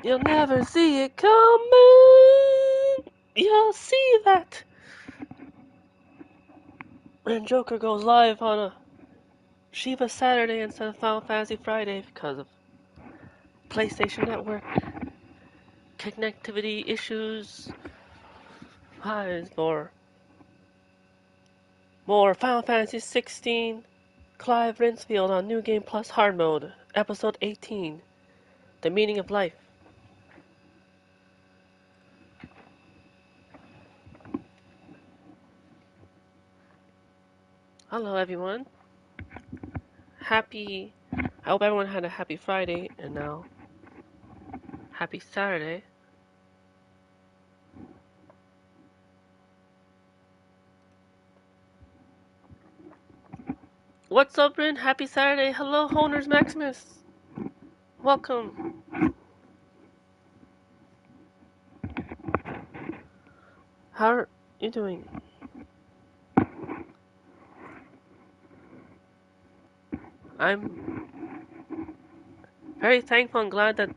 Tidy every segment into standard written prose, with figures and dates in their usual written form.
You'll never see it coming. You'll see that when Joker goes live on a Shiva Saturday instead of Final Fantasy Friday because of PlayStation Network connectivity issues. Hi, more Final Fantasy 16. Clive Rinsfield on New Game Plus Hard Mode, Episode 18, The Meaning of Life. Hello everyone. I hope everyone had a happy Friday and now happy Saturday. What's up, Rin? Happy Saturday. Hello, Honors Maximus. Welcome. How are you doing? I'm very thankful and glad that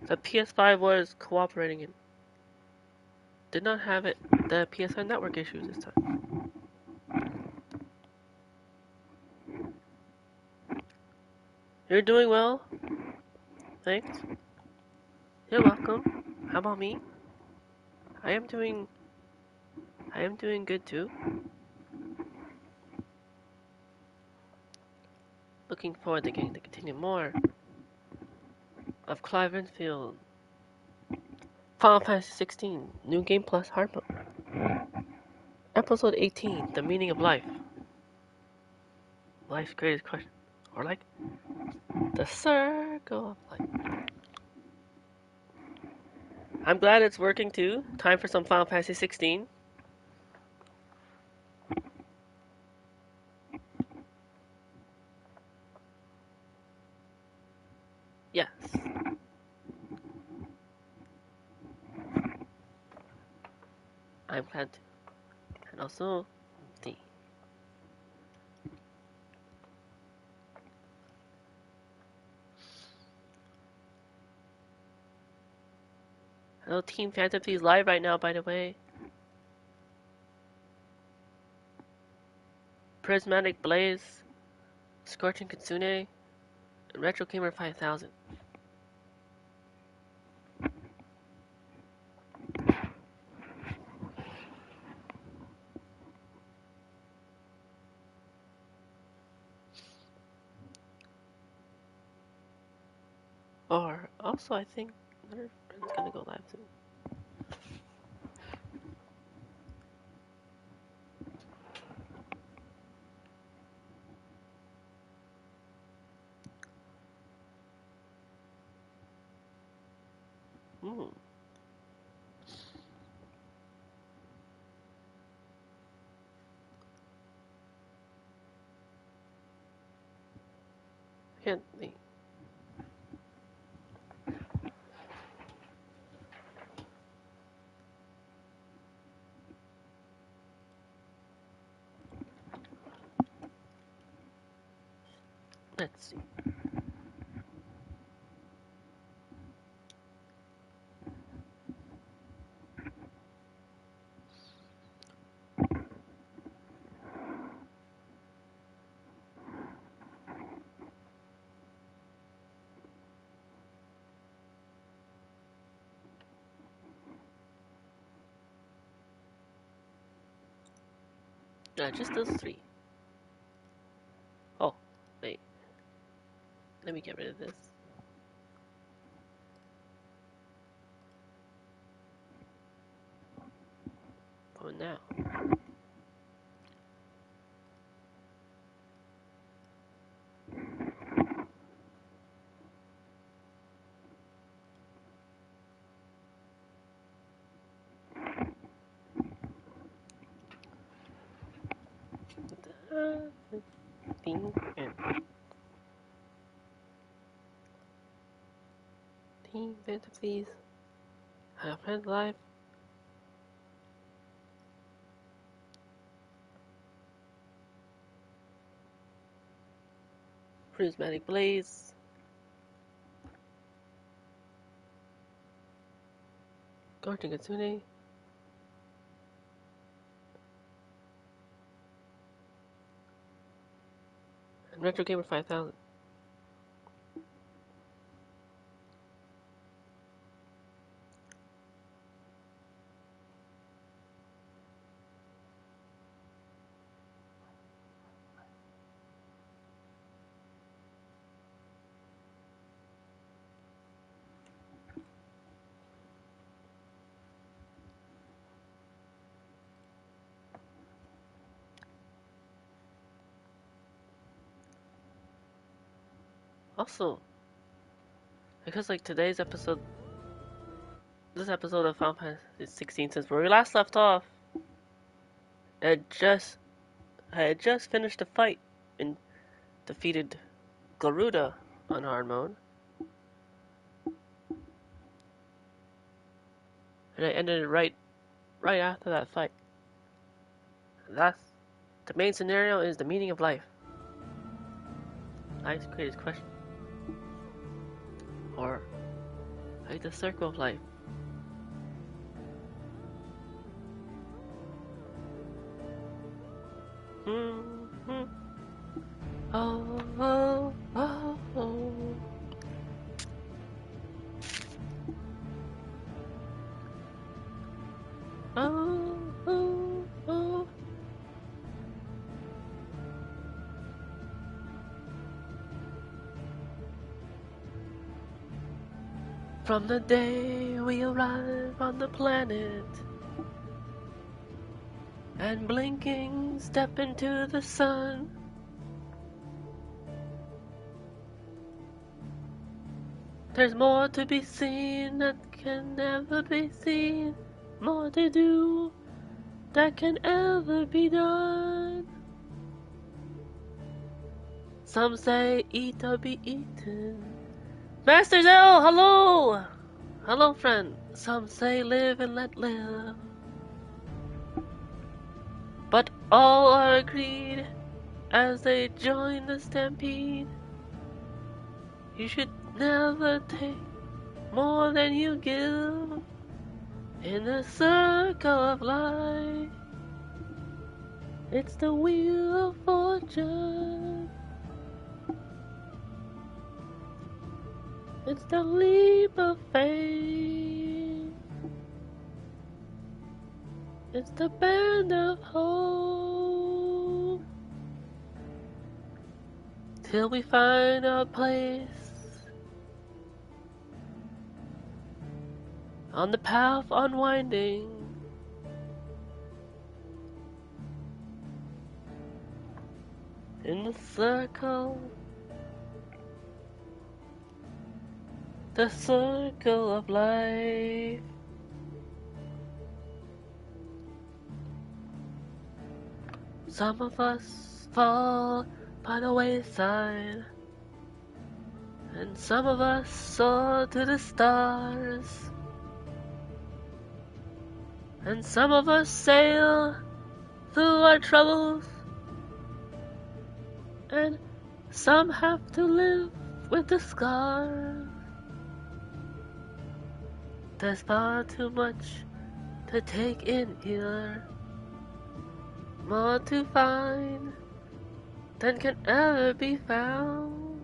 the PS5 was cooperating and did not have the PS5 network issues this time. You're doing well? Thanks. You're welcome. How about me? I am doing good too. Looking forward to getting to continue more of Clive Rinsfield. Final Fantasy 16, New Game Plus Hard Mode. Episode 18, The Meaning of Life. Life's greatest question. Or like, the circle of life. I'm glad it's working too. Time for some Final Fantasy 16. Yes. I'm glad to. And also, the Hello, Team Fantasy's live right now, by the way. Prismatic Blaze, Scorching Kitsune, and Retro Gamer 5000. Or also, I think another friend's gonna go live soon. Can't wait. Let's see. Just those three. Oh, wait. Let me get rid of this. For now. Team and Team Fantasies. Have friends live. Prismatic Blaze. Going to Gatsune. And Retro Gamer 5000. Also, because like today's episode, this episode of Final Fantasy 16, since where we last left off, I had just finished a fight and defeated Garuda on hard mode, and I ended it right after that fight. That's the main scenario is the meaning of life. Life's greatest question, or like the circle of life. Mm-hmm. Oh, oh, oh, oh. Oh, oh, oh. From the day we arrive on the planet and blinking step into the sun, there's more to be seen that can never be seen, more to do that can ever be done. Some say eat or be eaten. Master Zell, hello! Hello, friend. Some say live and let live. But all are agreed as they join the stampede. You should never take more than you give in the circle of life. It's the wheel of fortune. It's the leap of faith. It's the band of hope. Till we find our place on the path unwinding. In the circle of life. Some of us fall by the wayside, and some of us soar to the stars, and some of us sail through our troubles, and some have to live with the scars. There's far too much to take in here, more to find than can ever be found.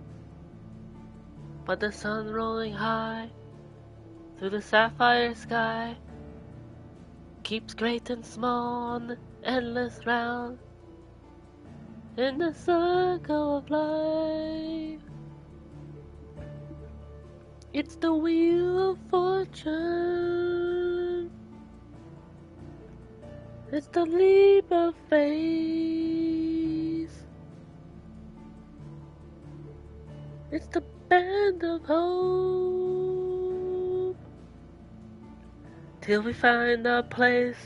But the sun rolling high through the sapphire sky keeps great and small on the endless round in the circle of life. It's the wheel of fortune. It's the leap of faith. It's the band of hope. Till we find our place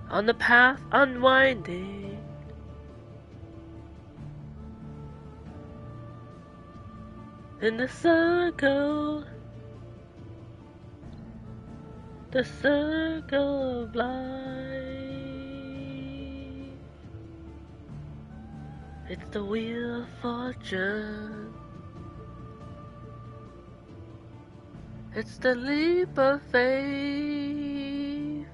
on the path unwinding. In the circle of life. It's the wheel of fortune. It's the leap of faith.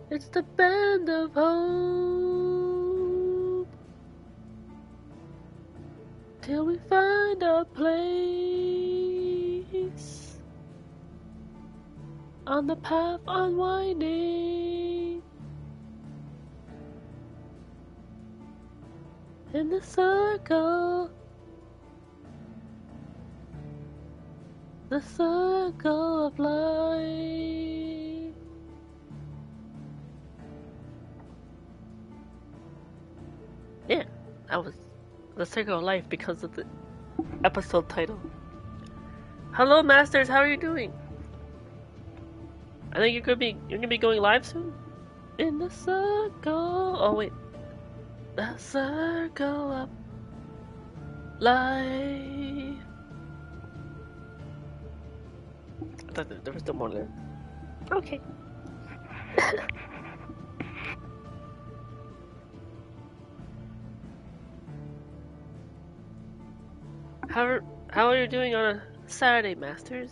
It's the band of hope. Till we find our place on the path unwinding. In the circle of life. Yeah, that was the circle of life because of the episode title. Hello, Masters. How are you doing? I think you're gonna be going live soon. In the circle. Oh wait, the circle of life. I thought there was still more there. Okay. How are you doing on a Saturday, Masters?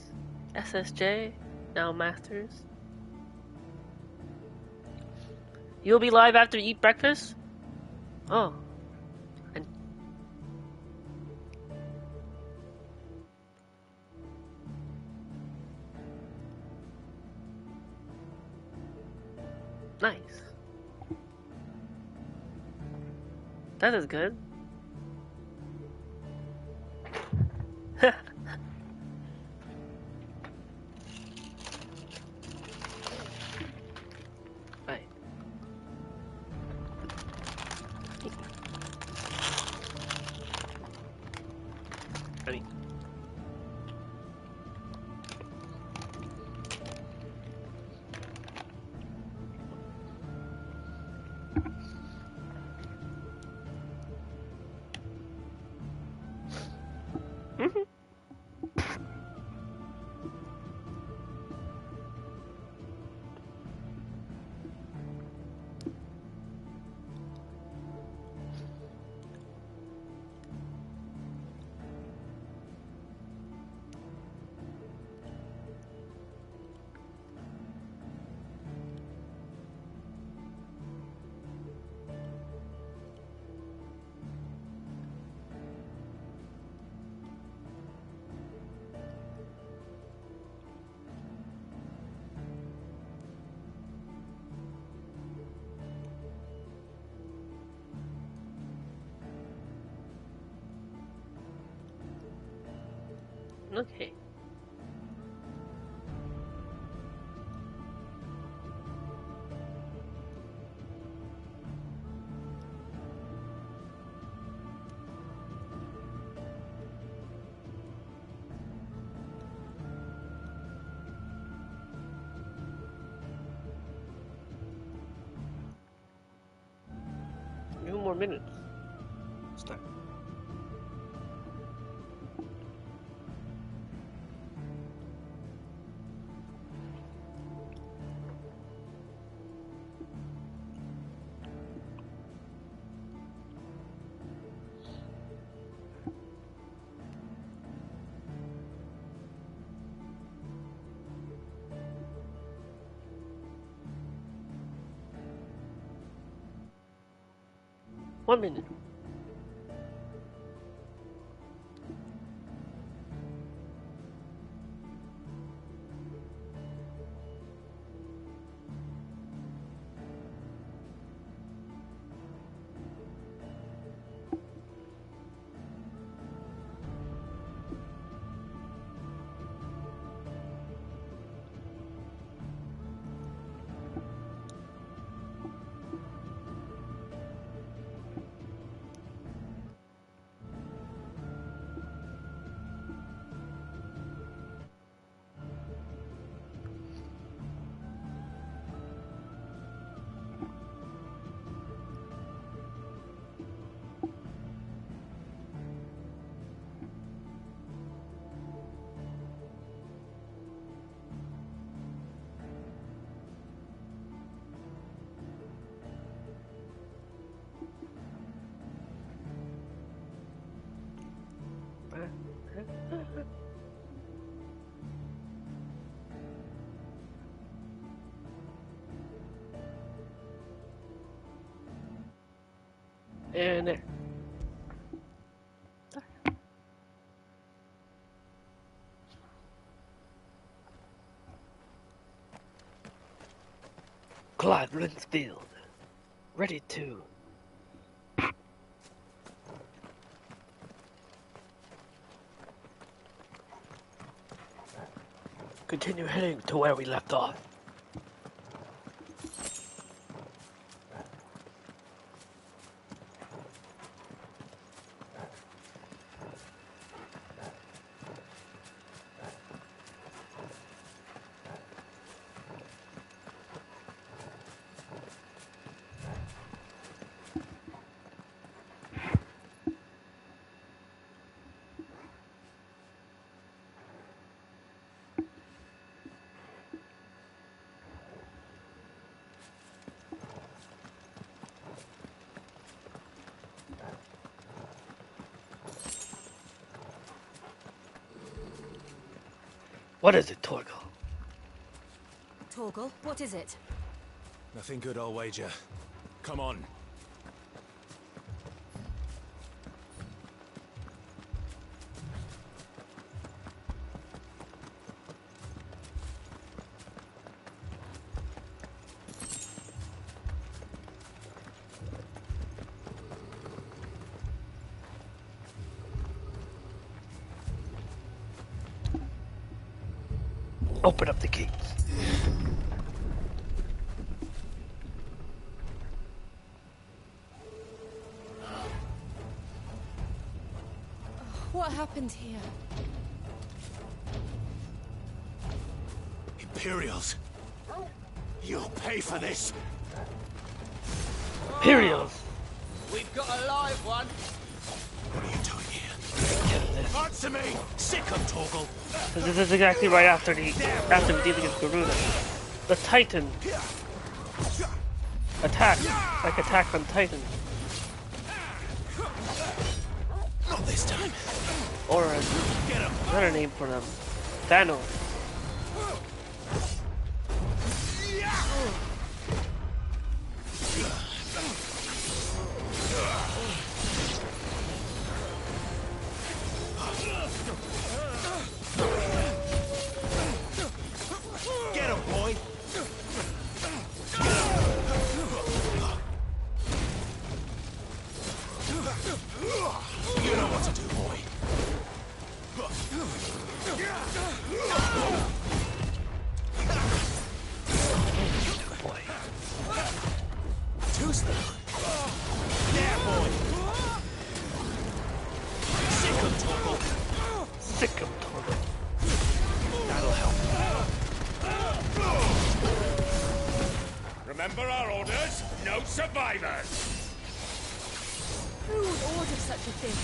SSJ, now Masters. You'll be live after you eat breakfast? Oh. Nice. That is good. Right. I mean. Okay. A few more minutes. Start. One minute. And there. Clive Rinsfield. Ready to. Continue heading to where we left off. What is it, Torgal? Torgal, what is it? Nothing good, I'll wager. Come on. Open up the gates. What happened here? Imperials! You'll pay for this! Imperials! We've got a live one. What are you doing here? Answer me! Sick of Torgal! This is exactly right after we deal against Garuda. The Titan attack, like Attack on Titan, Not this time! or Get him! another name for them, Thanos. Get him, boy! You know what to do, boy. Boy, Too slow. There, boy! Sick of Torgal! sick of Torgal. That'll help. Remember our orders? No survivors! Who would order such a thing?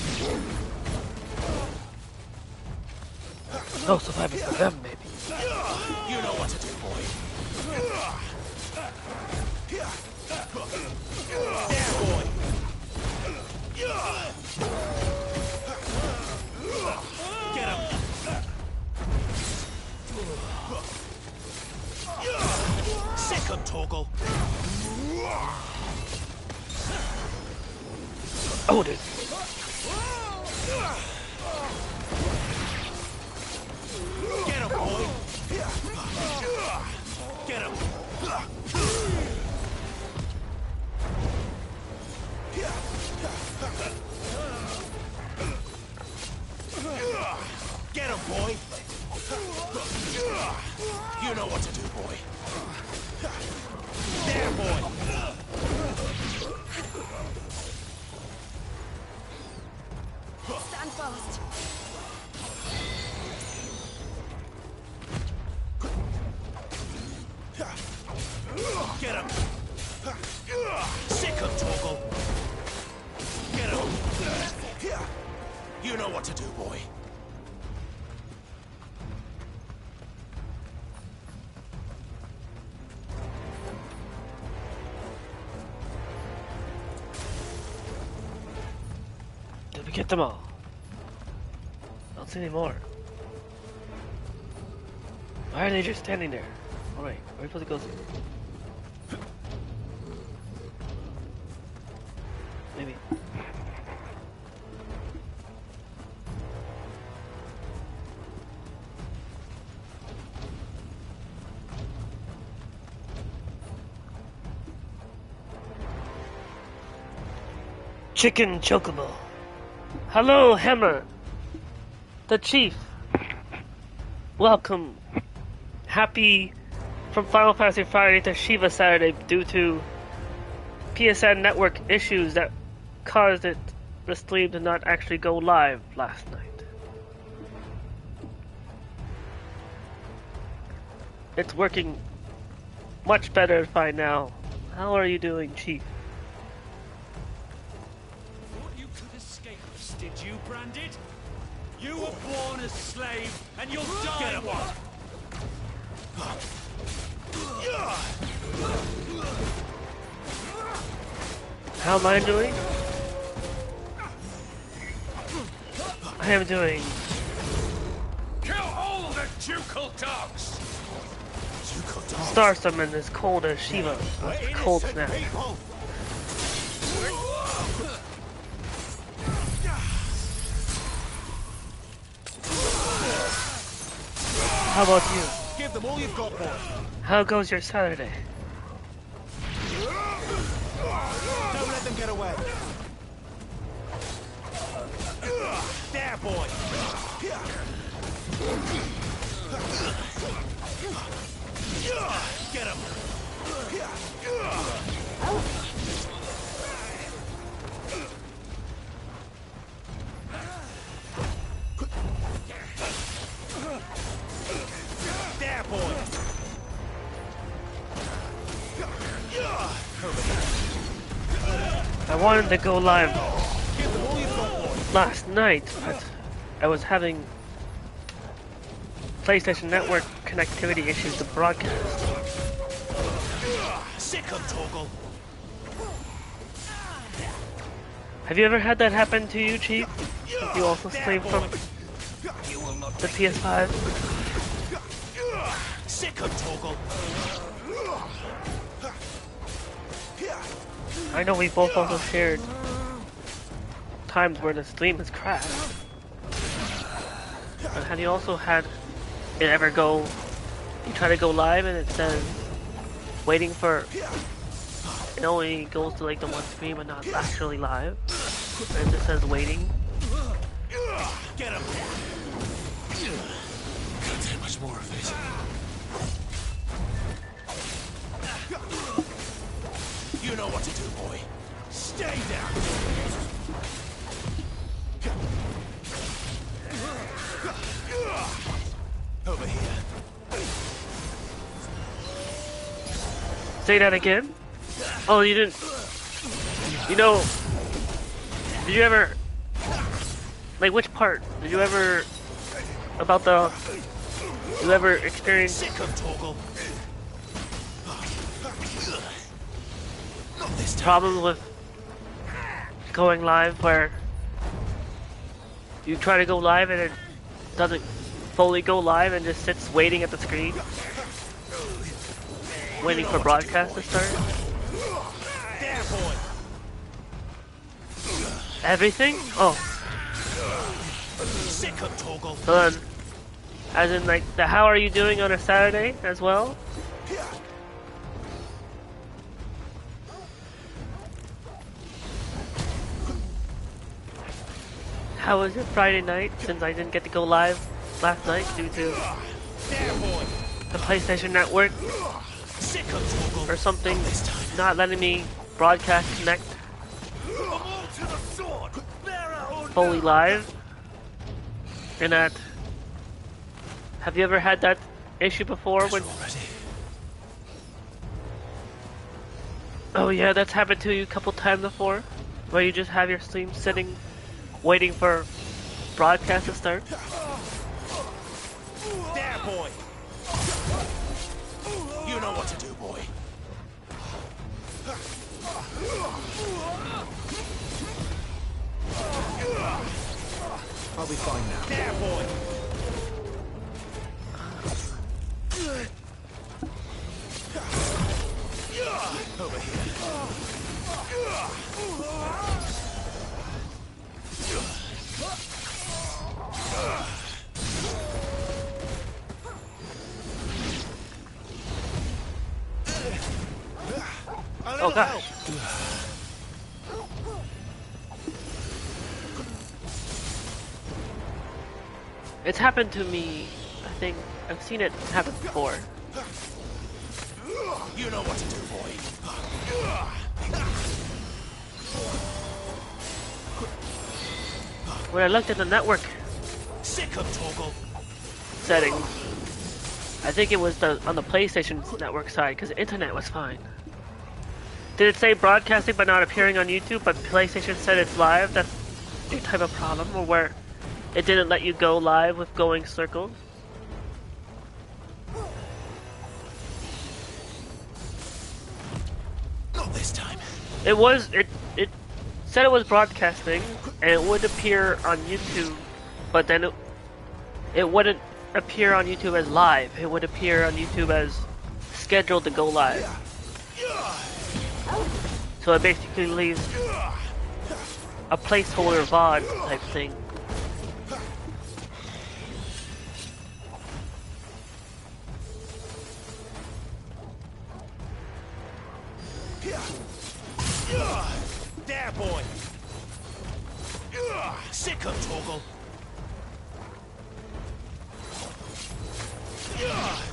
No survivors for them, maybe. You know what to do, boy. There, boy! Get him! Sick of Torgal! Odin. Get him, boy! Get him! Get him, boy! You know what to do, boy. There, boy! Stand fast. Get him! Sick of Torgal! Get him! You know what to do, boy. Did we get them all? I don't see any more. Why are they just standing there? Alright, where are we supposed to go to? Maybe. Chicken Chocobo. Hello, Hammer. The Chief. Welcome. Happy from Final Fantasy Friday to Shiva Saturday due to PSN network issues that caused the stream to not actually go live last night. It's working much better by now. How are you doing, Chief? Thought you could escape us, did you, Branded? You were born a slave, and you'll die one! How am I doing? I am doing... Kill all the ducal dogs! Star Summon is cold as Shiva. It's cold snap. How about you? Give them all you've got, boy. How goes your Saturday? Don't let them get away. There, boy. Get him. There, boy. I wanted to go live last night, but I was having PlayStation Network connectivity issues to broadcast. Sick of Toggle. Have you ever had that happen to you, Chief? You also stream from the PS5? Sick of Toggle. I know we both also shared times where the stream has crashed. But have you also had it ever go, you try to go live and it says waiting for, it only goes to like the one screen but not actually live, and it just says waiting? Get him. Can't take much more of it. You know what to do, boy. Stay down. Over here. Say that again? Oh, you didn't, you know, did you ever, like which part? Did you ever, about the, you ever experienced Sick of Toggle. Not this time. problems with going live where you try to go live and it doesn't fully go live and just sits waiting at the screen, waiting for broadcast to start? There, boy. Everything? Oh, Sick of Toggle. so then, as in like the how are you doing on a Saturday as well? How was your Friday night, since I didn't get to go live last night due to There, boy. the PlayStation Network Sick of Toggle. or something not letting me broadcast connect fully live? And that, have you ever had that issue before when, oh yeah, that's happened to you a couple times before, where you just have your stream sitting waiting for broadcast to start? There, boy. You know what to do, boy. I'll be fine now. There, boy. Over here. Oh gosh. It's happened to me. I think I've seen it happen before. You know what to do, boy. When I looked at the network Sick of Toggle. settings, I think it was on the PlayStation network side because the internet was fine. Did it say broadcasting but not appearing on YouTube, but PlayStation said it's live? That's your type of problem, or where it didn't let you go live with going circles? Not this time. It said it was broadcasting and it would appear on YouTube, but then it wouldn't appear on YouTube as live. It would appear on YouTube as scheduled to go live. So it basically leaves a placeholder VOD type thing. There, boy. Sick of Toggle.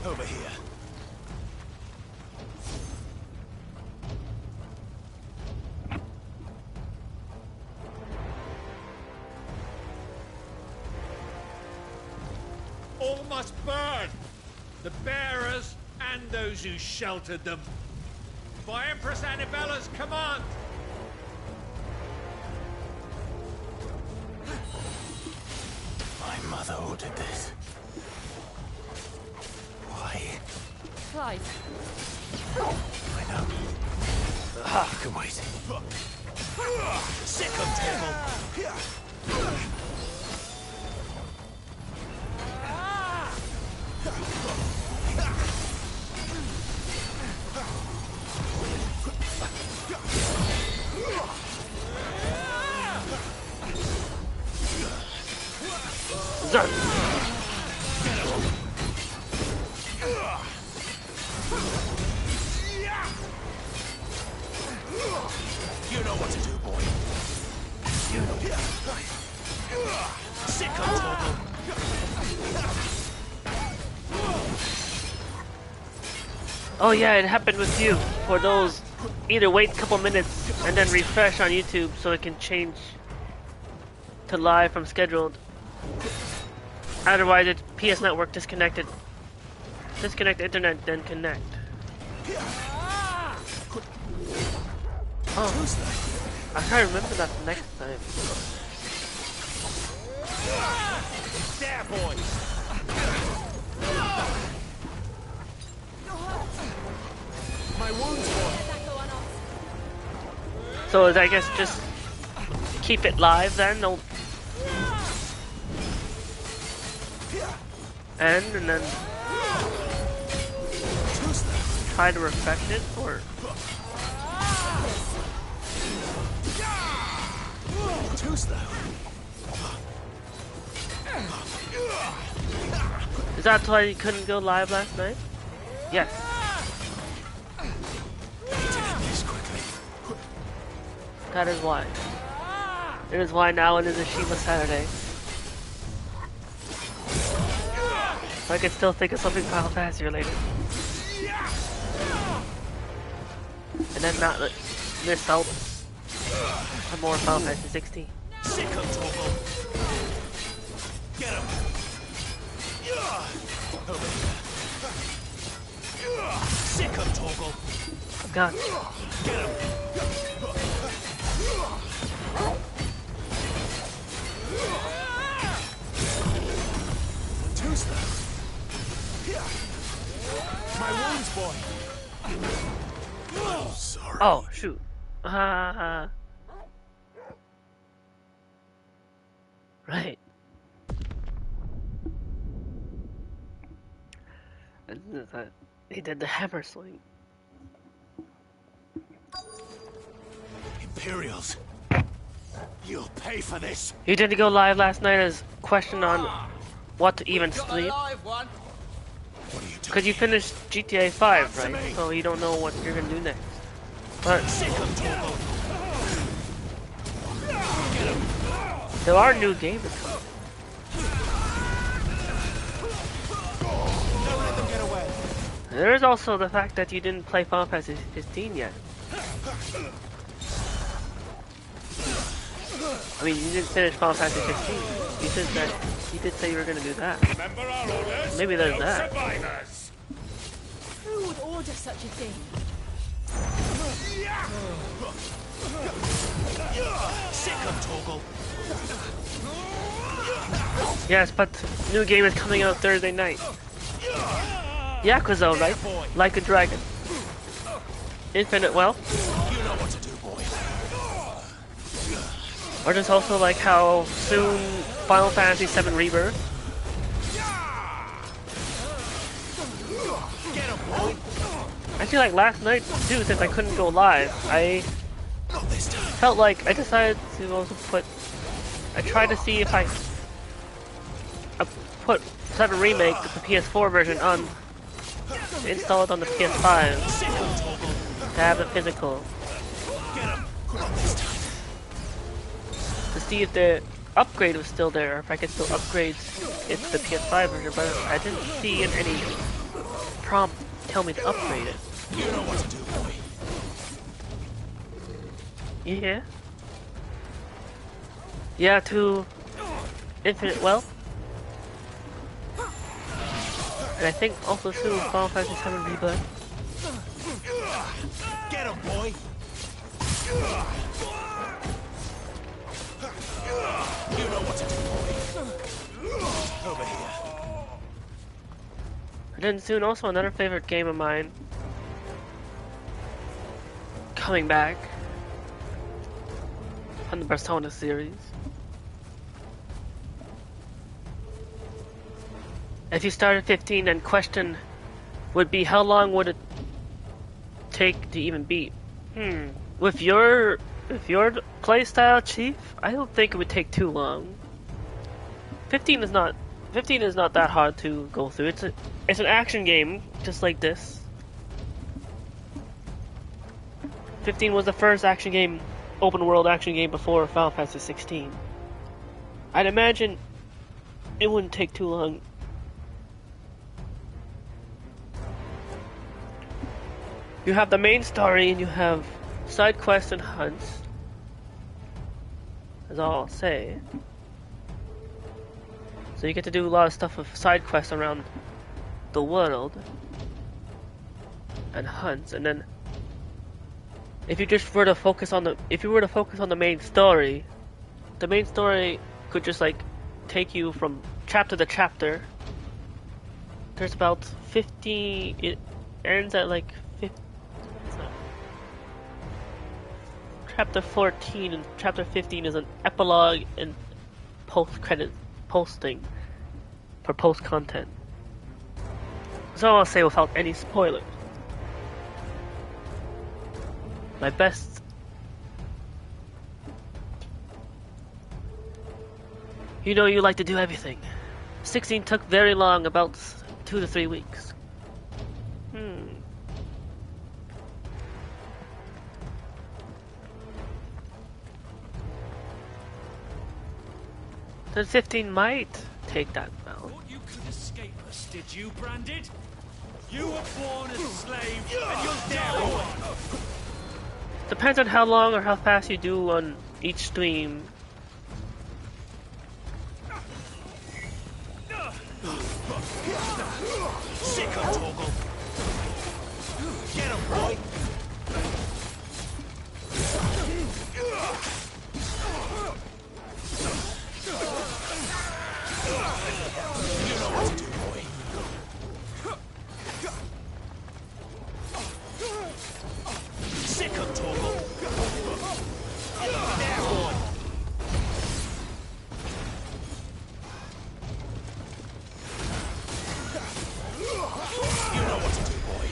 Over here. All must burn! The bearers and those who sheltered them. By Empress Annabella's command! My mother ordered this. Why? Clive. I know. I can wait. Sick of Toggle. Done. You know what to do, boy. You know. Sick of Toggle. Oh yeah, it happened with you. For those, either wait a couple minutes and then refresh on YouTube so it can change to live from scheduled. Otherwise, it's PS Network disconnected. Disconnect internet, then connect. Oh, I try to remember that next time. There, boy. My wounds, boy. So I guess just keep it live then. No. And then try to refresh it, or Too slow. is that why you couldn't go live last night? Yes. This quickly. That is why. It is why now it is a Shiva Saturday. So I can still think of something Final Fantasy related. And then not miss out on more Final Fantasy 16. Sick of Toggle. Get him. Over here. Sick of Toggle. God. Get him. Too slow. My wounds, boy. Oh, sorry. Oh, shoot. Right. He did the hammer swing. Imperials. You'll pay for this. You didn't go live last night as question on what to even Got a sleep. live one. What are you doing? Because you finished GTA 5, right? So you don't know what you're gonna do next. But Sick of Toggle. there are new games coming. There's also the fact that you didn't play Final Fantasy 15 yet. I mean, you didn't finish Final Fantasy 15. You did say you were gonna do that. Remember our orders? Maybe there's No that. survivors. Who would order such a thing? Sick of Toggle. Yes, but new game is coming out Thursday night. Yakuza, right? Like a Dragon. Infinite Wealth. You know what to do, boy. Or just also like how soon Final Fantasy VII Rebirth. Get him, boy. Actually, like last night too, since I couldn't go live, I Not this time. felt like I decided to also put. I tried to see if I put 7 Remake, the PS4 version, on. Install it on the PS5 Sick of Toggle. to have the physical. Get him. Not this time. To see if the upgrade was still there, or if I could still upgrade it to the PS5 version, but I didn't see in any prompt tell me to upgrade it. You know what to do, boy. Yeah. Yeah, to Infinite Wealth. And I think also soon Final Fantasy VII Rebirth. Get him, boy. You know what to do, boy. Over here. And then soon also another favorite game of mine coming back on the Persona series. If you started 15, then question would be how long would it take to even beat? With your playstyle, Chief, I don't think it would take too long. 15 is not that hard to go through. It's an action game just like this. 15 was the first action game, open world action game before Final Fantasy 16. I'd imagine it wouldn't take too long. You have the main story and you have side quests and hunts. That's all I'll say. So you get to do a lot of stuff with side quests around the world and hunts, and then if you were to focus on the main story, the main story could just like take you from chapter to chapter. There's about 50. It ends at like 50. Chapter 14 and chapter 15 is an epilogue and post-credit posting for post content. That's all I'll say without any spoilers. My best. You know you like to do everything. 16 took very long, about 2 to 3 weeks. Then 15 might take that now. Thought you could escape us, did you, Branded? You were born a slave, and you'll die one. Depends on how long or how fast you do on each stream. Sick of Toggle. Get him, boy. You know what to do, boy. Sick of Toggle. There, boy. You know what to do, boy.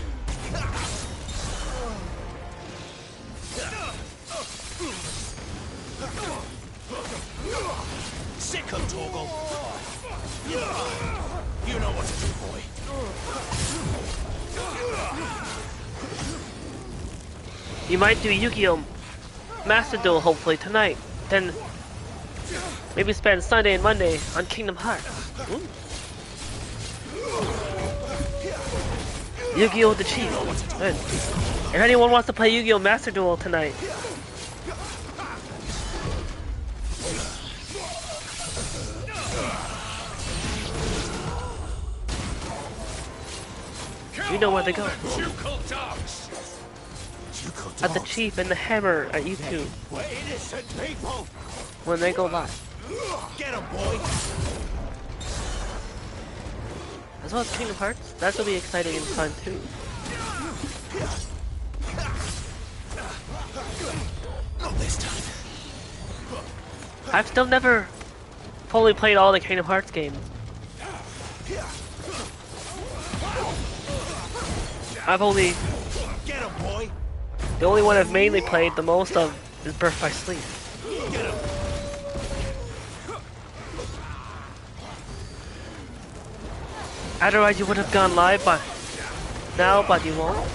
Sick of Toggle. You know what to do, boy. You might do Yu-Gi-Oh! Master Duel hopefully tonight. Then maybe spend Sunday and Monday on Kingdom Hearts. Ooh. Yu-Gi-Oh! The Chief. Good. If anyone wants to play Yu-Gi-Oh! Master Duel tonight, you know where to go. Jucal dogs! At the Chief and the Hammer at YouTube We're innocent people. when they go live. Get 'em, boy. As well as Kingdom Hearts. That will be exciting and fun too. Not this time. I've still never fully played all the Kingdom Hearts games. I've only... Get 'em, boy. The only one I've mainly played the most of is Birth by Sleep. Get 'em. Otherwise you would have gone live by now, but you won't.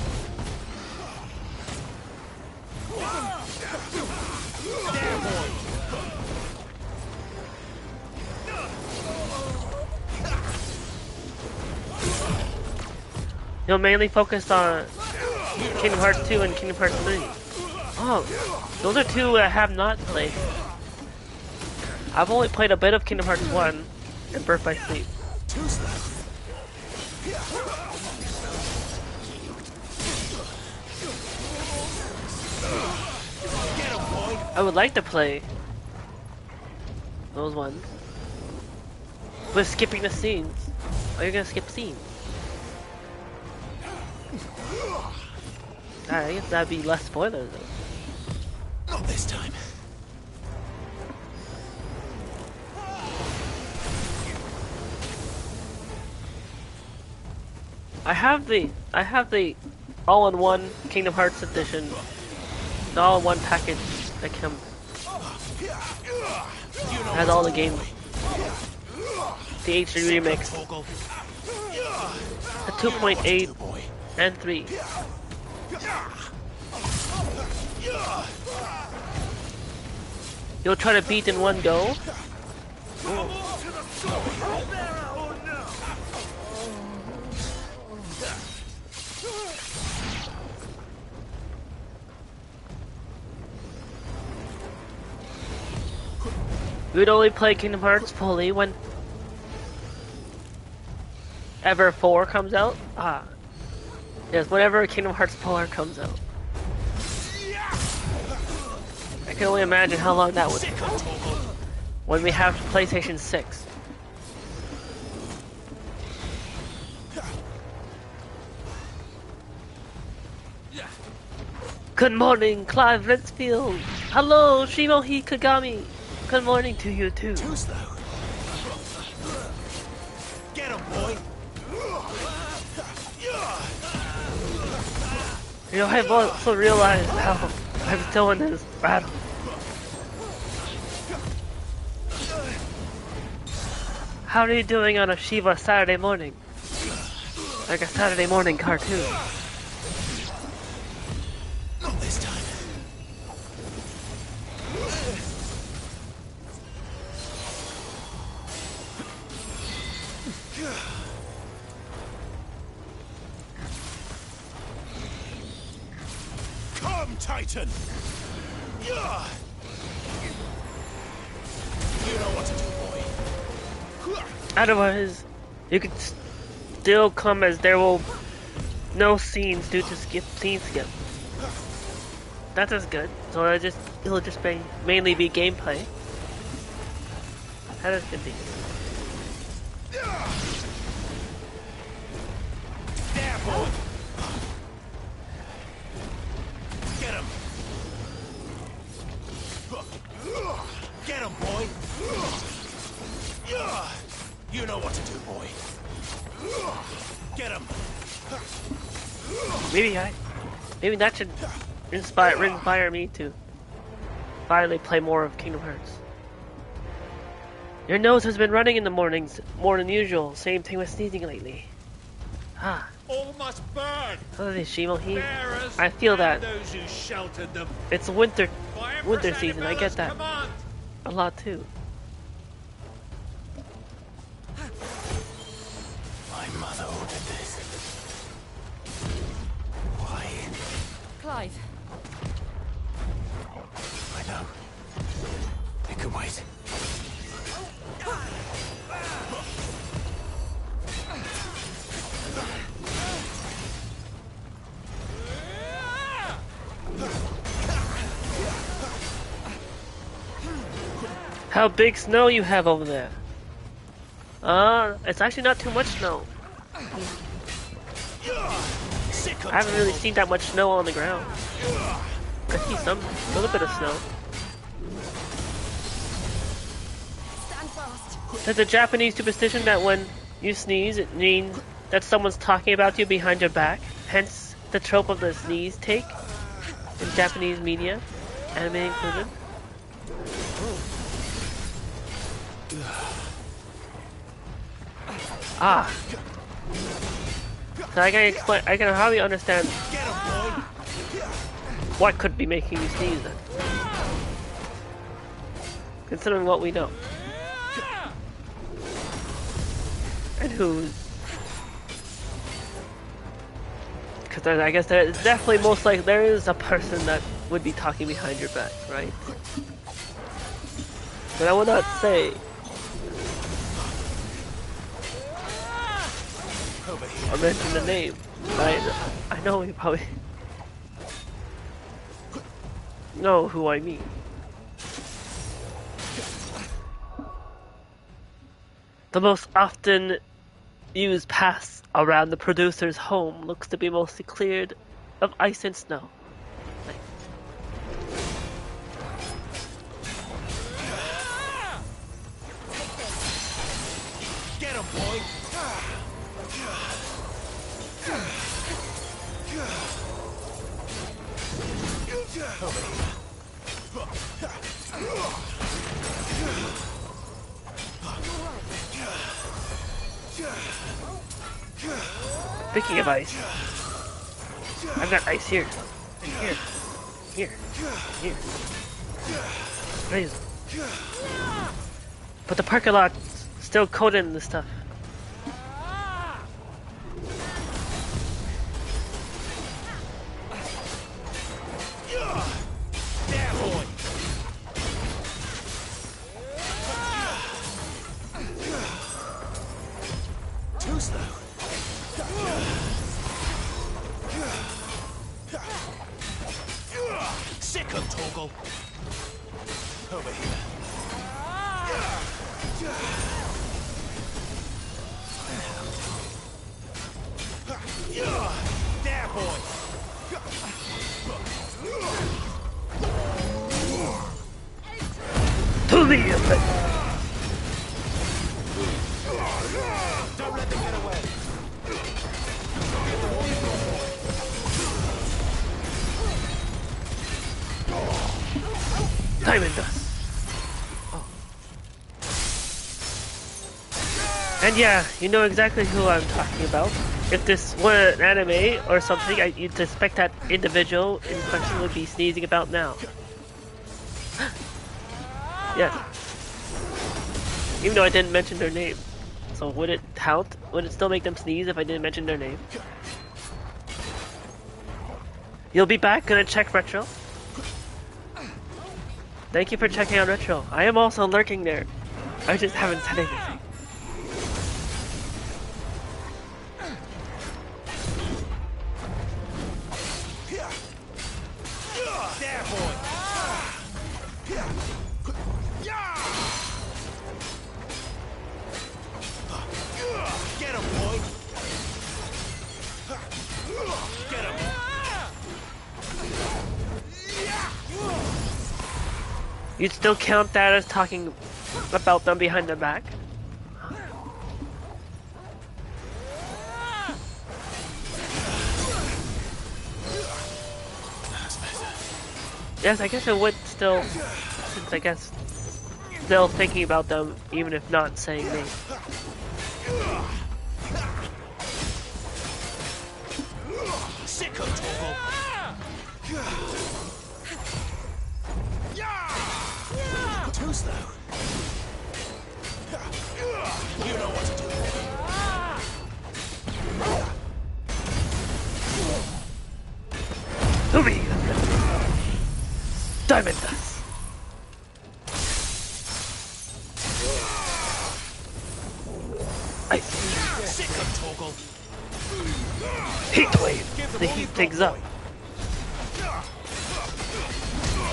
You'll mainly focus on Kingdom Hearts 2 and Kingdom Hearts 3. Oh, those are two I have not played. I've only played a bit of Kingdom Hearts 1 and Birth by Sleep. Too slow. Get 'em, boy. I would like to play those ones with skipping the scenes. Are you gonna skip scenes? I guess that'd be less spoilers though. Not this time. I have the all-in-one Kingdom Hearts edition, the all-in-one package that comes. Has all the games. The HD remix, the 2.8 and 3. You'll try to beat in one go? We'd only play Kingdom Hearts fully when ever 4 comes out. Ah. Yes, whenever Kingdom Hearts 4 comes out. I can only imagine how long that would take. When we have PlayStation 6. Good morning, Clive Rinsfield. Hello, Shimohi Kagami. Good morning to you too. Too slow. Get 'em, boy. You know, I've also realized how I'm still in this battle. How are you doing on a Shiva Saturday morning? Like a Saturday morning cartoon. Not this time. Come, Titan! You know what to do, boy. Otherwise, you could still come as there will no scenes due to scene skip. That is good. So it'll just be mainly be gameplay. That is good thing. There, boy. Get him. Get him, boy. You know what to do, boy. Get him. Maybe that should inspire me to finally play more of Kingdom Hearts. Your nose has been running in the mornings more than usual. Same thing with sneezing lately. Ah. All must burn. Oh, this Shimohi. Bearers I feel that. and those who sheltered them. It's winter By Empress season. I get Annabella's that command. a lot too. My mother ordered this. Clive. I know. It can wait. How big snow you have over there? It's actually not too much snow. I haven't really seen that much snow on the ground. I see some, little bit of snow. Stand fast. There's a Japanese superstition that when you sneeze, it means that someone's talking about you behind your back. Hence, the trope of the sneeze take in Japanese media, anime included. Ah. So I can hardly understand what could be making you sneeze then. Considering what we know. And who's... Because I guess there's definitely most likely there is a person that would be talking behind your back, right? But I will not say... I mentioned the name. I know you probably know who I mean. The most often used path around the producer's home looks to be mostly cleared of ice and snow. Get him, boy! Speaking of ice, I've got ice here, and here, Raise. But the parking lot's still coated in this stuff. Too slow. Sick of Toggle. Over here. There, boy. To the effect. Don't let them get away. Diamond dust. Oh. And yeah, you know exactly who I'm talking about. If this were an anime or something, you'd suspect that individual in question would be sneezing about now. Yeah. Even though I didn't mention their name. So would it count? Would it still make them sneeze if I didn't mention their name? You'll be back, gonna check Retro? Thank you for checking out Retro. I am also lurking there. I just haven't said anything. There, boy. Get him, boy. Get him. You'd still count that as talking about them behind their back? Yes, I guess it would still, since I guess still thinking about them even if not saying names. Sick of Toggle. Too slow. You know what to do. To me! Diamond Dust. Ice Beam. Sick of Toggle. Heat Wave. The heat things up.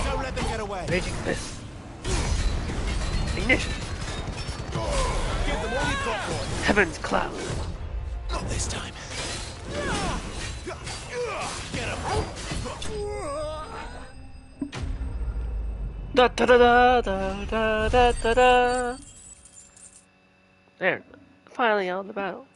Don't let them get away. Raging Fist. Ignition. Give them all you've got, boy. Heaven's Cloud. Not this time. Get him. Da da da da da da da da da. There. Finally out of the battle.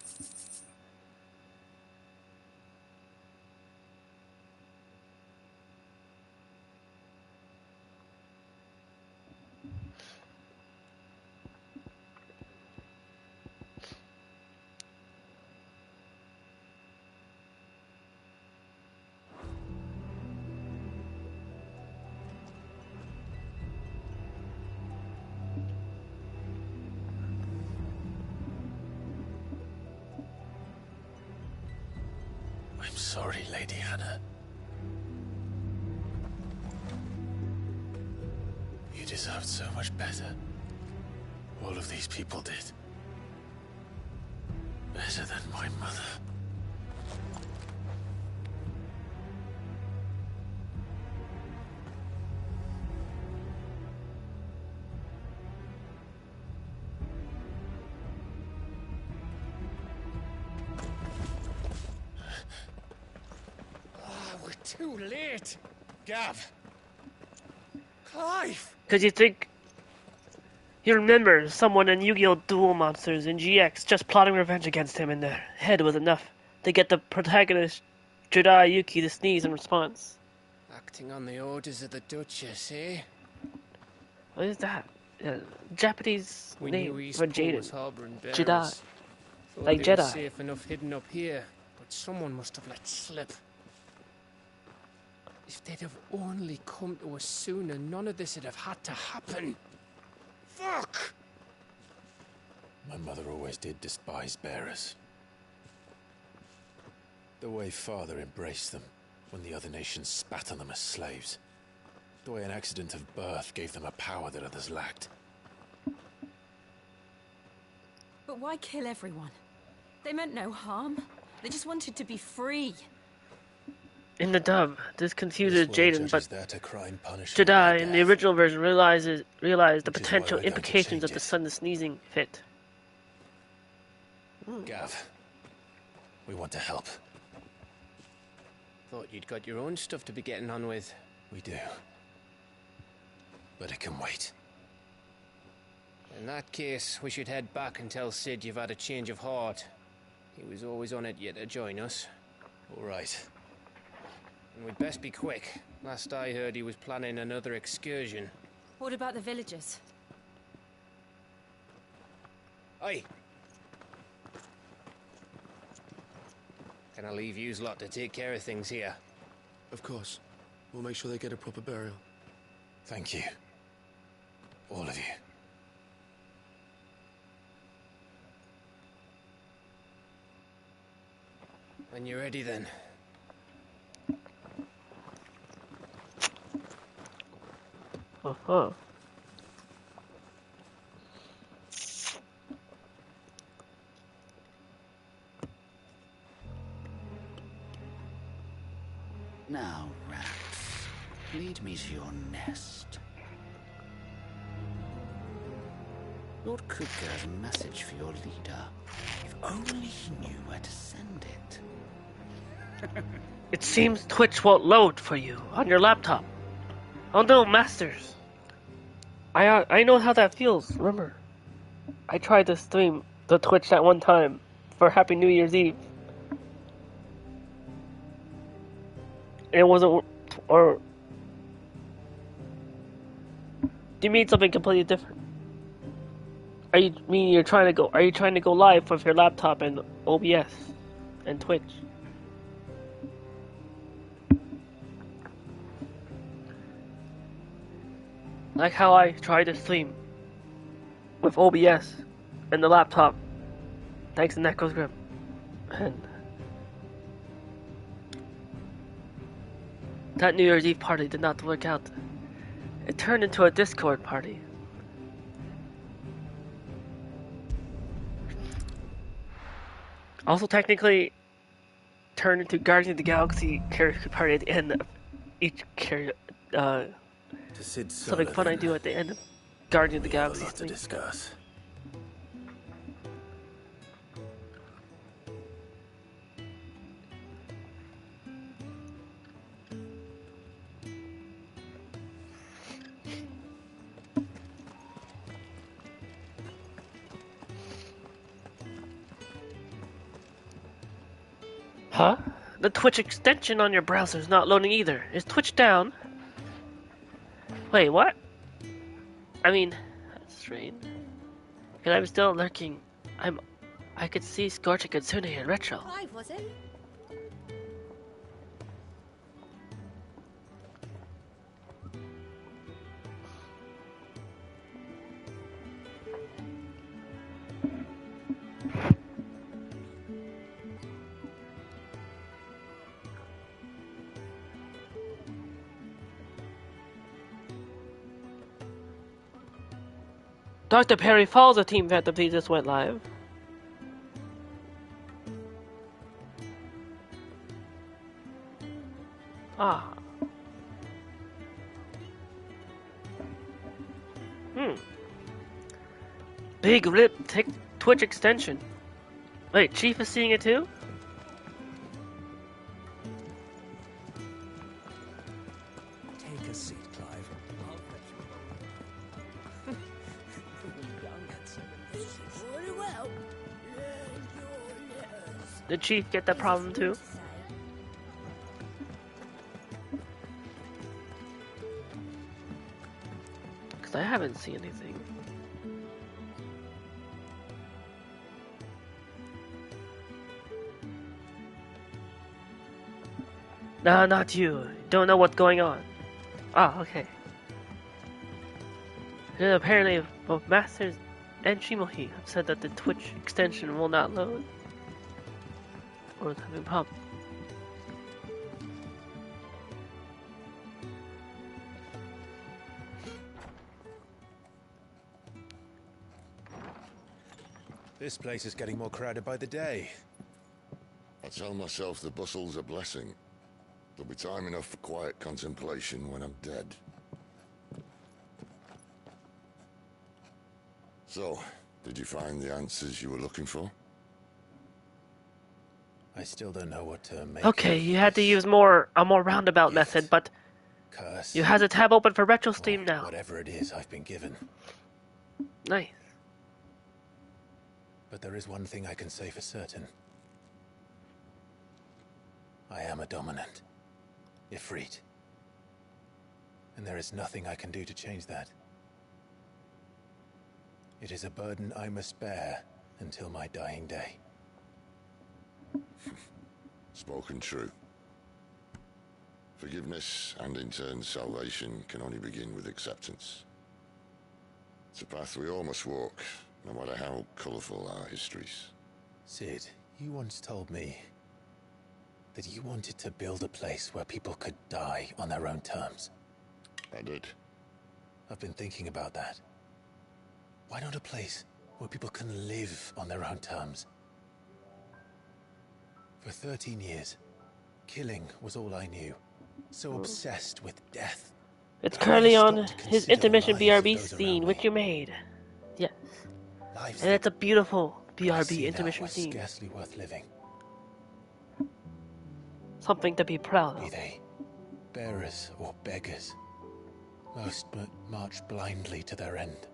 I'm sorry, Lady Hannah. You deserved so much better. All of these people did. Better than my mother. Too late. Gav! Clive! Because you remember someone in Yu-Gi-Oh! Duel Monsters in GX just plotting revenge against him in their head was enough to get the protagonist Jedi Yuki to sneeze in response. Acting on the orders of the Duchess, eh? What is that? Japanese We name knew East for Pole was Jaden. harbouring bearers. Jedi. Thought Like they were Jedi. safe enough hidden up here, but someone must have let slip. If they'd have only come to us sooner, none of this would have had to happen. Fuck! My mother always did despise bearers. The way Father embraced them when the other nations spat on them as slaves. The way an accident of birth gave them a power that others lacked. But why kill everyone? They meant no harm. They just wanted to be free. In the dub, this confuses This world Jaden, but judges there to crime punishment Jedi by in the death. original version realized the Which is why potential we're going to implications of change the it. sudden sneezing fit. Gav, we want to help. Thought you'd got your own stuff to be getting on with. We do. But it can wait. In that case, we should head back and tell Sid you've had a change of heart. He was always on it yet to join us. All right. And we'd best be quick. Last I heard, he was planning another excursion. What about the villagers? Aye. Can I leave yous lot to take care of things here? Of course. We'll make sure they get a proper burial. Thank you. All of you. When you're ready, then. Uh-huh. Now, rats, lead me to your nest. Lord Kupka has a message for your leader. If only he knew where to send it. It seems Twitch won't load for you on your laptop. Oh no, Masters. I know how that feels, remember. I tried to stream the Twitch that one time for Happy New Year's Eve. And it wasn't, or... You mean something completely different? Are you trying to go live with your laptop and OBS and Twitch? Like how I tried to stream with OBS and the laptop, thanks to Neko's Grip. And that New Year's Eve party did not work out It turned into a Discord party. Also, technically, turned into Guardians of the Galaxy karaoke party at the end of each something fun I do at the end of Guardians of the Galaxy to discuss. Huh? The Twitch extension on your browser is not loading either. Is Twitch down? Wait, what? I mean, that's strange. And I'm still lurking. I could see Scorch and Kitsune in retro. Clive, was it? Dr. Perry Falls, a Team Fantasy just went live. Ah. Big rip Twitch extension. Wait, Chief is seeing it too? Take a seat, Clive. Very well. Did Chief get that problem too? Because I haven't seen anything. No, not you. Don't know what's going on. Ah, okay. And apparently, both Masters and Shimohi have said that the Twitch extension will not load. Or is having problems. This place is getting more crowded by the day. I tell myself the bustle's a blessing. There'll be time enough for quiet contemplation when I'm dead. So, did you find the answers you were looking for? I still don't know what to make. Okay, you had to use a more roundabout method, but curse. you have the tab open for Retro Steam now. Whatever it is I've been given. Nice. But there is one thing I can say for certain. I am a dominant. Ifrit. And there is nothing I can do to change that. It is a burden I must bear until my dying day. Spoken true. Forgiveness and in turn salvation can only begin with acceptance. It's a path we all must walk, no matter how colourful our histories. Sid, you once told me that you wanted to build a place where people could die on their own terms. I did. I've been thinking about that. Why not a place where people can live on their own terms? For 13 years, killing was all I knew. So obsessed with death. It's currently on his intermission BRB scene, which you made. Yes. And it's a beautiful BRB intermission scene. Scarcely worth living. Something to be proud Be of. they bearers or beggars, most march blindly to their end,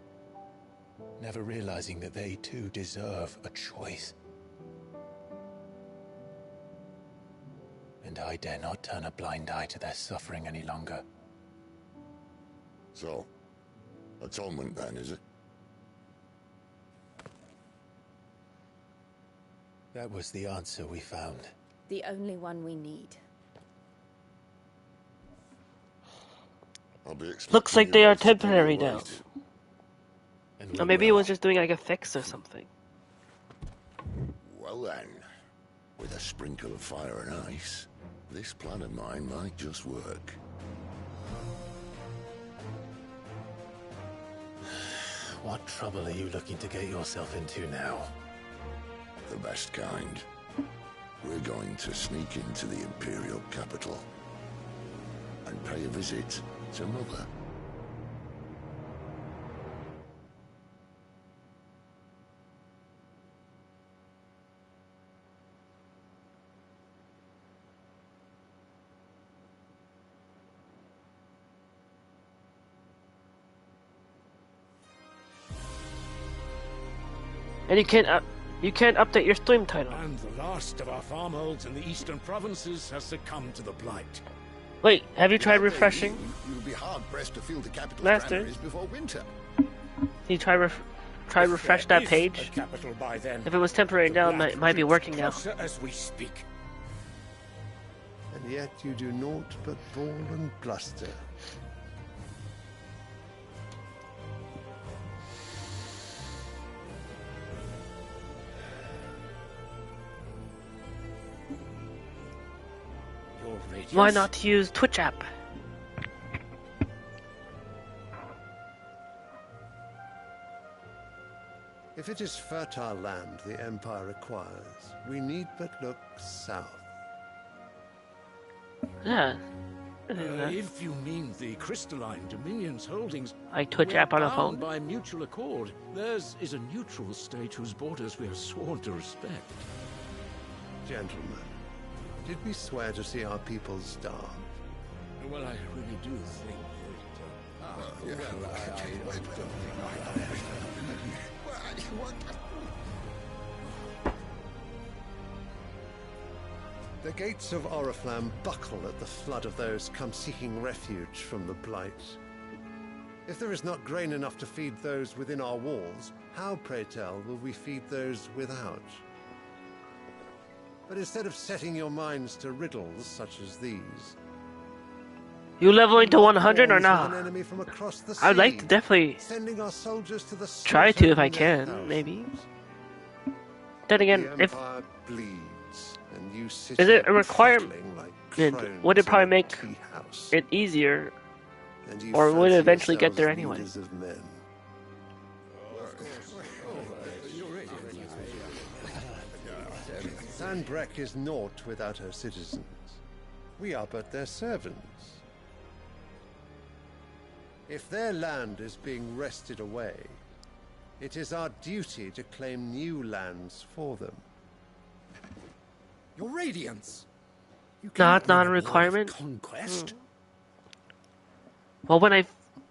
never realizing that they too deserve a choice. And I dare not turn a blind eye to their suffering any longer. So, atonement then, is it? That was the answer we found. The only one we need. I'll be expecting Looks like you they are both to pull temporary your now. weight. And Or maybe it was just doing like a fix or something. Well then, with a sprinkle of fire and ice, this plan of mine might just work. What trouble are you looking to get yourself into now? The best kind. We're going to sneak into the Imperial capital and pay a visit to Mother. And you can't update your stream title. And the last of our farmholds in the eastern provinces has succumbed to the blight. Wait, have you tried refreshing? You'll be hard pressed to fill the capital's Master? granaries before winter. Can you try refresh that page? By then, If it was temporary down, it might be working now. As we speak. And yet you do naught but bawl and bluster. Why not use Twitch app? If it is fertile land the Empire requires, we need but look south. Yeah. If you mean the crystalline Dominion's holdings, Like Twitch app on a phone? by mutual accord. Theirs is a neutral state whose borders we are sworn to respect. Gentlemen, did we swear to see our people starve? Well, I really do think The gates of Oriflamme buckle at the flood of those come seeking refuge from the blight. If there is not grain enough to feed those within our walls, how, pray tell, will we feed those without? But instead of setting your minds to riddles such as these, You leveling to 100 or an not? enemy from across the I'd like to sea, definitely sending our soldiers to the try to slaughter if I in their can, thousands. maybe. Then again, The if Empire bleeds, and you sit is it here a requirement? trembling like Would crones it probably in a make tea house, it easier, and you or would it fancy eventually get there yourselves anyway? leaders of men. Sanbreque is naught without her citizens. We are but their servants. If their land is being wrested away, it is our duty to claim new lands for them. Your Radiance! You Not cannot a win war with requirement. Conquest? Well, when I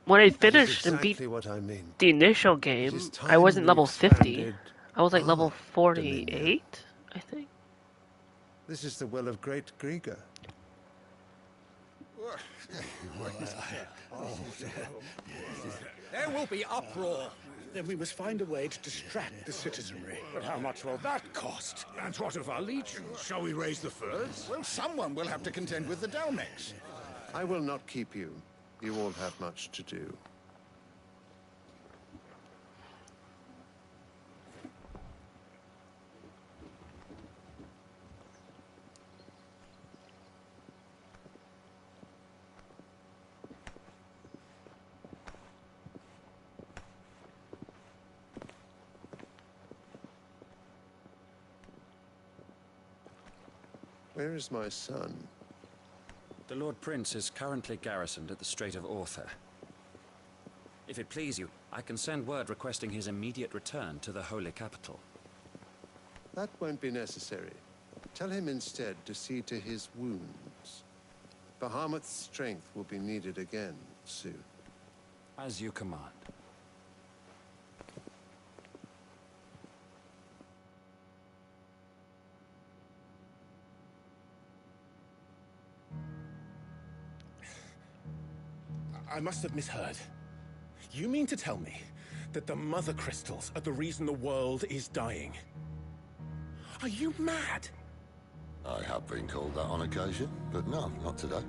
That is finished and exactly beat what I mean. the initial It game, is I time wasn't we level 50. expanded I was like level our 48, I think. This is the will of great Grieger. There will be uproar. Then we must find a way to distract the citizenry. But how much will that cost? And what of our legions? Shall we raise the furs? Well, someone will have to contend with the Dalmex. I will not keep you. You all have much to do. Where is my son? The Lord Prince is currently garrisoned at the Strait of Author. If it please you, I can send word requesting his immediate return to the Holy Capital. That won't be necessary. Tell him instead to see to his wounds. Bahamut's strength will be needed again soon. As you command. I must have misheard. You mean to tell me that the Mother Crystals are the reason the world is dying? Are you mad? I have been called that on occasion, but no, not today.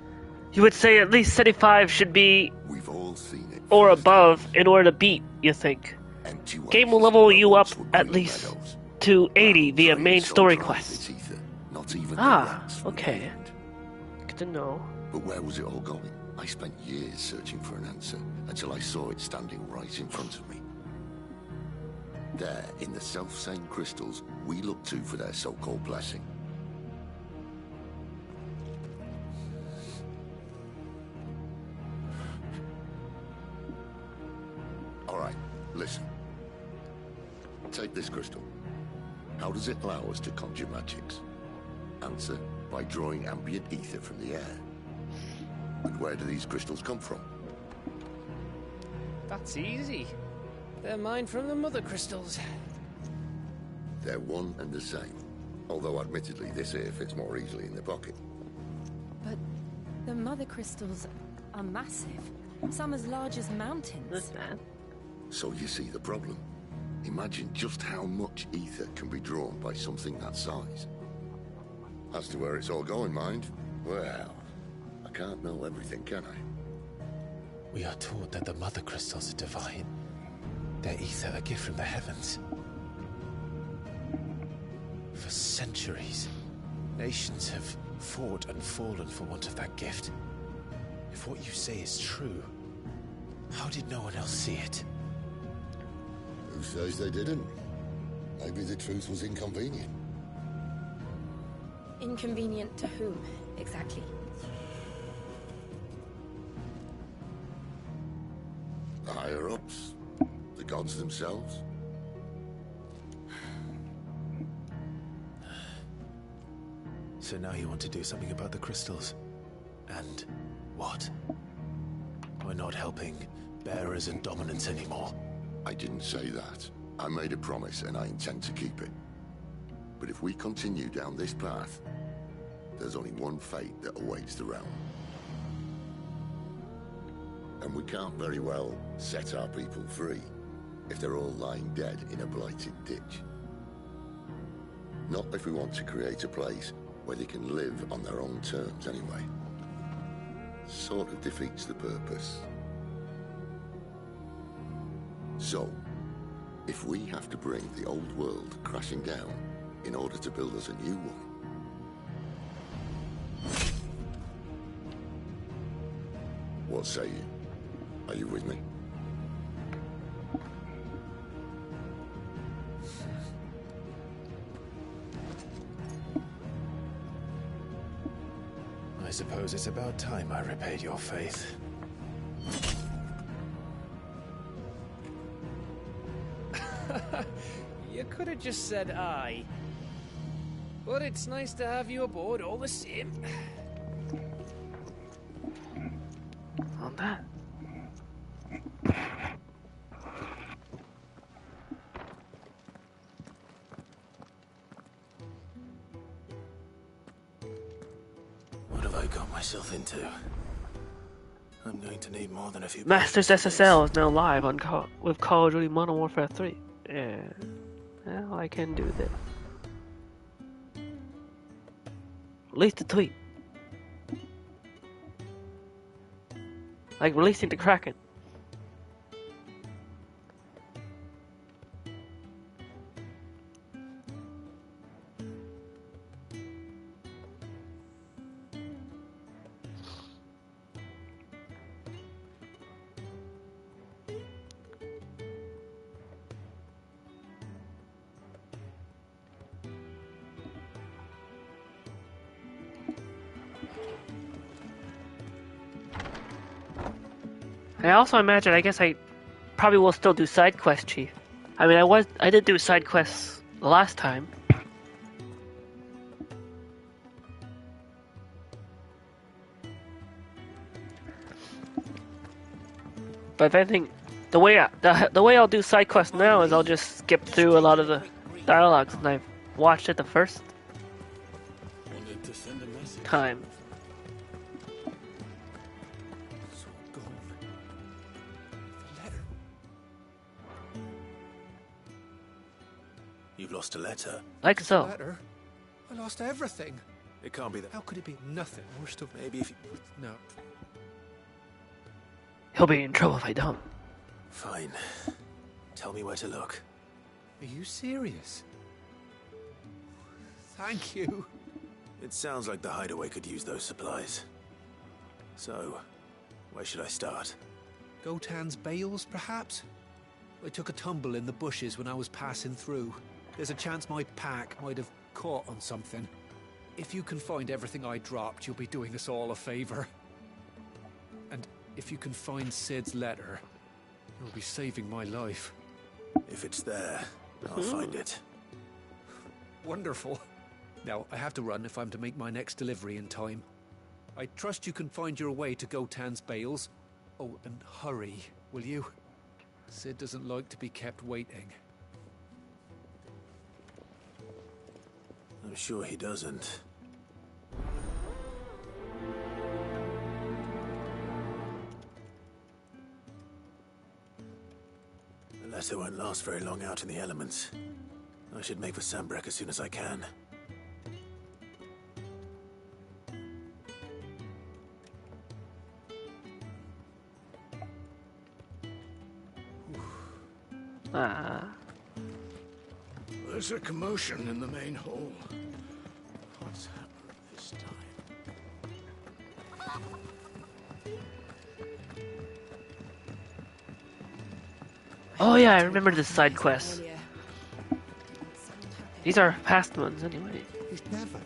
You would say at least 75 should be We've all seen it. or above in order to beat, you think. Empty Game will oases level and you up roads were at green least meadows. to 80 via Trains main so story dry quests. with ether, not even the Ah, rats okay. remained. Good to know. But where was it all going? I spent years searching for an answer until I saw it standing right in front of me. air in the self-same crystals we look to for their so-called blessing. All right, listen. Take this crystal. How does it allow us to conjure magics? Answer, by drawing ambient ether from the air. And where do these crystals come from? That's easy. They're mined from the mother crystals. They're one and the same. Although admittedly this here fits more easily in the pocket. But the mother crystals are massive. Some as large as mountains. So you see the problem. Imagine just how much ether can be drawn by something that size. As to where it's all going, mind, well, I can't know everything, can I? We are taught that the mother crystals are divine. Their ether a gift from the heavens. For centuries, nations have fought and fallen for want of that gift. If what you say is true, how did no one else see it? Who says they didn't? Maybe the truth was inconvenient. Inconvenient to whom, exactly? The higher-ups? The gods themselves? So now you want to do something about the crystals? And what? We're not helping bearers and dominants anymore. I didn't say that. I made a promise and I intend to keep it. But if we continue down this path, there's only one fate that awaits the realm. And we can't very well set our people free if they're all lying dead in a blighted ditch. Not if we want to create a place where they can live on their own terms anyway. Sort of defeats the purpose. So, if we have to bring the old world crashing down in order to build us a new one, what say you? Are you with me? I suppose it's about time I repaid your faith. You could have just said aye. But it's nice to have you aboard all the same. On that. What have I got myself into? I'm going to need more than a few... Masters SSL is now live on with Call of Duty Modern Warfare 3. Yeah. Well, I can do that. Release the tweet. Like releasing the Kraken. I also imagine, I guess I probably will still do side quests, Chief. I mean, I did do side quests the last time. But if anything, the way I'll do side quests now is I'll just skip through a lot of the dialogues, and I've watched it the first time. You've lost a letter. Like so. Letter? I lost everything. It can't be that. How could it be nothing? Worst of Maybe if you... No. He'll be in trouble if I don't. Fine. Tell me where to look. Are you serious? Thank you. It sounds like the hideaway could use those supplies. So, where should I start? Gotan's bales, perhaps? I took a tumble in the bushes when I was passing through. There's a chance my pack might have caught on something. If you can find everything I dropped, you'll be doing us all a favor. And if you can find Sid's letter, you'll be saving my life. If it's there, I'll find it. Wonderful. Now, I have to run if I'm to make my next delivery in time. I trust you can find your way to Gotan's bales. Oh, and hurry, will you? Sid doesn't like to be kept waiting. I'm sure he doesn't. The letter won't last very long out in the elements. I should make for Sambrek as soon as I can. There's a commotion in the main hall. What's happened this time? Oh yeah, I remember this side quest. These are past ones anyway. He's never.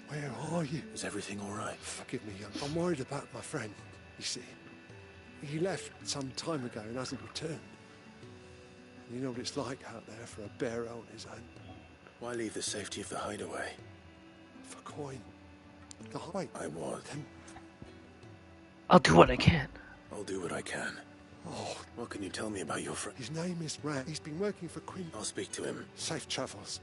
Where are you? Is everything all right? Forgive me, young. I'm worried about my friend, you see. He left some time ago and hasn't returned. You know what it's like out there for a bearer on his own. Why leave the safety of the hideaway? For coin. Wait. I was. I'll do what I can. I'll do what I can. Oh. What can you tell me about your friend? His name is Rat. He's been working for Queen. I'll speak to him. Safe travels.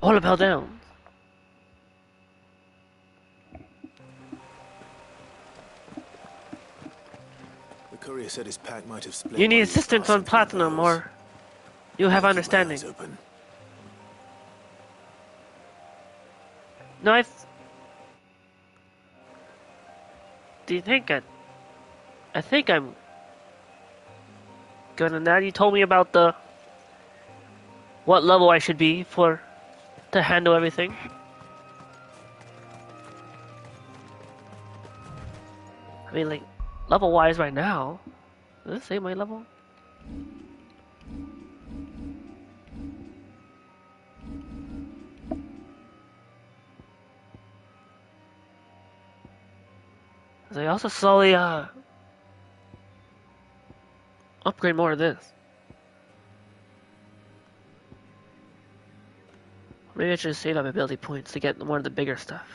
All of hell down. The courier said his pack might have split. You need assistance on Platinum, or you'll have understanding. No, do you think I think I'm good on that. You told me about what level I should be to handle everything. I mean, like, level-wise right now, does it say my level? I also slowly, upgrade more of this. Maybe I should save up ability points to get more of the bigger stuff.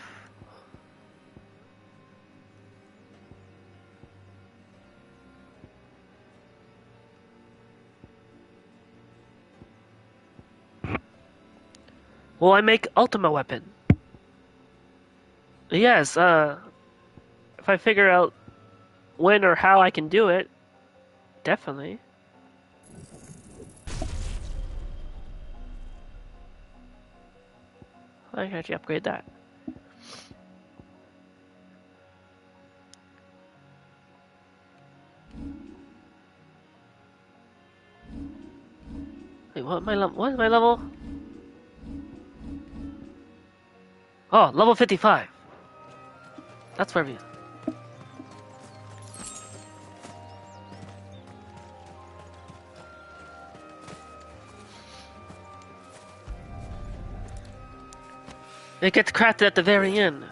Will I make Ultima weapon? Yes, if I figure out when or how I can do it, definitely. I can actually upgrade that. Wait, what is my level? Oh, level 55. That's where we... It gets crafted at the very end.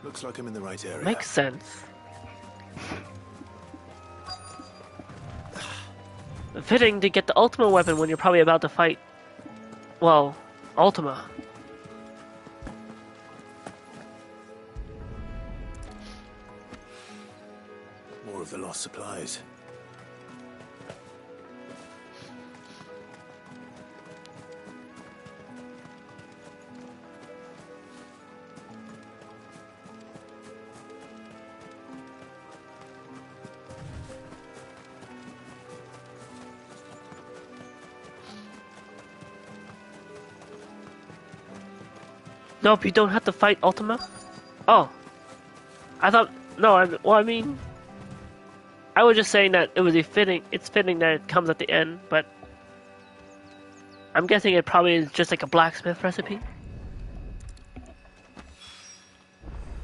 Looks like I'm in the right area. Makes sense. Fitting to get the Ultima weapon when you're probably about to fight, well, Ultima. More of the lost supplies. Nope, you don't have to fight Ultima. Oh, I thought no. I mean, I was just saying that it would be fitting. It's fitting that it comes at the end, but I'm guessing it probably is just like a blacksmith recipe.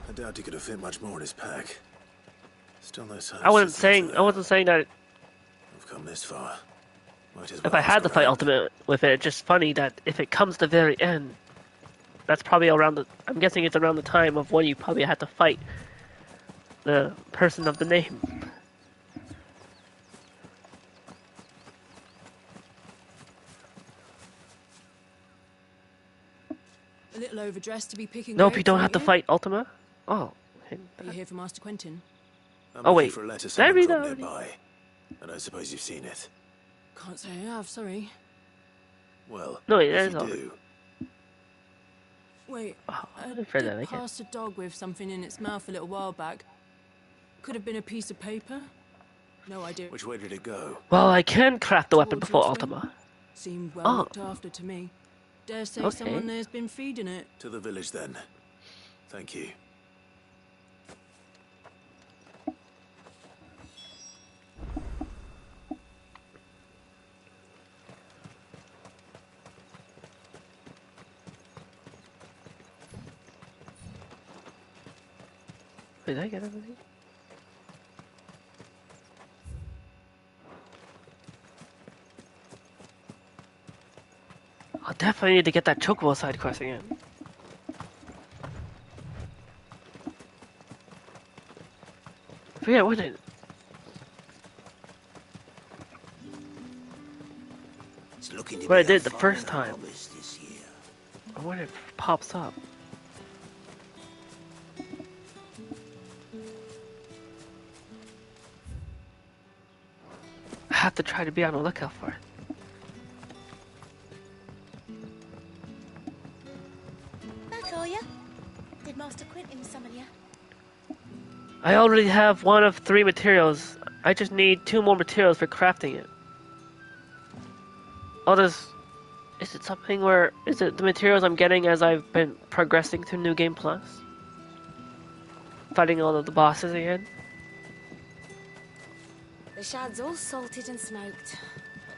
I doubt he could have fit much more in his pack. Still no sign. I wasn't saying that. We've come this far. Might as well If I had to fight Ultimate with it, it's just funny that if it comes to the very end, that's probably around the. I'm guessing it's around the time of when you probably had to fight the person of the name. A little overdressed to be picking. Nope, you don't have to fight Ultima. Oh. Are you here for Master Quentin? I'm Oh looking wait, for a letter did I someone read dropped that already? nearby. I don't suppose you've seen it. Can't say I have, sorry. Well, No, wait, if there's you all. do, Wait, Oh, I I didn't read that did again. pass a dog with something in its mouth a little while back. Could have been a piece of paper. No idea. which way did it go? Well, I can craft the weapon Towards before your Ultima. Seemed well Oh. looked after to me. Dare say Okay. someone there's been feeding it. To the village then. Thank you. Wait, did I get everything? I'll definitely need to get that chocobo side quest again. I forget what it. It's looking to What I be a did the fine first time. harvest this year. Or when it pops up. I have to try to be on the lookout for it. Back are ya? Did Master Quentin summon ya? I already have one of 3 materials. I just need 2 more materials for crafting it. I'll just... Is it something where... Is it the materials I'm getting as I've been progressing through New Game Plus? Fighting all of the bosses again? The shad's all salted and smoked.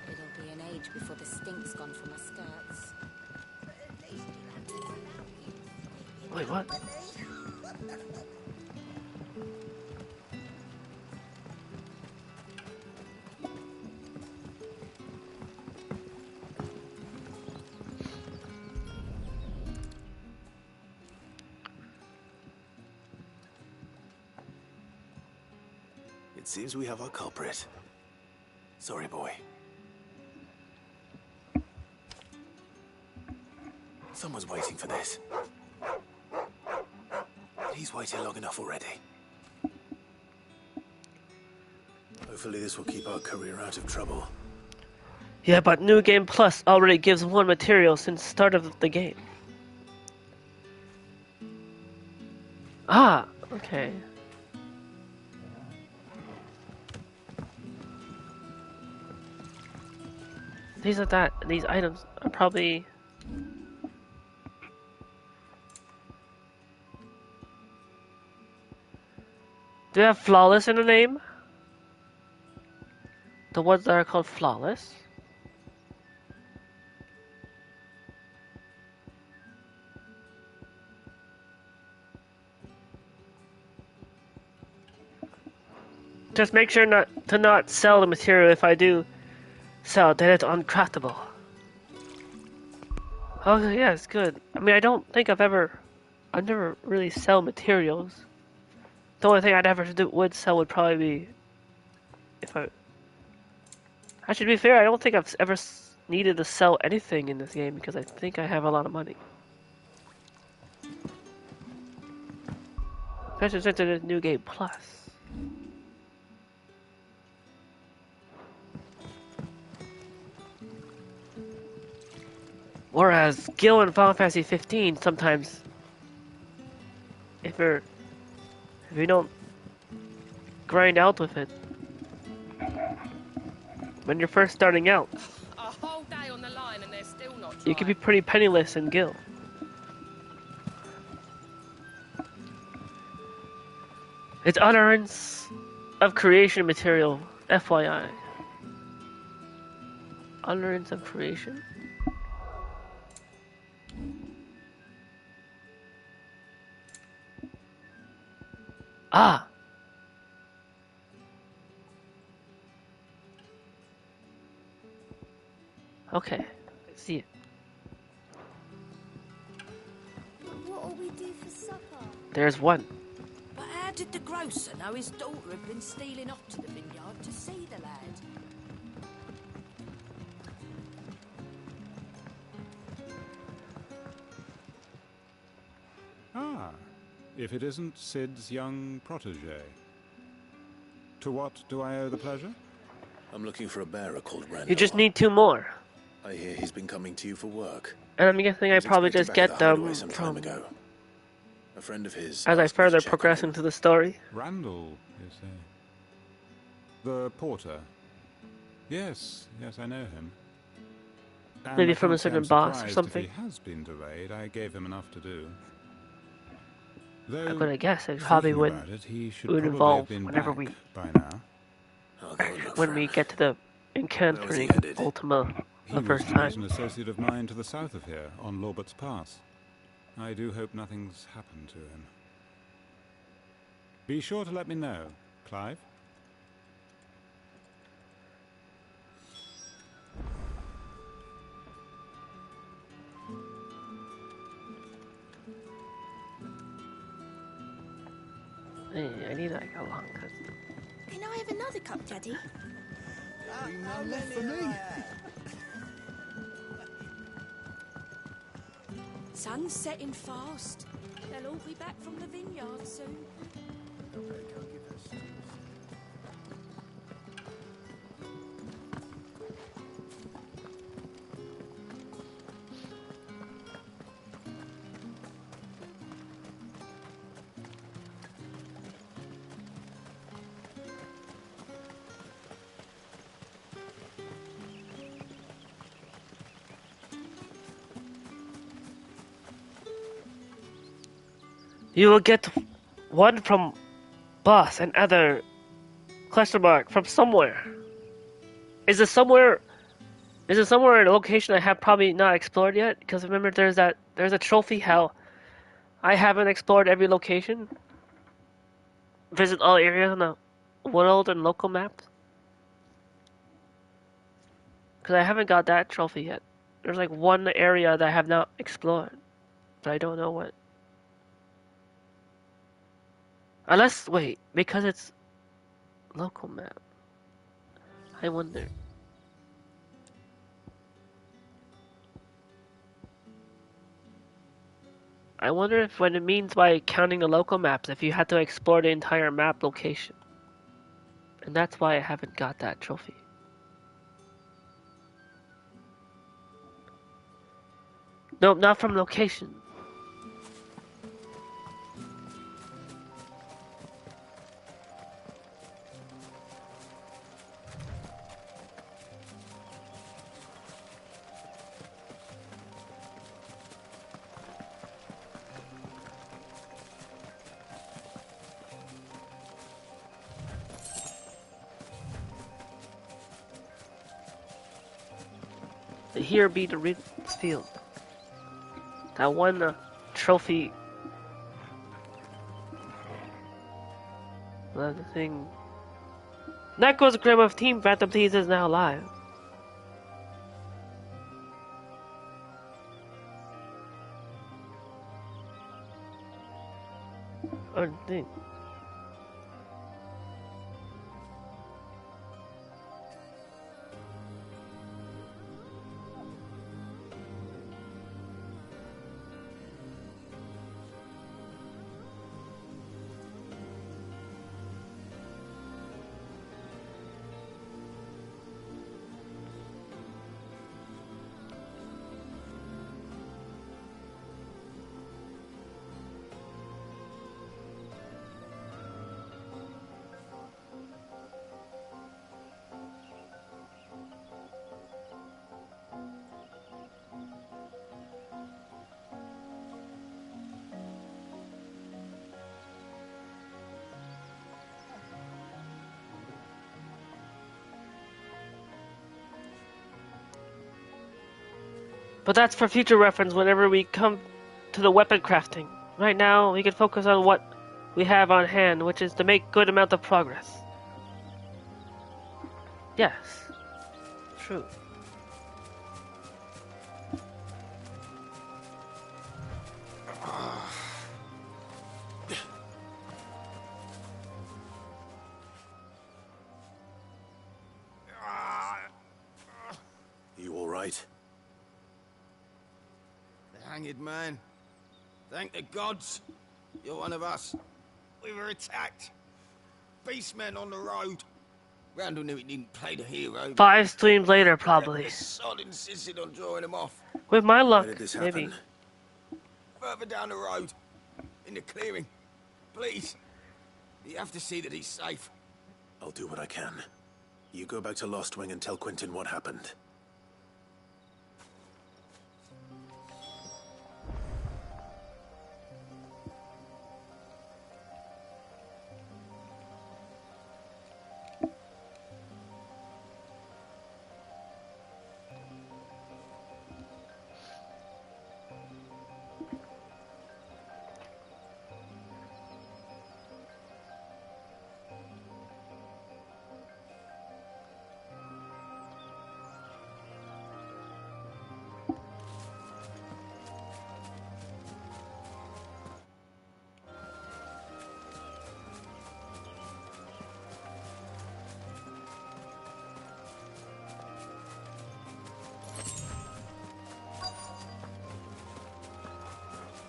But it'll be an age before the stink's gone from my skirts. Wait, what? It seems we have our culprit. Sorry, boy. Someone's waiting for this. He's waited long enough already. Hopefully this will keep our career out of trouble. Yeah, but New Game Plus already gives 1 material since the start of the game. Ah, okay. These items are probably... Do they have flawless in the name? The ones that are called flawless? Just make sure not to sell the material. If I do sell it, then it's uncraftable. Oh yeah, it's good. I mean, I don't think I've never really sell materials. The only thing I'd ever would sell would probably be if I should be fair, I don't think I've ever needed to sell anything in this game because I think I have a lot of money. Especially since it is New Game Plus. Whereas Gil in Final Fantasy 15 sometimes, if you don't grind out with it, when you're first starting out, A whole day on the line and they're still not you can be pretty penniless in Gil. It's utterance of creation material, FYI. Utterance of creation? Ah! Okay, I see it. What'll we do for supper? There's one. But how did the grocer know his daughter had been stealing off to the vineyard to see the lad? Ah, if it isn't Sid's young protege. To what do I owe the pleasure? I'm looking for a bearer called Randall. You just need 2 more. I hear he's been coming to you for work. And I'm guessing I probably just get them some time ago. A friend of his as I asked me to further check progress on him. into the story. Randall, you say? The porter? Yes, yes, I know him. And Maybe I from a can't say I'm certain boss or surprised something. If he has been delayed, I gave him enough to do. I'm gonna guess it probably would involve whenever we by now. when we get to the encountering Ultima the first He time. was an associate of mine to the south of here, on Lorbert's Pass. I do hope nothing's happened to him. Be sure to let me know, Clive. Hey, I need like a long cut. Can I have another cup, Daddy? None left for me. Sun's setting fast. They'll all be back from the vineyard soon. You will get one from boss and other question mark from somewhere. Is it somewhere in a location I have probably not explored yet? Because remember there's a trophy hell. I haven't explored every location. Visit all areas on the world and local maps. Because I haven't got that trophy yet. There's like one area that I have not explored. But I don't know what. Unless, wait, because it's local map. I wonder. I wonder if what it means by counting the local maps, if you had to explore the entire map location. And that's why I haven't got that trophy. Nope, not from location. Here be the Rinsfield. That one trophy. Another thing. That goes Grim of Team Phantom Thieves is now live. Or thing. But that's for future reference whenever we come to the weapon crafting. Right now, we can focus on what we have on hand, which is to make good amount of progress. Yes. True. You all right? The hanged man. Thank the gods. You're one of us. We were attacked. Beastmen on the road. Randall knew he didn't play the hero. 5 streams later, probably. The sod insisted on drawing him off. With my luck, Where did this maybe. happen? Further down the road. In the clearing. Please. You have to see that he's safe. I'll do what I can. You go back to Lost Wing and tell Quentin what happened.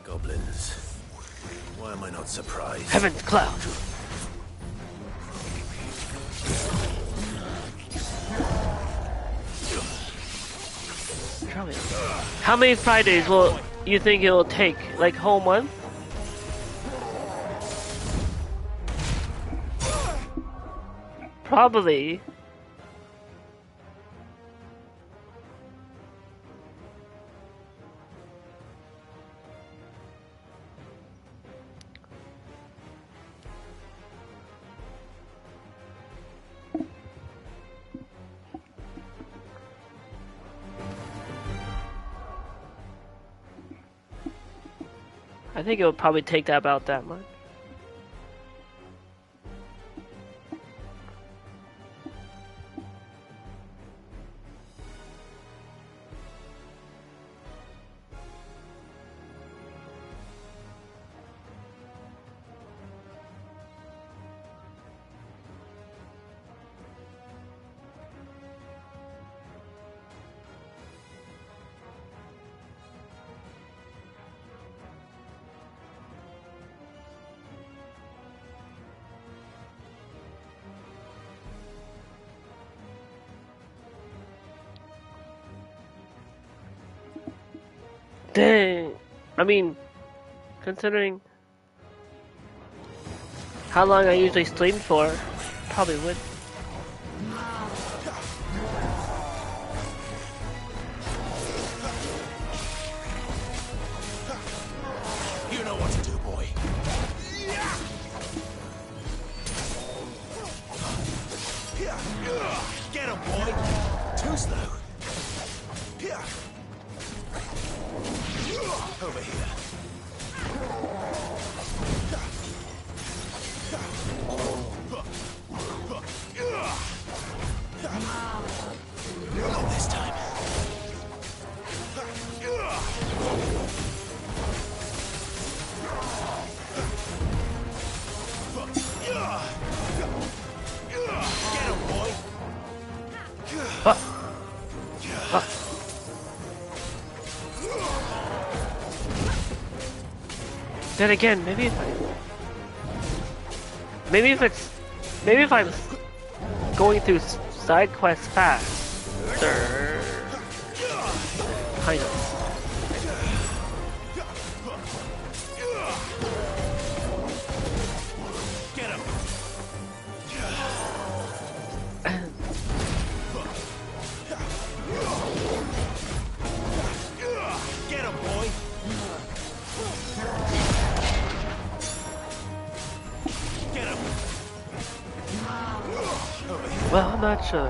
Goblins. Why am I not surprised? Heaven's Cloud. How many Fridays will you think it will take? Like whole month? Probably. I think it would probably take about that much. Dang. I mean, considering how long I usually stream for, probably would. You know what to do, boy. Get him, boy. Too slow. Over here. Not this time. Get him, boy. Then again, maybe if I'm going through side quests faster, kind of. Get him. Get him, boy. Get him. Well, I'm not sure.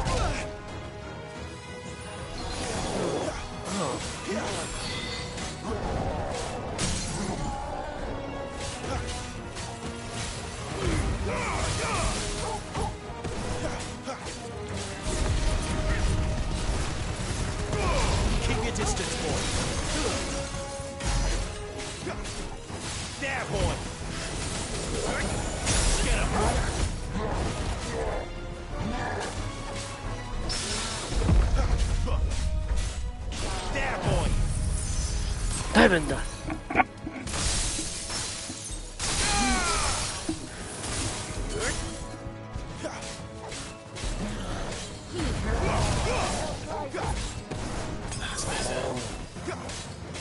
Diamond dust.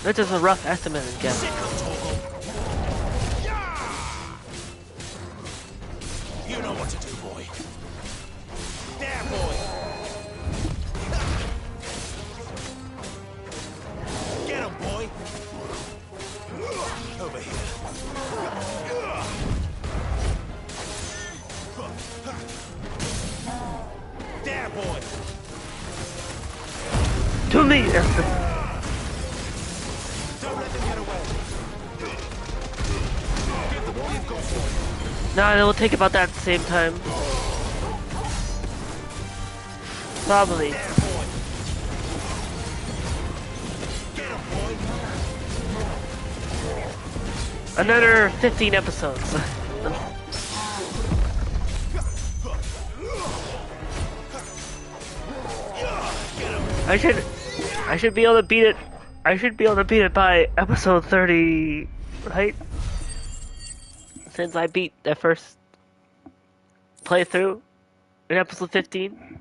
That's just a rough estimate again. You know what to do, boy. There, boy. Get him, boy. Over here. There, boy. To me, Esther. Don't let them get away. Give them all you've got for it. No, it will take about that at the same time. Probably. Another 15 episodes. I should be able to beat it. I should be able to beat it by episode 30, right? Since I beat the first playthrough in episode 15.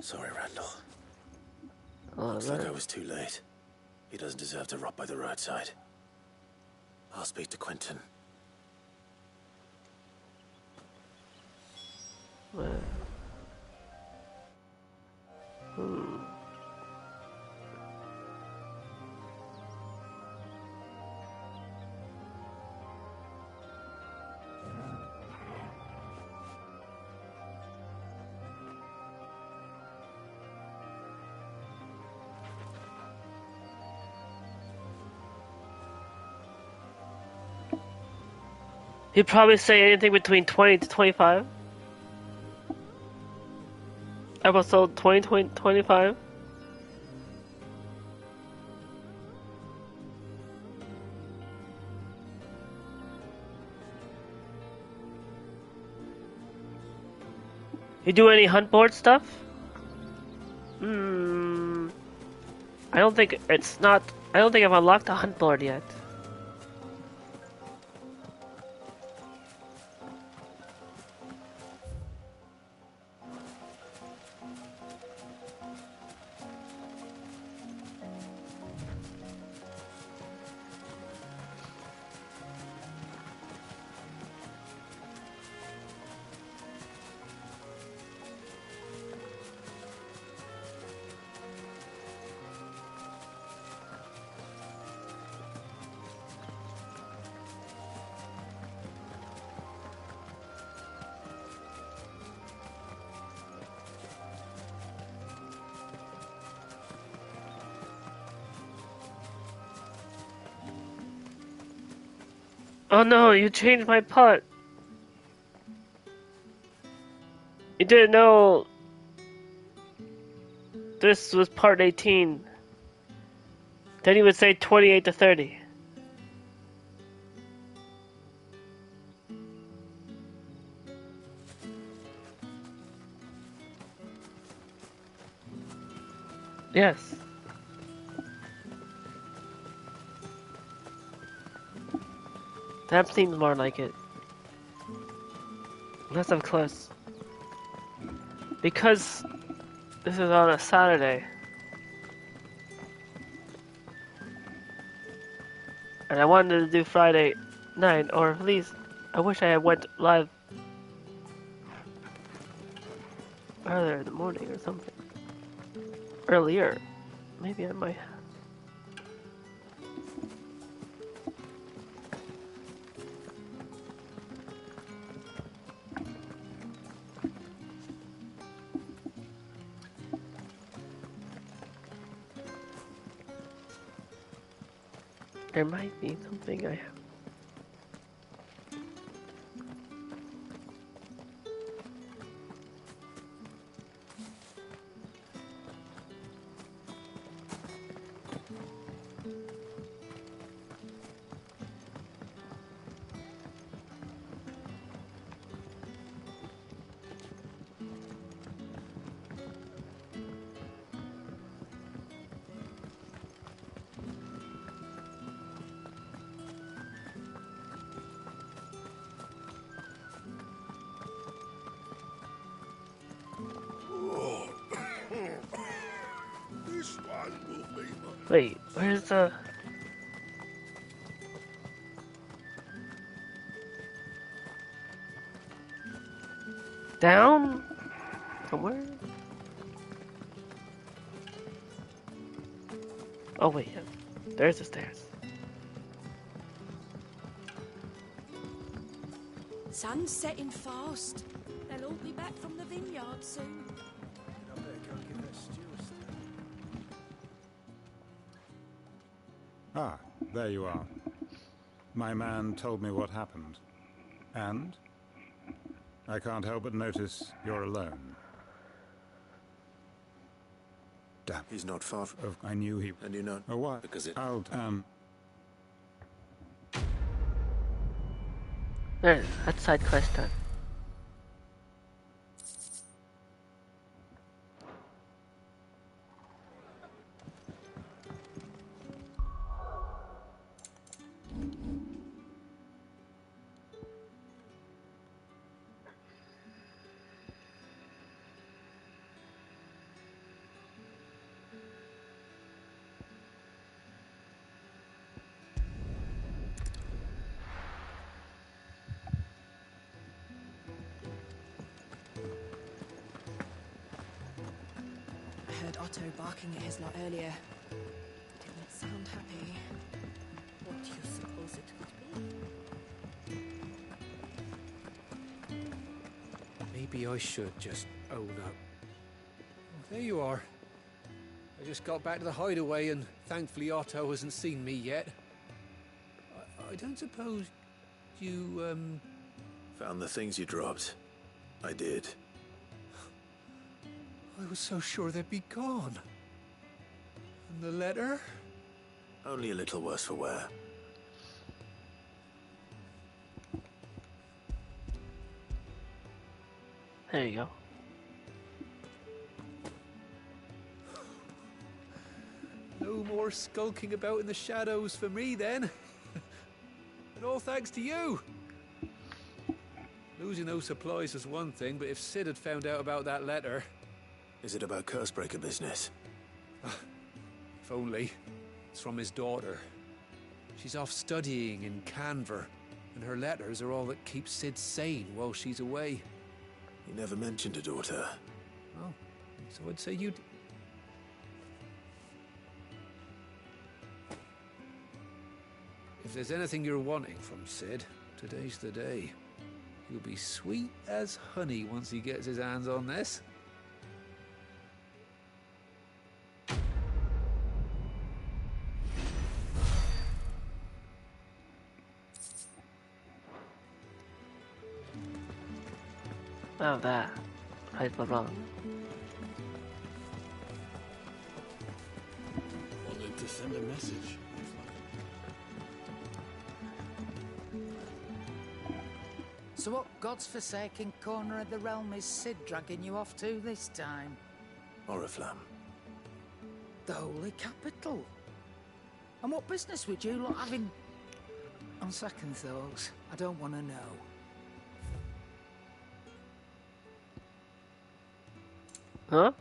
Sorry, Randall. Oh, Looks like I was too late. He doesn't deserve to rot by the roadside. I'll speak to Quentin. He'd probably say anything between 20 to 25. Episode 20, 25. You do any hunt board stuff? I don't think I've unlocked a hunt board yet. Oh no, you changed my putt. You didn't know this was part 18. Then you would say 28 to 30. Yes. That seems more like it. Unless I'm close. Because this is on a Saturday. And I wanted to do Friday night, or at least I wish I had went live earlier in the morning or something. Earlier. Maybe I might have. There might be something I have. Wait, where's the... Down? Somewhere? Oh wait, yeah. There's the stairs. Sun's setting fast. They'll all be back from the vineyard soon. Ah, there you are. My man told me what happened. And? I can't help but notice you're alone. Damn, he's not far from... I knew he... And you know... Oh, what? Because it... There, that's side quest done. I heard Otto barking at his lot earlier. Didn't sound happy. What do you suppose it could be? Maybe I should just own up. Oh, there you are. I just got back to the hideaway and thankfully Otto hasn't seen me yet. I don't suppose you, Found the things you dropped. I did. I was so sure they'd be gone. And the letter? Only a little worse for wear. There you go. No more skulking about in the shadows for me then. And all thanks to you. Losing those supplies was one thing, but if Sid had found out about that letter... Is it about Cursebreaker business? If only. It's from his daughter. She's off studying in Canver, and her letters are all that keep Sid sane while she's away. You never mentioned a daughter. Oh, so I'd say you'd... If there's anything you're wanting from Sid, today's the day. He'll be sweet as honey once he gets his hands on this. Oh, that. Right or wrong. Wanted to send a message. So what God's forsaken corner of the realm is Sid dragging you off to this time? Oriflamme. The Holy Capital. And what business would you lot having... On second thoughts, I don't want to know. Huh?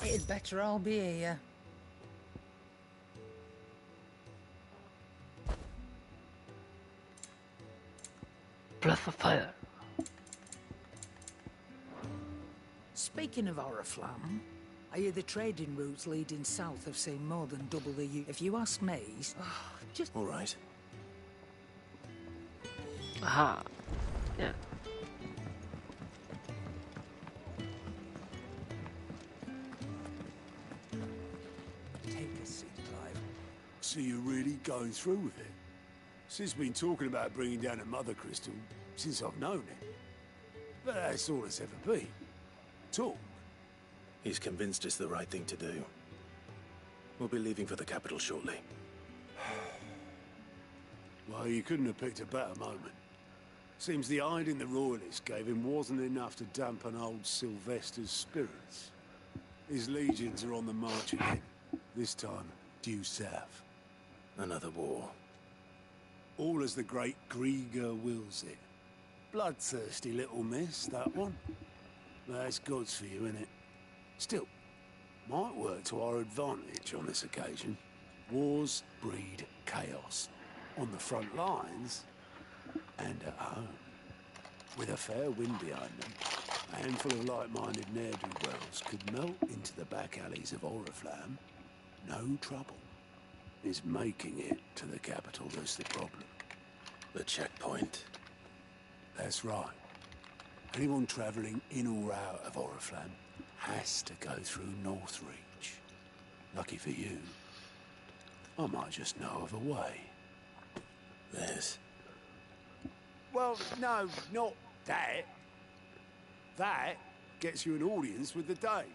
It'd better all be here. Breath of fire. Speaking of Oriflamme, I hear the trading routes leading south have seen more than double the use. If you ask me, just... All right. Aha. Yeah. Take a seat, Clive. So you're really going through with it? Sid's been talking about bringing down a mother crystal since I've known him. But that's all it's ever been. Talk. He's convinced it's the right thing to do. We'll be leaving for the capital shortly. Well, you couldn't have picked a better moment. Seems the hiding the Royalists gave him wasn't enough to dampen old Sylvester's spirits. His legions are on the march again, this time due south. Another war. All as the great Grieger wills it. Bloodthirsty little miss, that one. That's God's for you, innit? Still, might work to our advantage on this occasion. Wars breed chaos. On the front lines and at home. With a fair wind behind them, a handful of like-minded ne'er-do-wells could melt into the back alleys of Oriflamme. No trouble. It's making it to the capital that's the problem. The checkpoint. That's right. Anyone travelling in or out of Oriflamme has to go through Northreach. Lucky for you, I might just know of a way. There's... Well, no, not that. That gets you an audience with the Dame.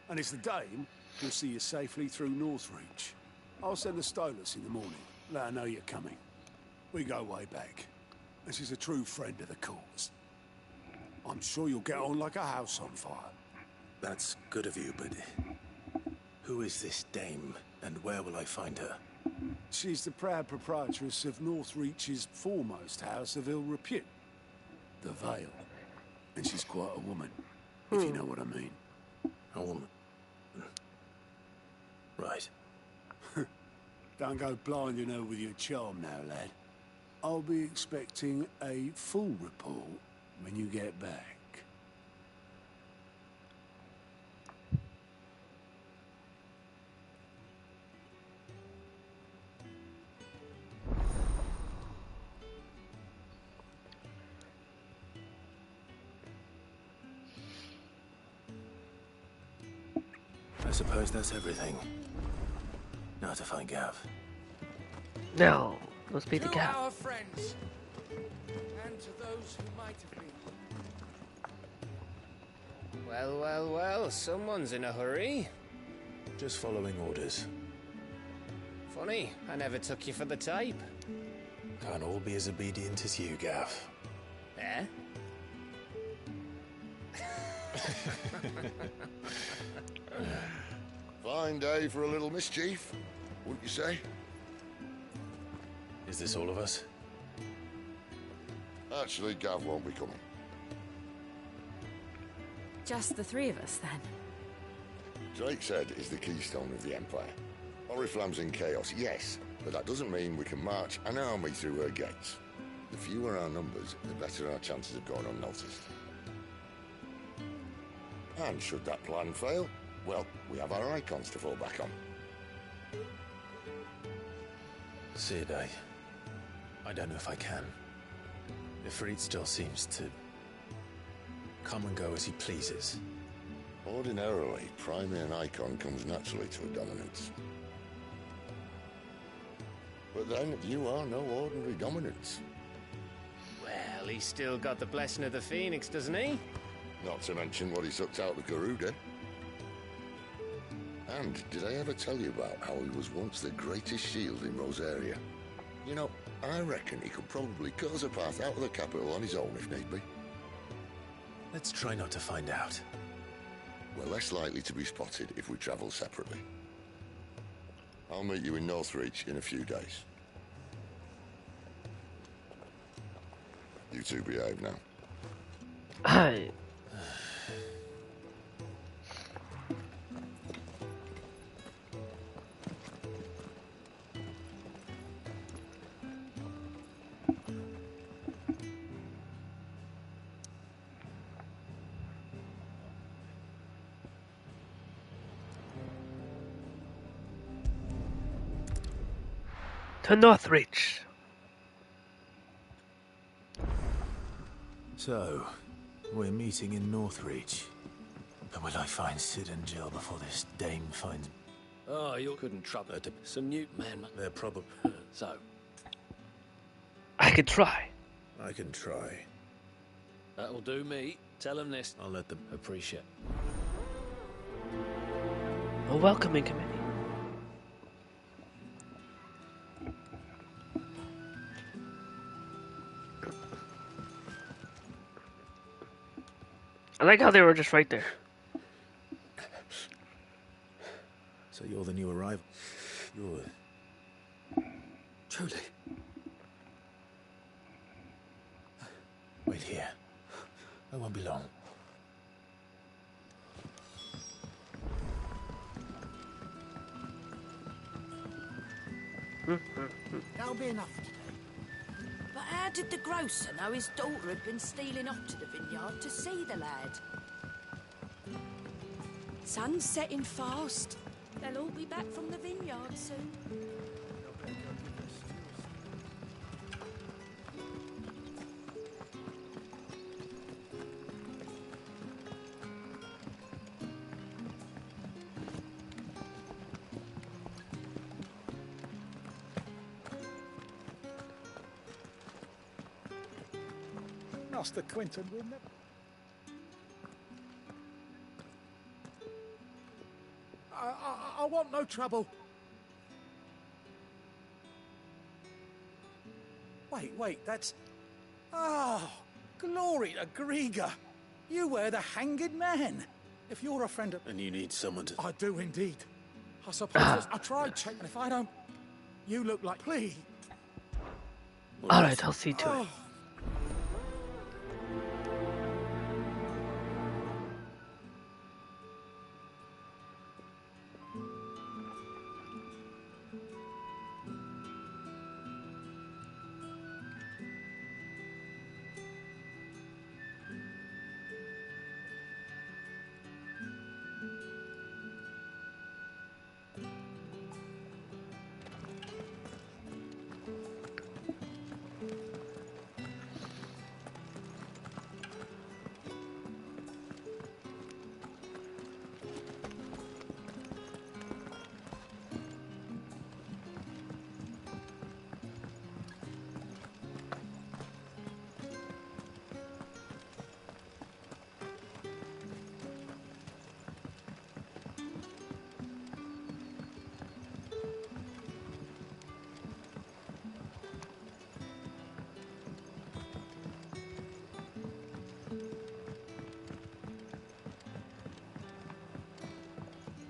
And it's the Dame who'll see you safely through Northreach. I'll send the Stolas in the morning. Let her know you're coming. We go way back. And she's a true friend of the cause. I'm sure you'll get on like a house on fire. That's good of you, but... who is this dame, and where will I find her? She's the proud proprietress of Northreach's foremost house of ill repute, the Vale. And she's quite a woman, if you know what I mean. A woman? Right. Don't go blinding her with your charm now, lad. I'll be expecting a full report when you get back. I suppose that's everything. Now to find Gav. Now, let's beat the Gav. To our friends, and to those who might have been. Well, well, well, someone's in a hurry. Just following orders. Funny, I never took you for the type. Can't all be as obedient as you, Gav. Eh? Fine day for a little mischief, wouldn't you say? Is this all of us? Actually, Gav won't be coming. Just the three of us, then? Drake's Head is the keystone of the Empire. Oriflamme's in chaos, yes, but that doesn't mean we can march an army through her gates. The fewer our numbers, the better our chances of going unnoticed. And should that plan fail, well, we have our icons to fall back on. Sid, I don't know if I can. Ifrit still seems to come and go as he pleases. Ordinarily, priming an icon comes naturally to a dominance. But then, you are no ordinary dominance. Well, he's still got the blessing of the Phoenix, doesn't he? Not to mention what he sucked out of Garuda. And did I ever tell you about how he was once the greatest shield in Rosaria? You know, I reckon he could probably cut us a path out of the capital on his own if need be. Let's try not to find out. We're less likely to be spotted if we travel separately. I'll meet you in Northreach in a few days. You two behave now. Aye. To Northreach. So, we're meeting in Northreach. But will I find Sid and Jill before this dame finds... Oh, you couldn't trouble her to some new men. They're probably... So? I could try. I can try. That'll do me. Tell them this. I'll let them appreciate. A welcoming committee. I like how they were just right there. So you're the new arrival? You're... Truly? Wait here. I won't be long. That'll be enough today. But how did the grocer know his daughter had been stealing off to the vineyard to see the lad? Sun's setting fast. They'll all be back from the vineyard soon. Master Quentin will never... I want no trouble. Wait, that's... Oh, glory to Grieger. You were the hanged man. If you're a friend of... And you need someone to... I do indeed. I suppose I tried checking. If I don't... You look like... Please. Alright, I'll see to it.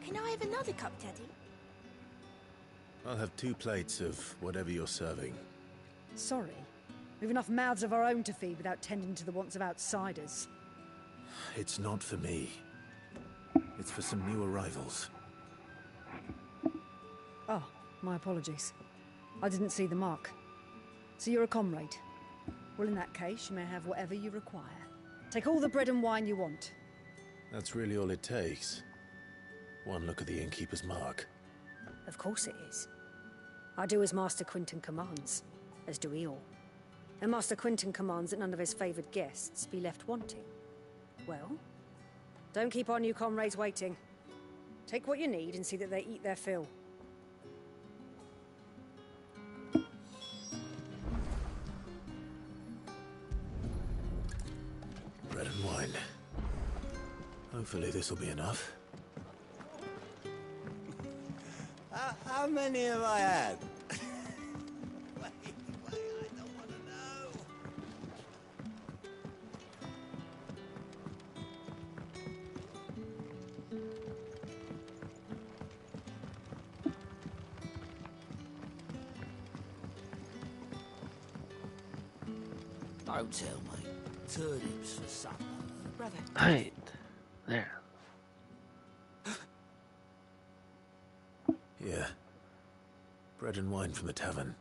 Can I have another cup, Daddy? I'll have 2 plates of whatever you're serving. Sorry. We've enough mouths of our own to feed without tending to the wants of outsiders. It's not for me. It's for some new arrivals. Oh, my apologies. I didn't see the mark. So you're a comrade. Well, in that case, you may have whatever you require. Take all the bread and wine you want. That's really all it takes. One look at the innkeeper's mark. Of course it is. I do as Master Quentin commands, as do we all. And Master Quentin commands that none of his favoured guests be left wanting. Well, don't keep our new comrades waiting. Take what you need and see that they eat their fill. Bread and wine. Hopefully this'll be enough. How many have I had? Wait, I don't want to know. Don't tell me. Turnips for supper. Brother. Right. There. Yeah. Bread and wine from the tavern.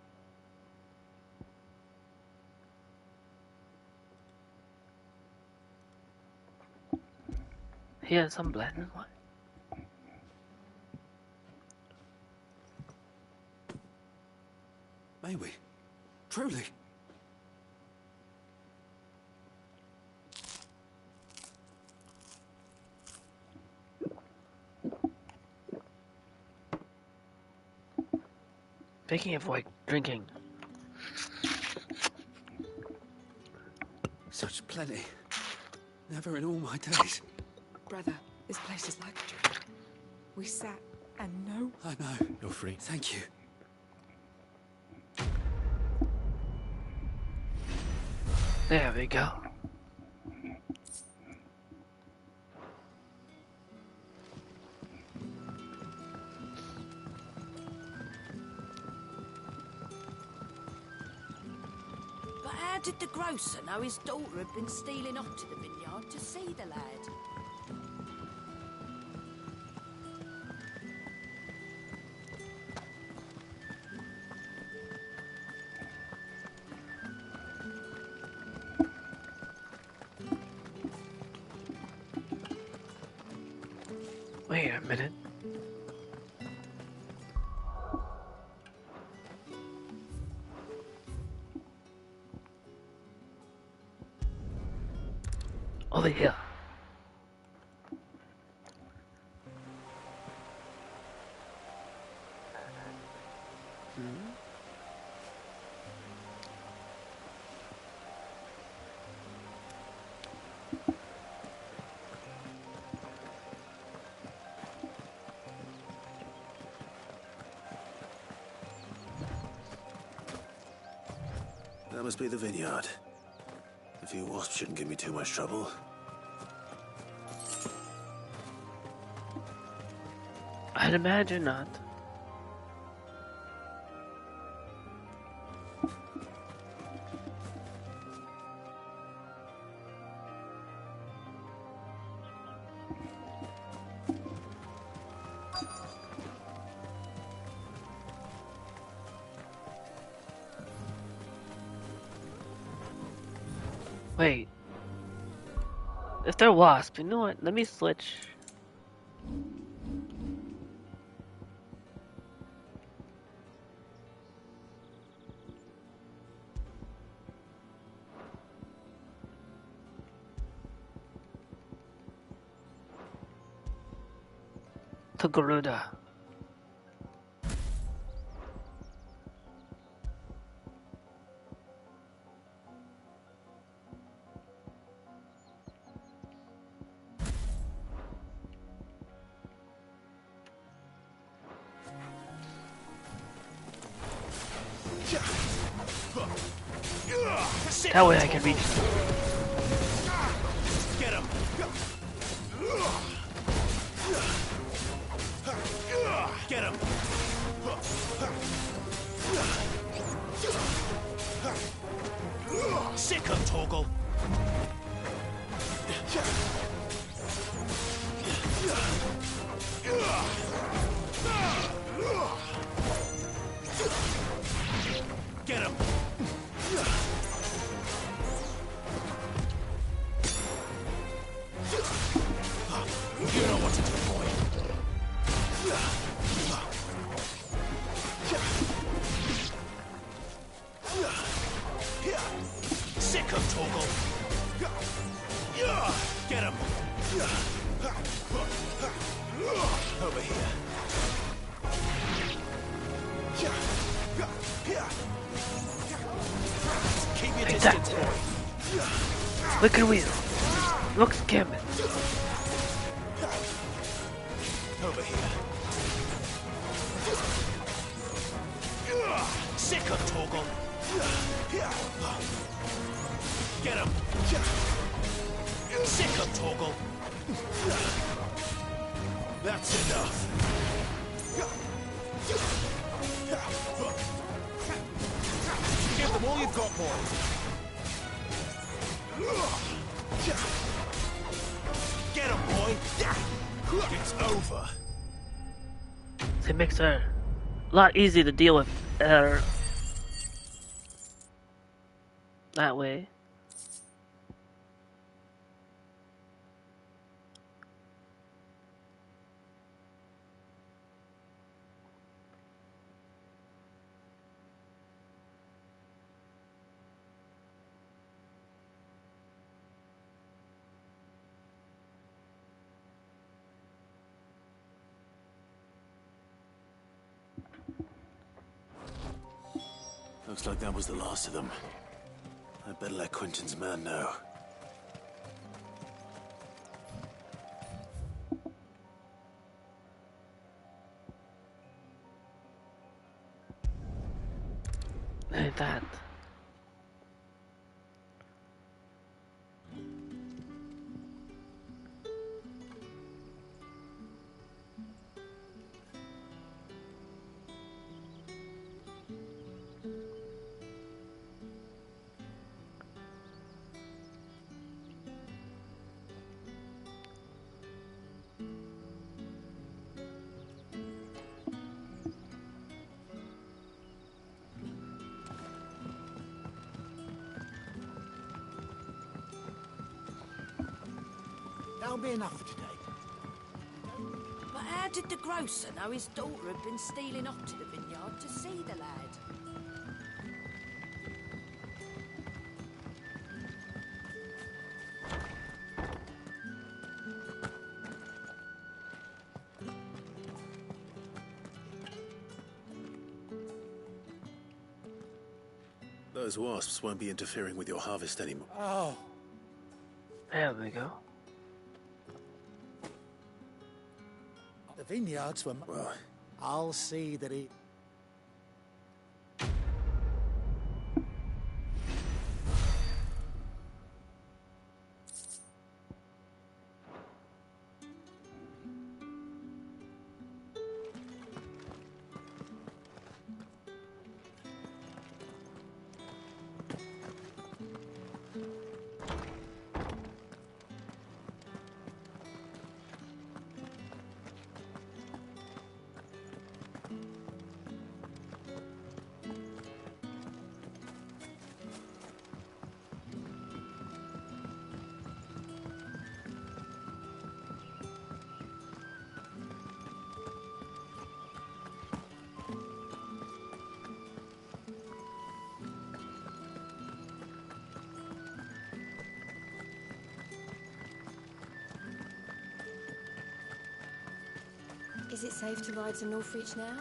Here's some bread and wine. May we? Truly? Speaking of like drinking. Such plenty. Never in all my days. Brother, this place is like a dream. We sat and no... I know. You're free. Thank you. There we go. But how did the grocer know his daughter had been stealing off to the vineyard to see the lad? Wait a minute. Over here. That must be the vineyard. A few wasps shouldn't give me too much trouble. I'd imagine not. Wait. If they're wasps, you know what? Let me switch. To Garuda. That way I can reach them. Get him! Get him! Sick him, Torgal! Get him! You know what to do, boy. Sick of Torgal. Get him. Over here. Keep your distance, boy. Wicked wheel. Looks gambit. Over here. Sick of Torgal. Get him. Sick of Torgal. That's enough. Give them all you've got, boys. Get him, boy. It's over. It makes her a lot easier to deal with that way. Looks like that was the last of them. I'd better let Quentin's man know. Like that. That'll be enough for today. did the grocer know his daughter had been stealing off to the vineyard to see the lad? Those wasps won't be interfering with your harvest anymore. Oh. There we go. The vineyards were... Well, I'll see that he... Is it safe to ride to Northreach now?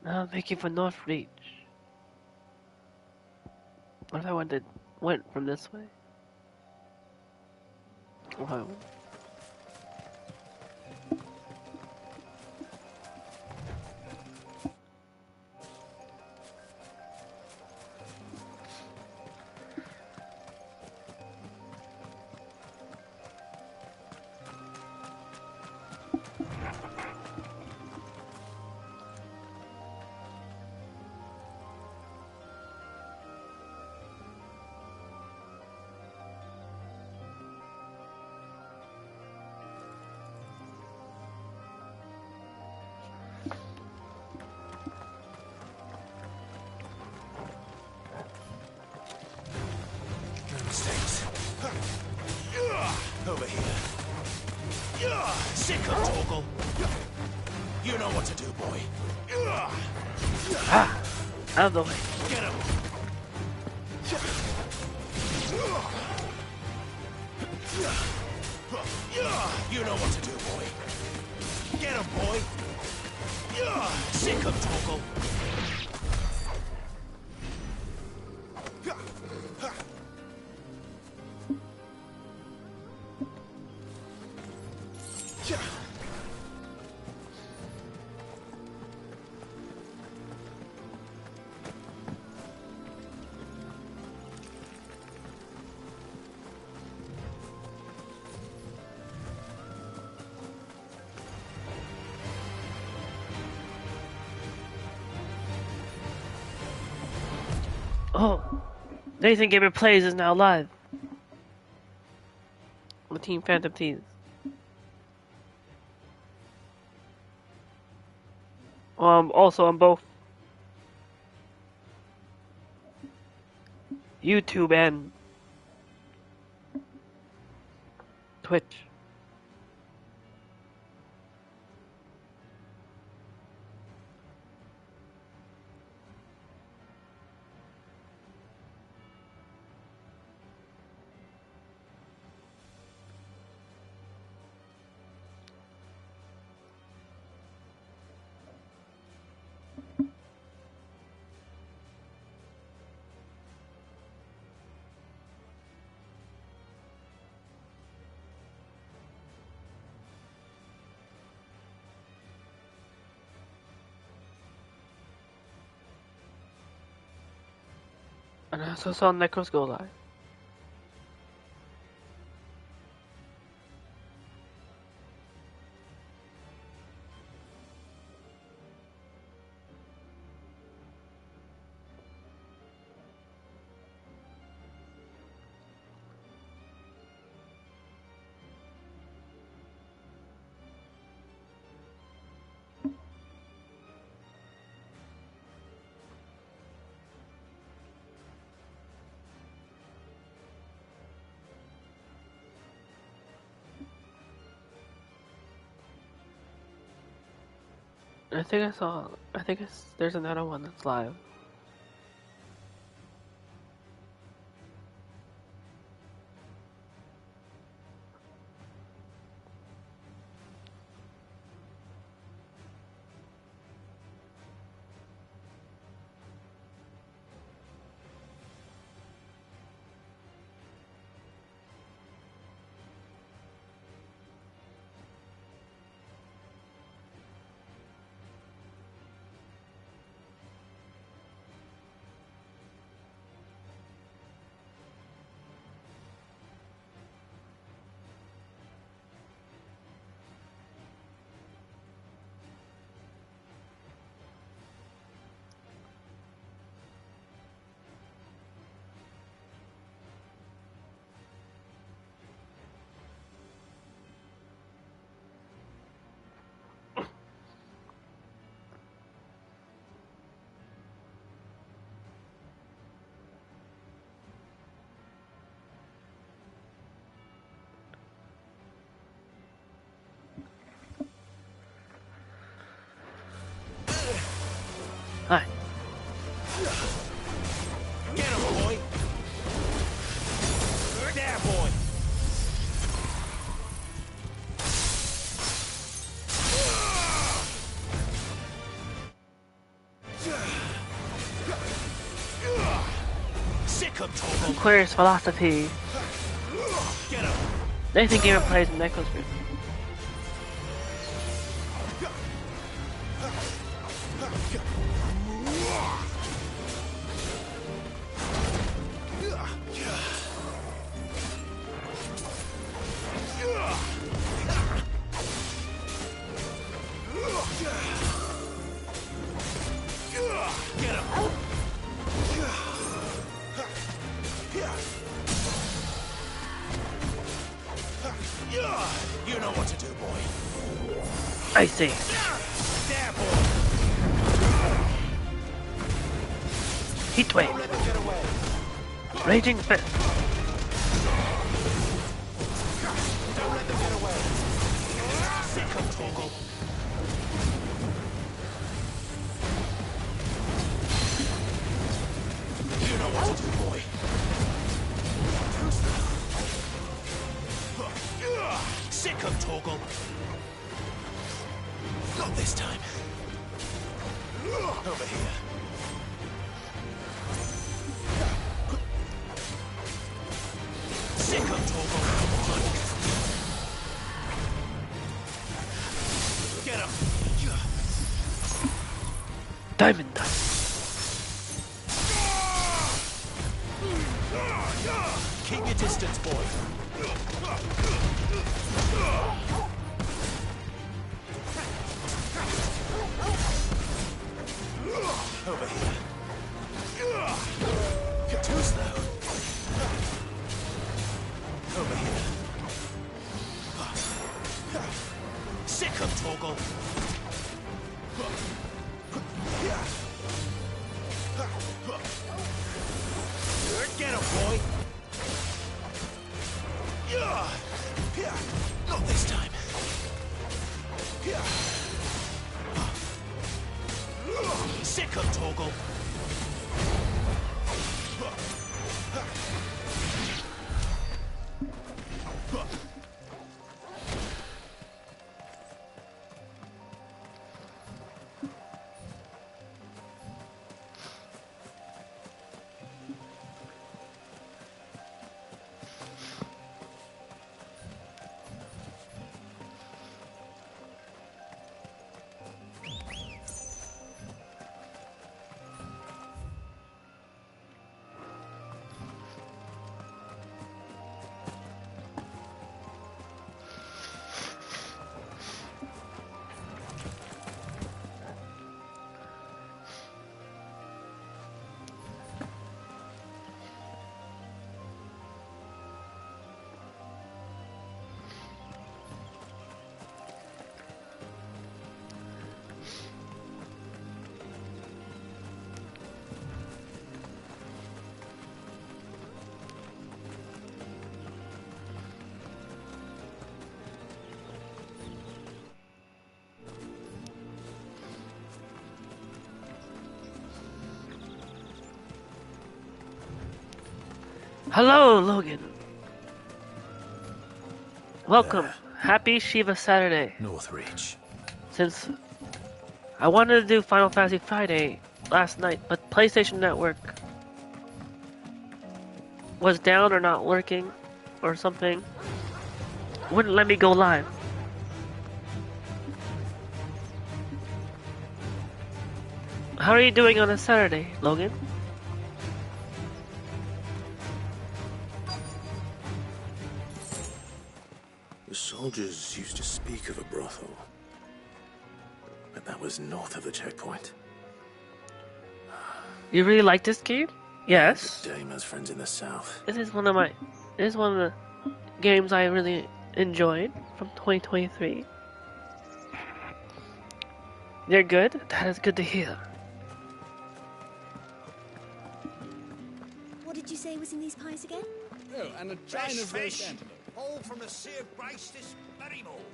Now I'm making for Northreach. What if I went from this way? Wow. Mistakes. Over here. Sick of Torgal. You know what to do, boy. Ah! Out of the way. Get him. You know what to do, boy. Get him, boy. Sick of Torgal. Oh, Nathan Gamer Plays is now live. On Team Phantom Thieves. Also on both YouTube and Twitch. And I also saw Necros go live. I think I saw. I think there's another one that's live. Hi. Get him, boy! There, boy! Sick him, Torgal! Queer's philosophy. Get him! Nathan Gamer plays Necklace Group. Get him! You know what to do, boy. I see. There, boy! Heat wave. Raging fist. Don't let them get away. Sick him, Torgal. You know what to do, boy. Sick him, Torgal. Not this time. Over here. Sick him, Torgal. Come on. Get him. Diamond dust. Keep your distance, boy. Over here. You're too slow. Over here. Sick him, Torgal. Get him, boy. Not this time. Sick him, Torgal. Hello, Logan. Welcome. Happy Shiva Saturday. Northreach. Since I wanted to do Final Fantasy Friday last night, but PlayStation Network was down or not working or something. Wouldn't let me go live. How are you doing on a Saturday, Logan? The soldiers used to speak of a brothel, but that was north of the checkpoint. You really like this game? Yes. Dame has friends in the south. This is one of the games I really enjoyed from 2023. They're good? That is good to hear. What did you say was in these pies again? Oh, and a Fresh china of fish, roast antelope. all from the Sea of Grace this very morning.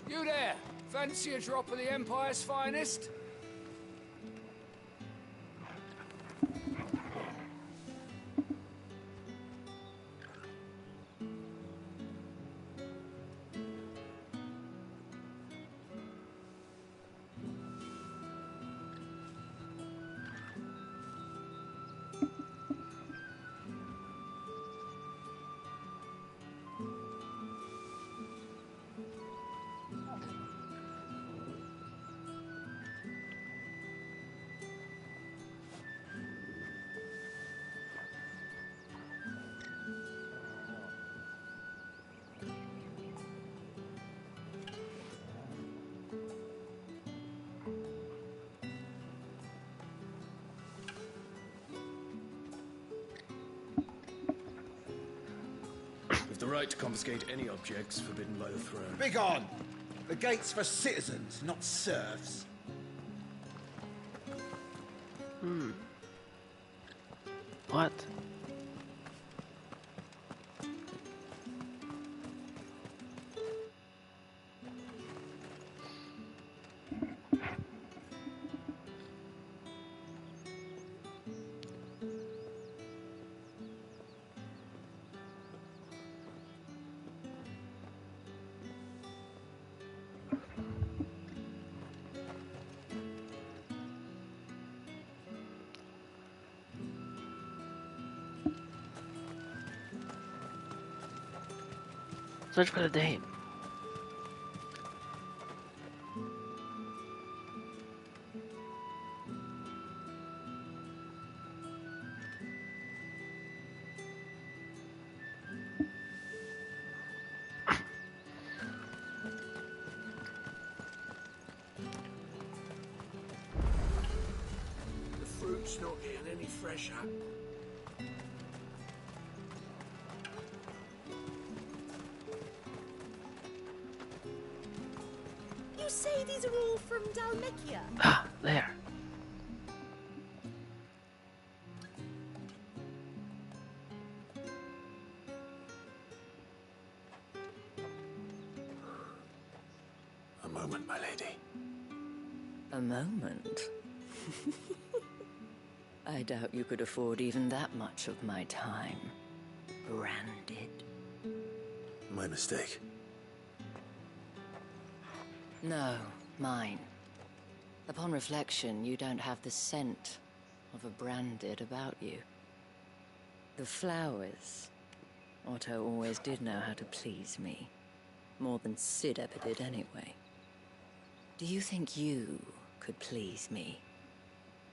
You there, fancy a drop of the Empire's finest? With the right to confiscate any objects forbidden by the throne. Begone! The gate's for citizens, not serfs. What? Search for the Dame. The fruit's not getting any fresher. You say these are all from Dalmekia? Ah, there. A moment, my lady. A moment? I doubt you could afford even that much of my time. Branded. My mistake. No, mine. Upon reflection, you don't have the scent of a branded about you. The flowers. Otto always did know how to please me. More than Sid ever did anyway. Do you think you could please me,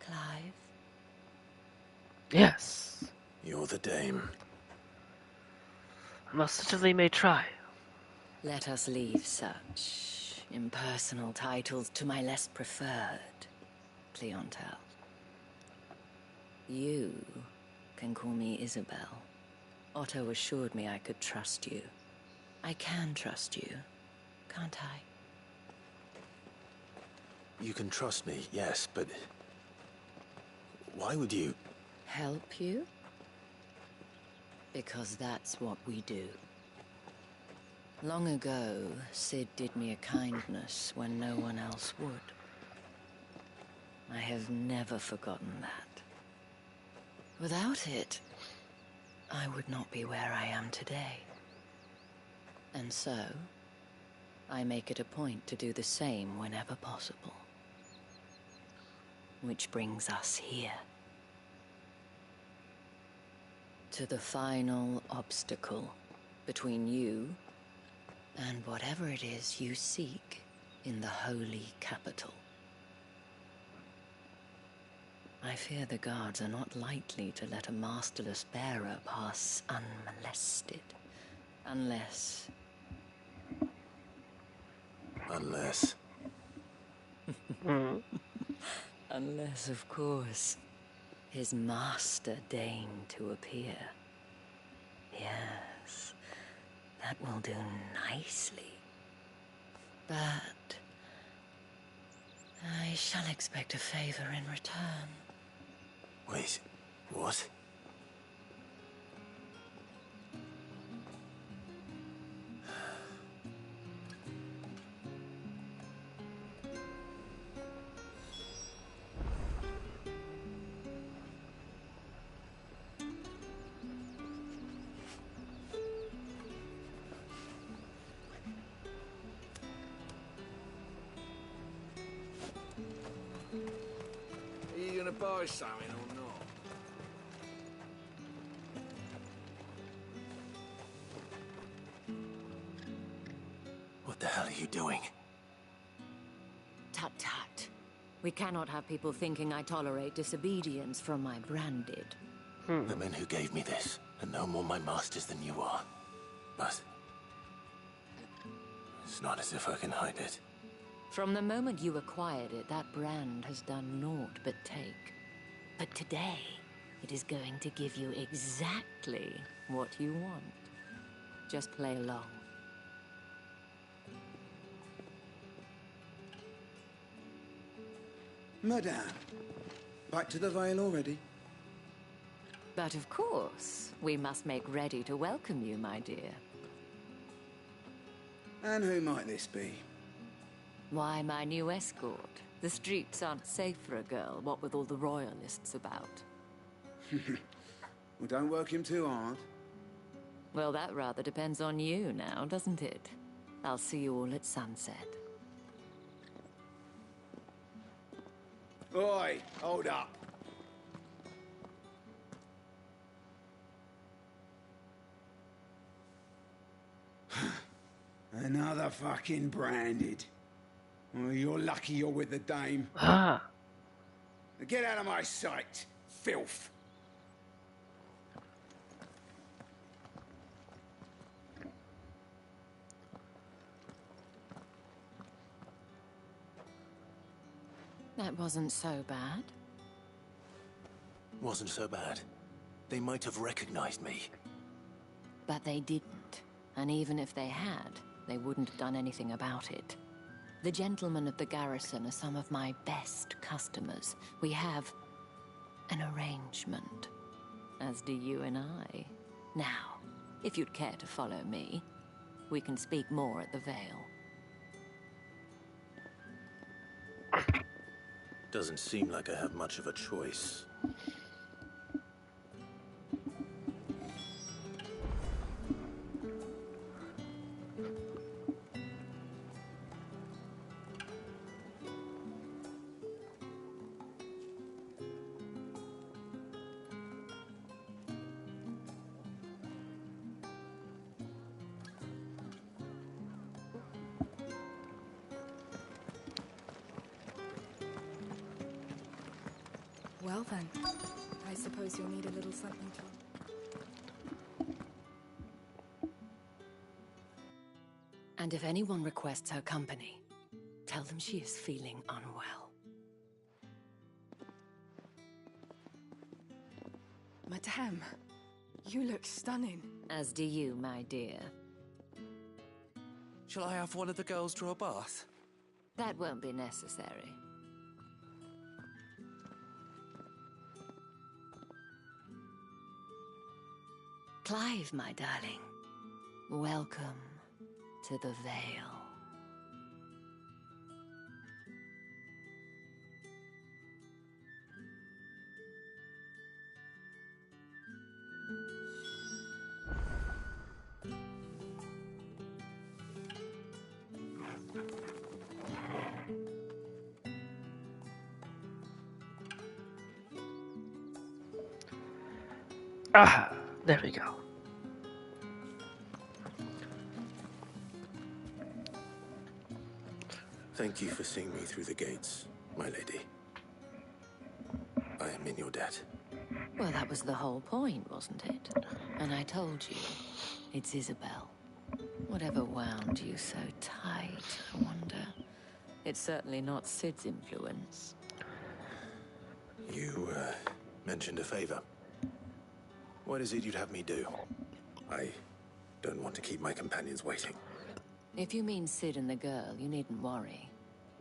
Clive? Yes. You're the Dame. I most certainly may try. Let us leave such impersonal titles to my less preferred clientele. You can call me Isabel. Otto assured me I could trust you. I can trust you, can't I? You can trust me, yes, but why would you? Help you? Because that's what we do. Long ago, Sid did me a kindness when no one else would. I have never forgotten that. Without it, I would not be where I am today. And so, I make it a point to do the same whenever possible. Which brings us here. To the final obstacle between you and whatever it is you seek in the holy capital. I fear the guards are not likely to let a masterless bearer pass unmolested. Unless... Unless, of course, his master deigned to appear. Yes, that will do nicely. But I shall expect a favor in return. Wait, what? Are you gonna buy something or not? What the hell are you doing? Tut tut. We cannot have people thinking I tolerate disobedience from my branded. The men who gave me this are no more my masters than you are. But it's not as if I can hide it. From the moment you acquired it, that brand has done naught but take. But today, it is going to give you exactly what you want. Just play along. Madame, back to the Vale already? But of course, we must make ready to welcome you, my dear. And who might this be? Why, my new escort. The streets aren't safe for a girl, what with all the royalists about. Well, don't work him too hard. Well, that rather depends on you now, doesn't it? I'll see you all at sunset. Oi, hold up. Another fucking branded. Well, you're lucky you're with the dame. Ah. Get out of my sight, filth. That wasn't so bad. Wasn't so bad. They might have recognized me. But they didn't. And even if they had, they wouldn't have done anything about it. The gentlemen of the garrison are some of my best customers. We have an arrangement, as do you and I. Now, if you'd care to follow me, we can speak more at the Vale. Doesn't seem like I have much of a choice. Well then, I suppose you'll need a little something to... And if anyone requests her company, tell them she is feeling unwell. Madame, you look stunning. As do you, my dear. Shall I have one of the girls draw a bath? That won't be necessary. Clive, my darling. Welcome to the Vale. Ah, there we go. Thank you for seeing me through the gates, my lady. I am in your debt. Well, that was the whole point, wasn't it? And I told you, it's Isabel. Whatever wound you so tight, I wonder. It's certainly not Sid's influence. You, mentioned a favor. What is it you'd have me do? I don't want to keep my companions waiting. If you mean Sid and the girl, you needn't worry.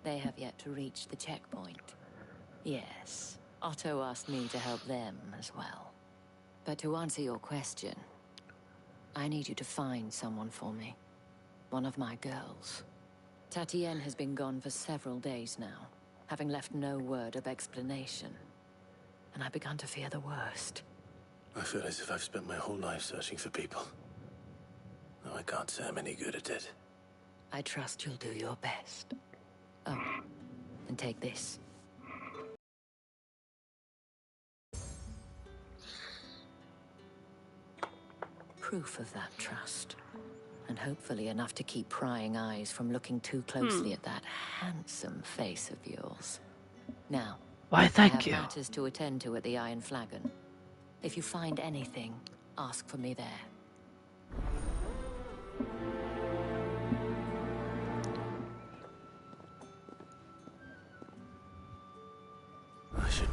They have yet to reach the checkpoint. Yes, Otto asked me to help them as well. But to answer your question, I need you to find someone for me. One of my girls. Tatienne has been gone for several days now, having left no word of explanation. And I've begun to fear the worst. I feel as if I've spent my whole life searching for people. Though I can't say I'm any good at it. I trust you'll do your best. Oh, and take this. Proof of that trust. And hopefully enough to keep prying eyes from looking too closely at that handsome face of yours. Now, Why, thank I you. have matters to attend to at the Iron Flagon. If you find anything, ask for me there. I should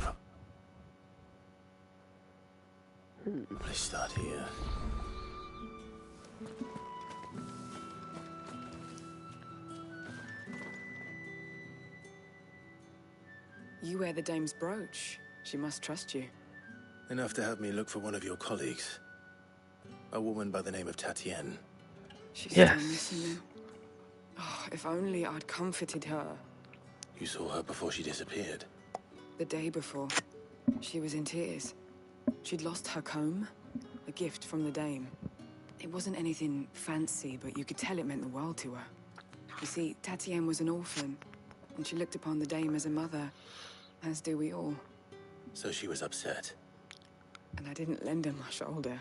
probably start here. You wear the dame's brooch. She must trust you. Enough to have me look for one of your colleagues. A woman by the name of Tatienne. She's still missing you. Oh, if only I'd comforted her. You saw her before she disappeared. The day before, she was in tears. She'd lost her comb, a gift from the dame. It wasn't anything fancy, but you could tell it meant the world to her. You see, Tatienne was an orphan, and she looked upon the dame as a mother, as do we all. So she was upset. And I didn't lend her my shoulder.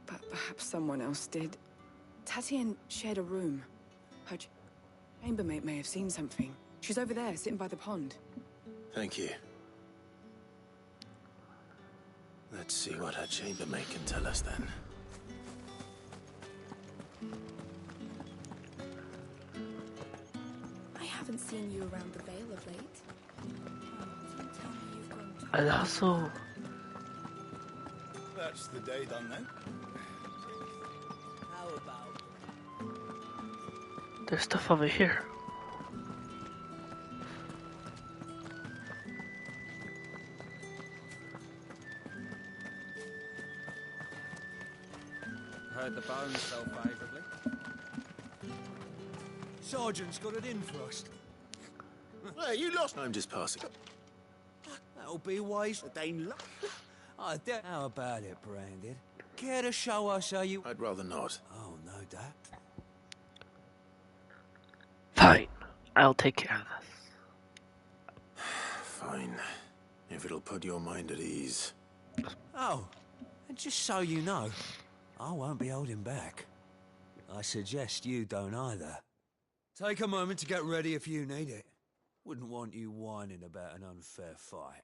But perhaps someone else did. Tatienne shared a room. Her chambermaid may have seen something. She's over there, sitting by the pond. Thank you. Let's see what her chambermaid can tell us then. I haven't seen you around the Vale of late. Tell me you've gone to... And also, That's the day done then. How about... there's stuff over here. Heard the bones fell favourably. Sergeant's got it in for us. Hey, you lost. I'm just passing. That'll be wise. How about it, Brandon? Care to show us how you... I'd rather not. Oh, no doubt. Fine, I'll take care of this. Fine. If it'll put your mind at ease. Oh, and just so you know, I won't be holding back. I suggest you don't either. Take a moment to get ready if you need it. Wouldn't want you whining about an unfair fight.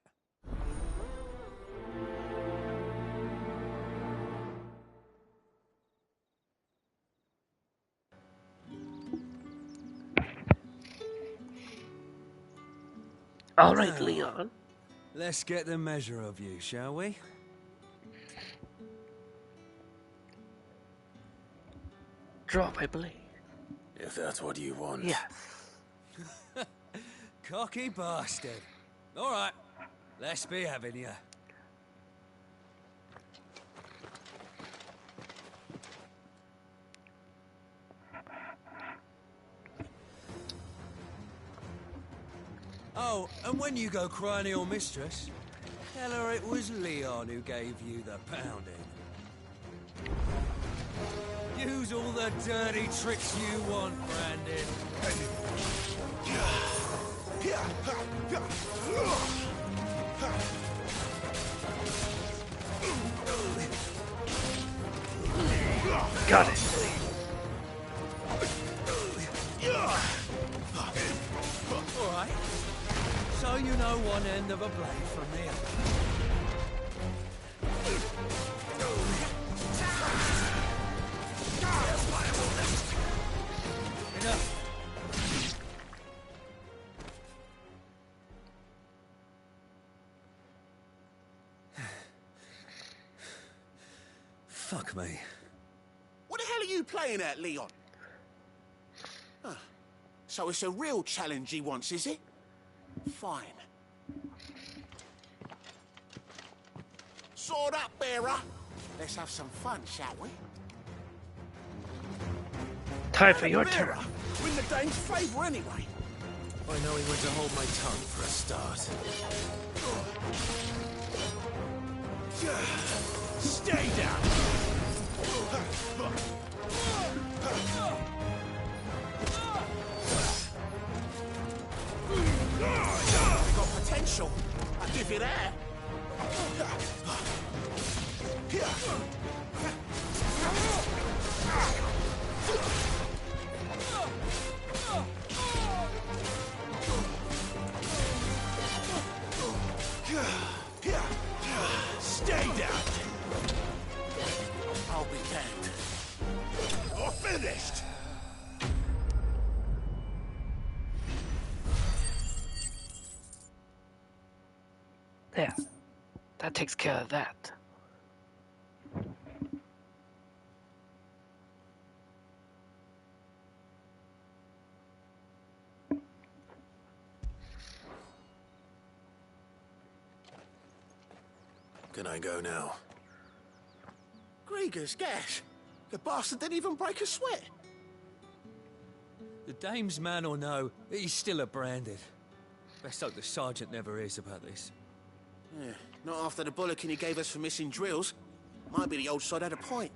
All right, Now, Leon. Let's get the measure of you, shall we? Draw my blade. If that's what you want. Yes. Cocky bastard. All right, let's be having you. Oh, and when you go crying to your mistress, tell her it was Leon who gave you the pounding. Use all the dirty tricks you want, Brandon. Got it. Alright. So you know one end of a blade from the other. Enough. Fuck me. What the hell are you playing at, Leon? Huh. So it's a real challenge he wants, is it? Fine. Sword up, bearer. Let's have some fun, shall we? Time for your turn. Win the Dane's favour anyway. I know he went to hold my tongue for a start. Stay down. Got potential. I'll give you that. Stay down. I'll be damned. You're finished. There. That takes care of that. Can I go now? Grieger's gas. The bastard didn't even break a sweat. The dame's man or no, he's still a branded. Best hope the sergeant never hears about this. Yeah, not after the bollocking he gave us for missing drills. Might be the old sod had a point.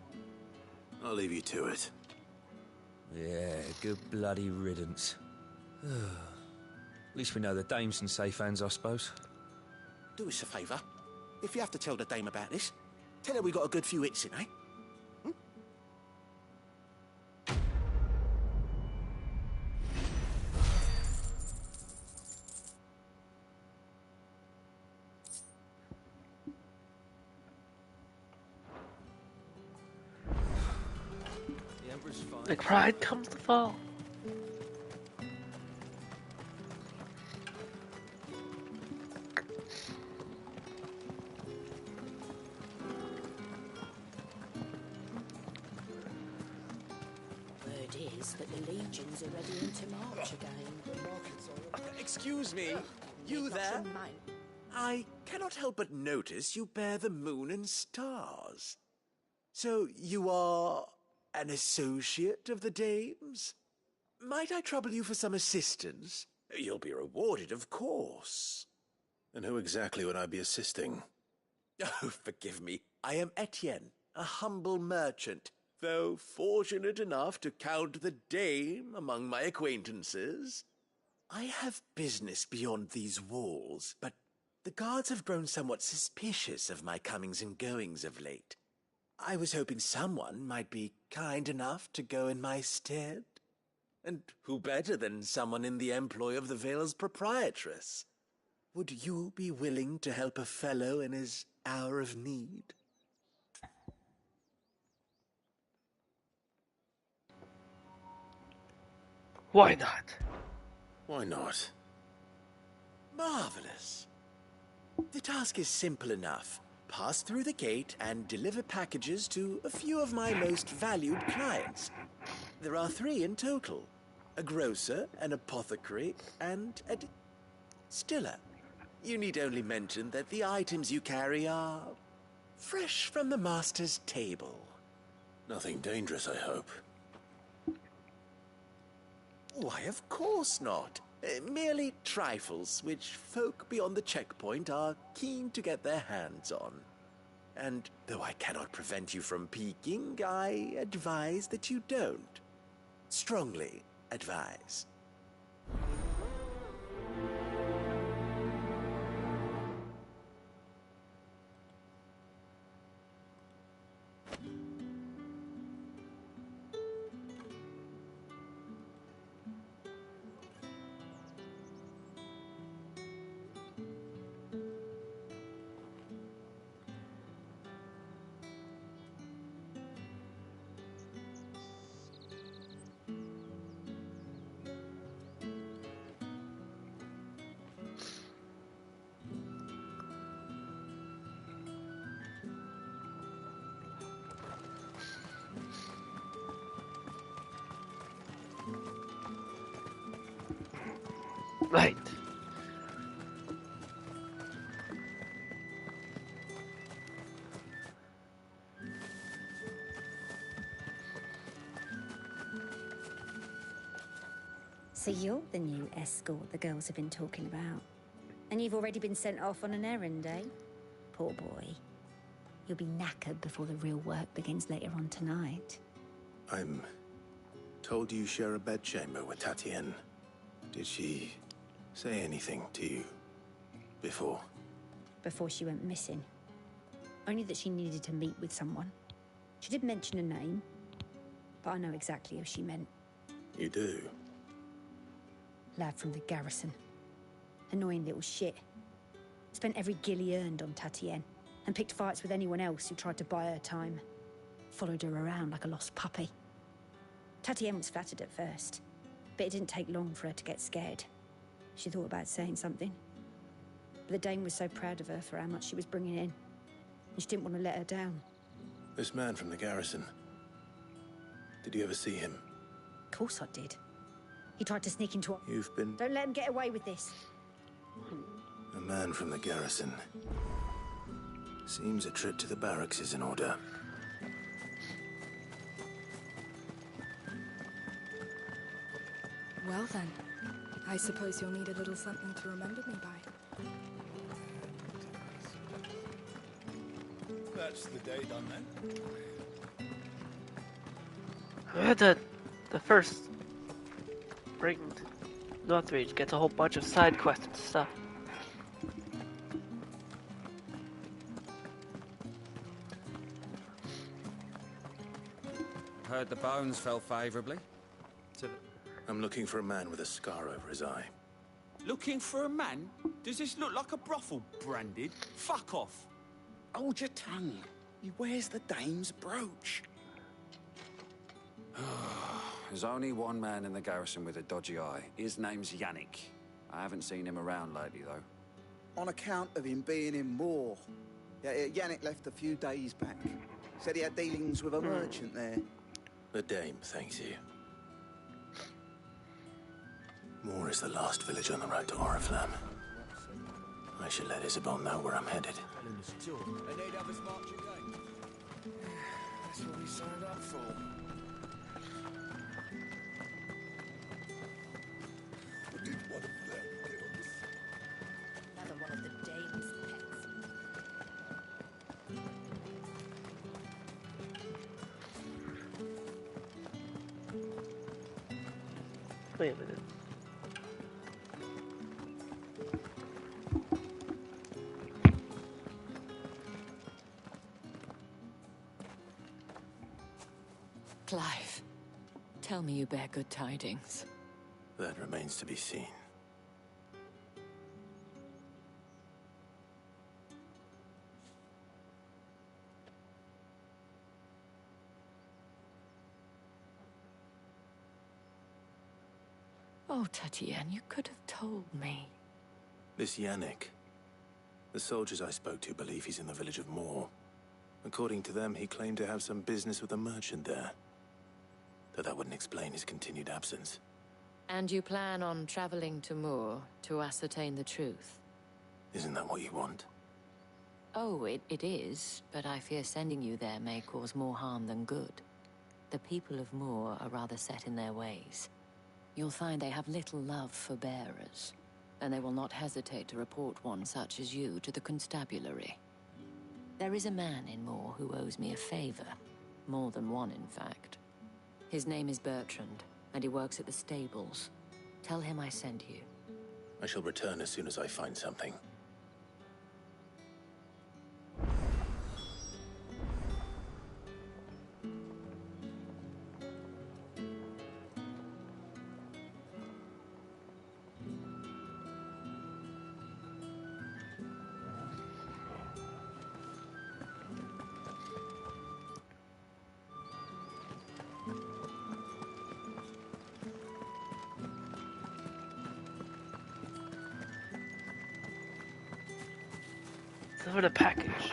I'll leave you to it. Yeah, good bloody riddance. At least we know the dame's in safe hands, I suppose. Do us a favour. If you have to tell the dame about this, tell her we got a good few hits in, eh? The pride comes to fall. Word is that the legions are ready into march again. Excuse me, you there? I cannot help but notice you bear the moon and stars. So you are an associate of the dame's? Might I trouble you for some assistance? You'll be rewarded, of course. And who exactly would I be assisting? Oh, forgive me. I am Etienne, a humble merchant, though fortunate enough to count the dame among my acquaintances. I have business beyond these walls, but the guards have grown somewhat suspicious of my comings and goings of late. I was hoping someone might be kind enough to go in my stead. And who better than someone in the employ of the Vale's proprietress? Would you be willing to help a fellow in his hour of need? Why not? Why not? Marvelous. The task is simple enough. Pass through the gate and deliver packages to a few of my most valued clients. There are 3 in total. A grocer, an apothecary, and a distiller. You need only mention that the items you carry are fresh from the master's table. Nothing dangerous, I hope. Why, of course not. Merely trifles which folk beyond the checkpoint are keen to get their hands on. And though I cannot prevent you from peeking, I advise that you don't. Strongly advise. Right. So you're the new escort the girls have been talking about. And you've already been sent off on an errand, eh? Poor boy. You'll be knackered before the real work begins later on tonight. I'm told you share a bedchamber with Tatienne. Did she say anything to you before? Before she went missing. Only that she needed to meet with someone. She did mention a name, but I know exactly who she meant. You do? Lad from the garrison. Annoying little shit. Spent every gil he earned on Tatienne, and picked fights with anyone else who tried to buy her time. Followed her around like a lost puppy. Tatienne was flattered at first, but it didn't take long for her to get scared. She thought about saying something. But the Dame was so proud of her for how much she was bringing in, and she didn't want to let her down. This man from the garrison. Did you ever see him? Of course I did. He tried to sneak into... You've been... Don't let him get away with this. A man from the garrison. Seems a trip to the barracks is in order. Well then, I suppose you'll need a little something to remember me by. That's the day done then. I heard that the first Ring Northreach gets a whole bunch of side quests and stuff. Heard the bones fell favourably. I'm looking for a man with a scar over his eye. Looking for a man? Does this look like a brothel, Branded? Fuck off. Hold your tongue. He wears the Dame's brooch. There's only one man in the garrison with a dodgy eye. His name's Yannick. I haven't seen him around lately, though. On account of him being in war. Yeah, Yannick left a few days back. Said he had dealings with a merchant there. The Dame thanks you. Moor is the last village on the road to Oriflamme. I should let Isabel know where I'm headed. That's what we signed up for. Another one of the Dame's pets. Wait a minute. Clive, tell me you bear good tidings. That remains to be seen. Oh, Tatienne, you could have told me. This Yannick. The soldiers I spoke to believe he's in the village of Moor. According to them, he claimed to have some business with a merchant there. Though that wouldn't explain his continued absence. And you plan on traveling to Moor to ascertain the truth? Isn't that what you want? Oh, it is, but I fear sending you there may cause more harm than good. The people of Moor are rather set in their ways. You'll find they have little love for bearers, and they will not hesitate to report one such as you to the constabulary. There is a man in Moor who owes me a favor. More than one, in fact. His name is Bertrand, and he works at the stables. Tell him I sent you. I shall return as soon as I find something. For the package.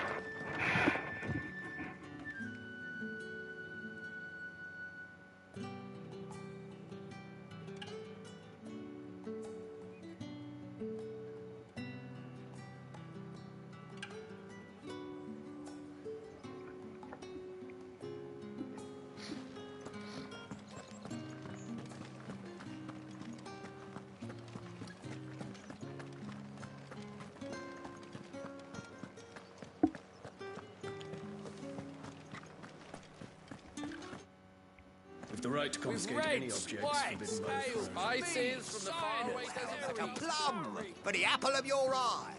With the right to confiscate any objects forbidden by the throne. Spices from the faraway desert. Like a plum for the apple of your eye.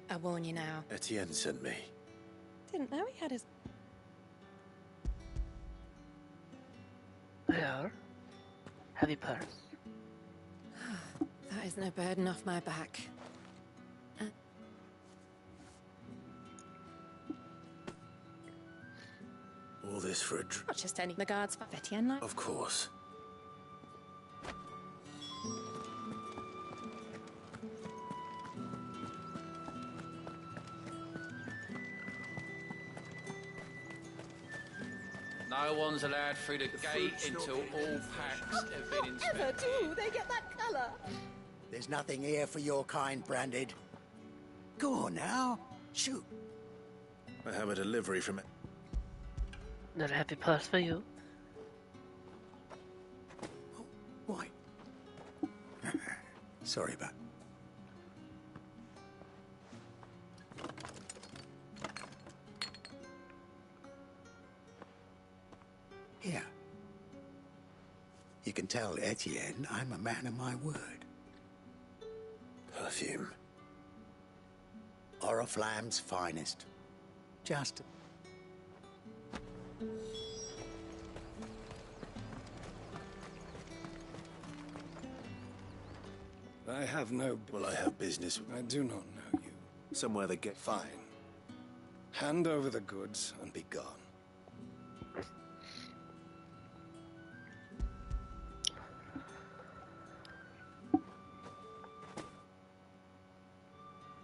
I warn you now. Etienne sent me. Didn't know he had his... There. Heavy purse. That is no burden off my back. All this for a Not just any... The guards for Etienne, like... Of course. No one's allowed through the gate until all packs have been inspected. do they get that colour? There's nothing here for your kind, Branded. Go on now. Shoot. I have a delivery from it. Another heavy purse for you. Why? Sorry about... Here. You can tell Etienne I'm a man of my word. Perfume. Oriflamme's finest. Just... I have no... Well, I have business. I do not know you. Somewhere that get... Fine. Hand over the goods and be gone.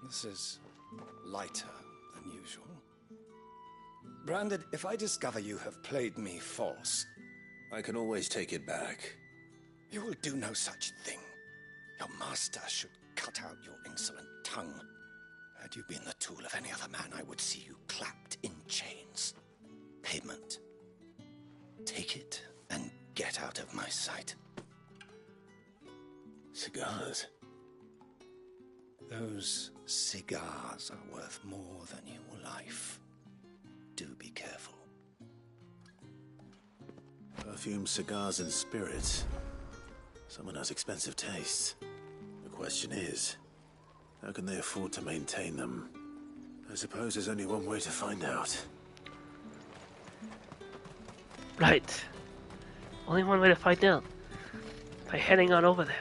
This is lighter than usual. Branded, if I discover you have played me false... I can always take it back. You will do no such thing. Your master should cut out your insolent tongue. Had you been the tool of any other man, I would see you clapped in chains. Payment. Take it and get out of my sight. Cigars. Those cigars are worth more than your life. Do be careful. Perfume, cigars, and spirits. Someone has expensive tastes. The question is, how can they afford to maintain them? I suppose there's only one way to find out. Right. Only one way to find out. By heading on over there.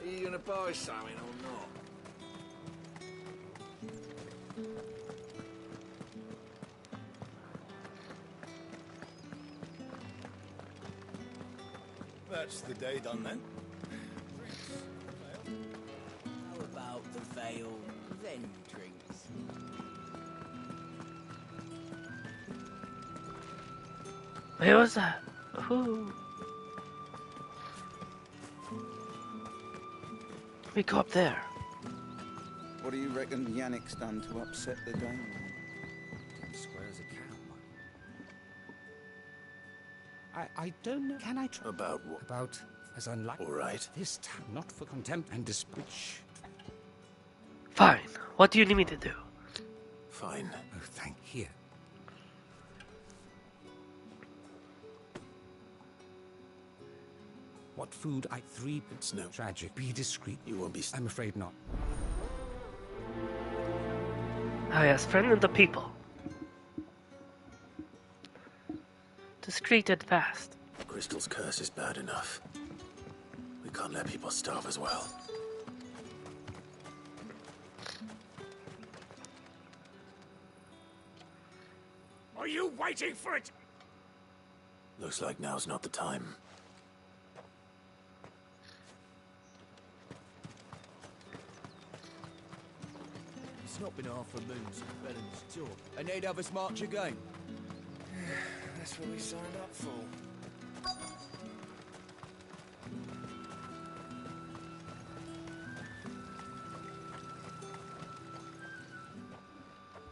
Are you gonna buy something or not? That's the day done then. How about the veil, then drinks? Where was that? Ooh. We go up there. What do you reckon Yannick's done to upset the dame? Square as a cow. I don't know. Can I try? About what? About as unlike. All right. This time, not for contempt and despite. Fine. What do you need me to do? Fine. Oh, thank you. What food I three? It's no tragic. Be discreet. You won't be. I'm afraid not. Ah, yes, friend of the people. Discreet and fast. Crystal's curse is bad enough. We can't let people starve as well. Are you waiting for it? Looks like now's not the time. It's not been half a moon since Belen's tour, and they'd have us march again. That's what we signed up for.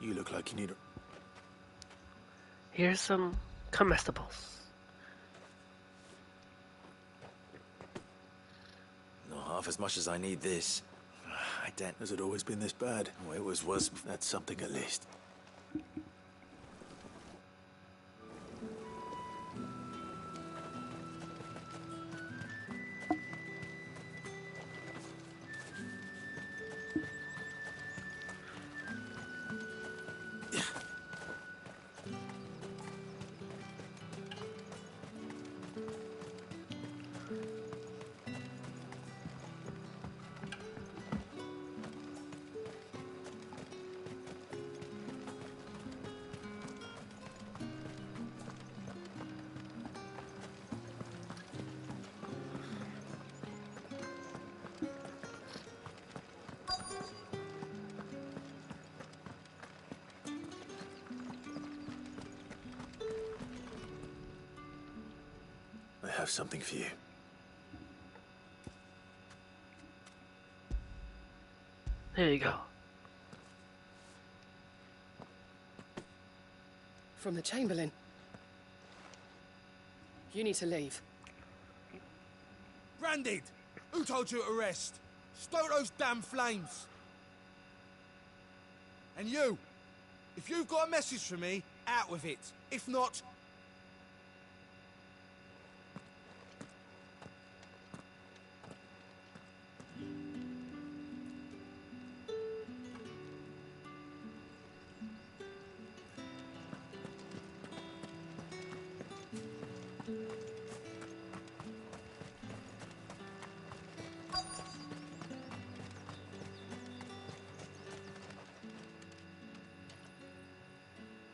You look like you need a... Here's some comestibles. Not half as much as I need this. I don't... Has it always been this bad? Oh, it was worse. That's something at least. I have something for you. There you go. From the Chamberlain. You need to leave. Branded! Who told you to rest? Stoke those damn flames! And you! If you've got a message for me, out with it. If not...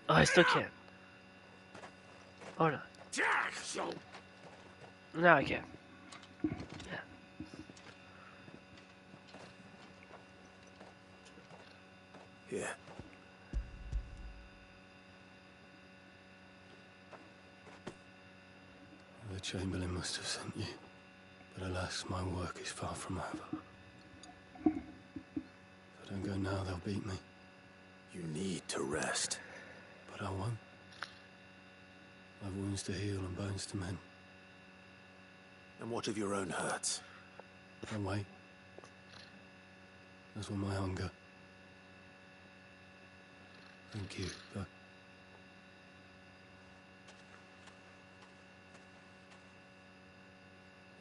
Oh, I still can. Oh no. Now I can. Yeah. Here. The Chamberlain must have sent you. But alas, my work is far from over. If I don't go now, they'll beat me. You need to rest. But I won't. I've wounds to heal and bones to mend. And what of your own hurts? I wait. As will my hunger. Thank you, though.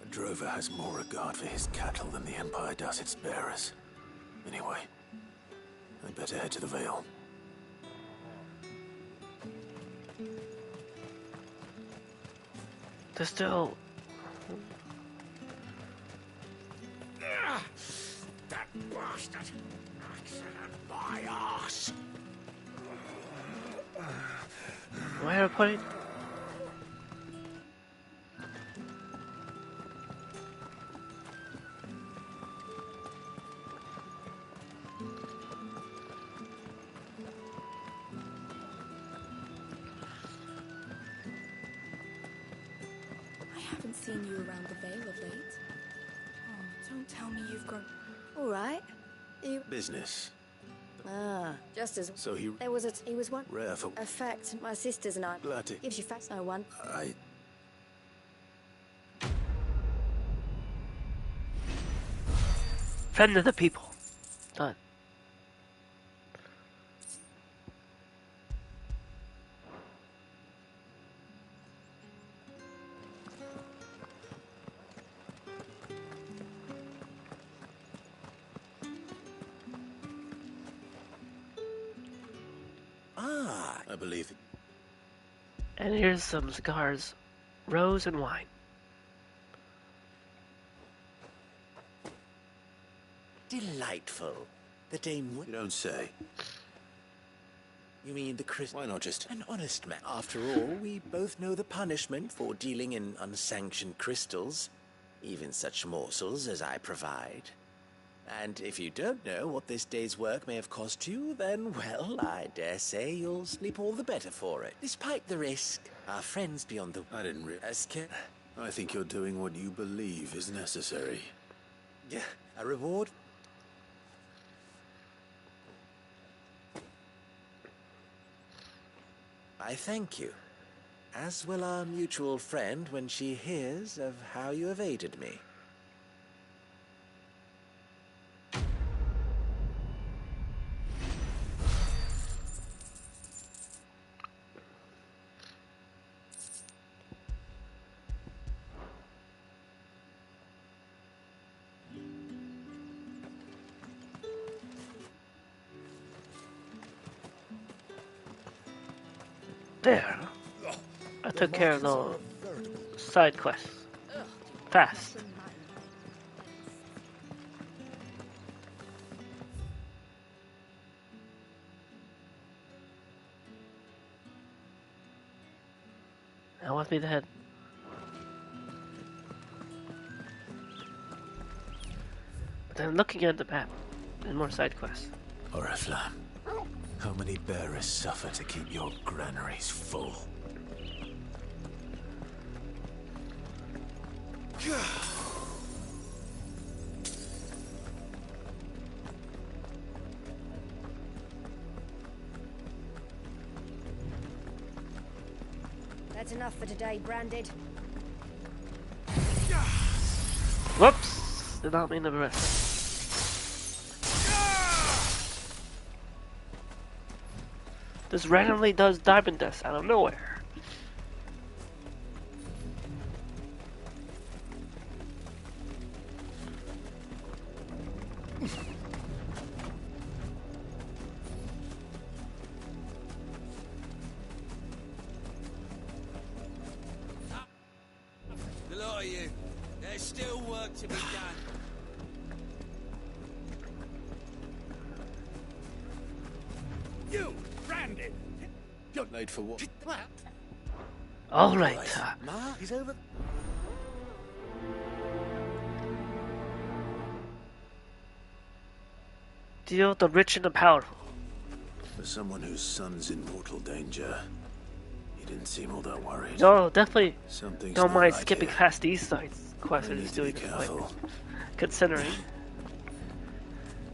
A drover has more regard for his cattle than the Empire does its bearers. Anyway, I'd better head to the Vale. There's still... That bastard! Accident my arse! Where to put it? I haven't seen you around the Vale of late. Oh, don't tell me you've grown... All right. You... Business. Ah, just as... So he... There was a... He was one... Rare for... A fact. My sisters and I... Glad to... Gives you facts, no one. I... Friend of the people. Done. I believe it. And here's some cigars, rose and wine. Delightful. The dame... You don't say. You mean the Chris... Why not just... An honest man. After all, we both know the punishment for dealing in unsanctioned crystals, even such morsels as I provide. And if you don't know what this day's work may have cost you, then, well, I dare say you'll sleep all the better for it. Despite the risk, our friends beyond the... I didn't realize... I think you're doing what you believe is necessary. Yeah, a reward? I thank you. As will our mutual friend when she hears of how you have aided me. There. I took care of the side quests. Fast. Now with me the head. But then looking at the map, and more side quests. Oriflamme, how many bearers suffer to keep your granaries full? That's enough for today, Branded. Whoops! Did not mean to rest. This randomly does diamond dust out of nowhere. The lot of you. There's still work to be done. You, Branded! You're late for what? All right. Ma, he's over. Deal with the rich and the powerful. For someone whose son's in mortal danger, he didn't seem all that worried. No, definitely Something's don't not mind right skipping here. past these sides quests I and need just to doing be the careful. fight. Considering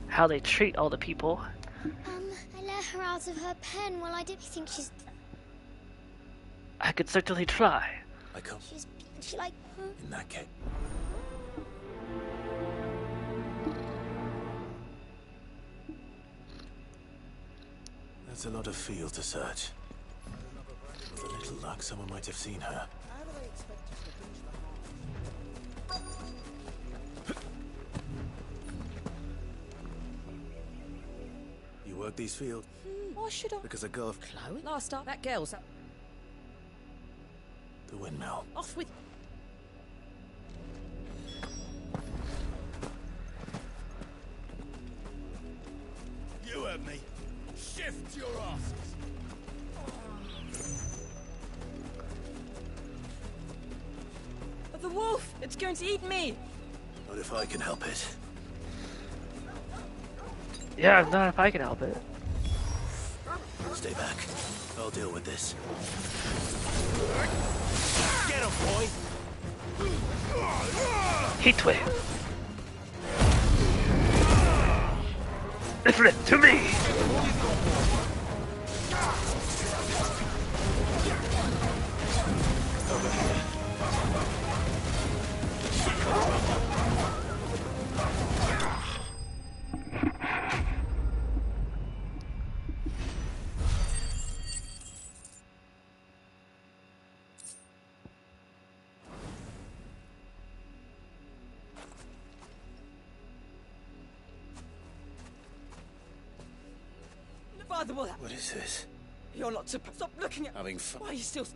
how they treat all the people. I let her out of her pen. Well, I don't think she's... I could certainly try. I can't. She like... In that case. That's a lot of field to search. With a little luck, someone might have seen her. You work these fields? Why should I? Because a girl... Chloe? Last up, that girl's up. The windmill. Off with... You heard me. Shift your asses. The wolf! It's going to eat me! Not if I can help it. Yeah, not if I can help it. Stay back. I'll deal with this. Get him, boy! Heat wave. Ifrit, to me! Over here. Father, what? What is this? You're not supposed... Stop looking at... Having fun. Why are you still...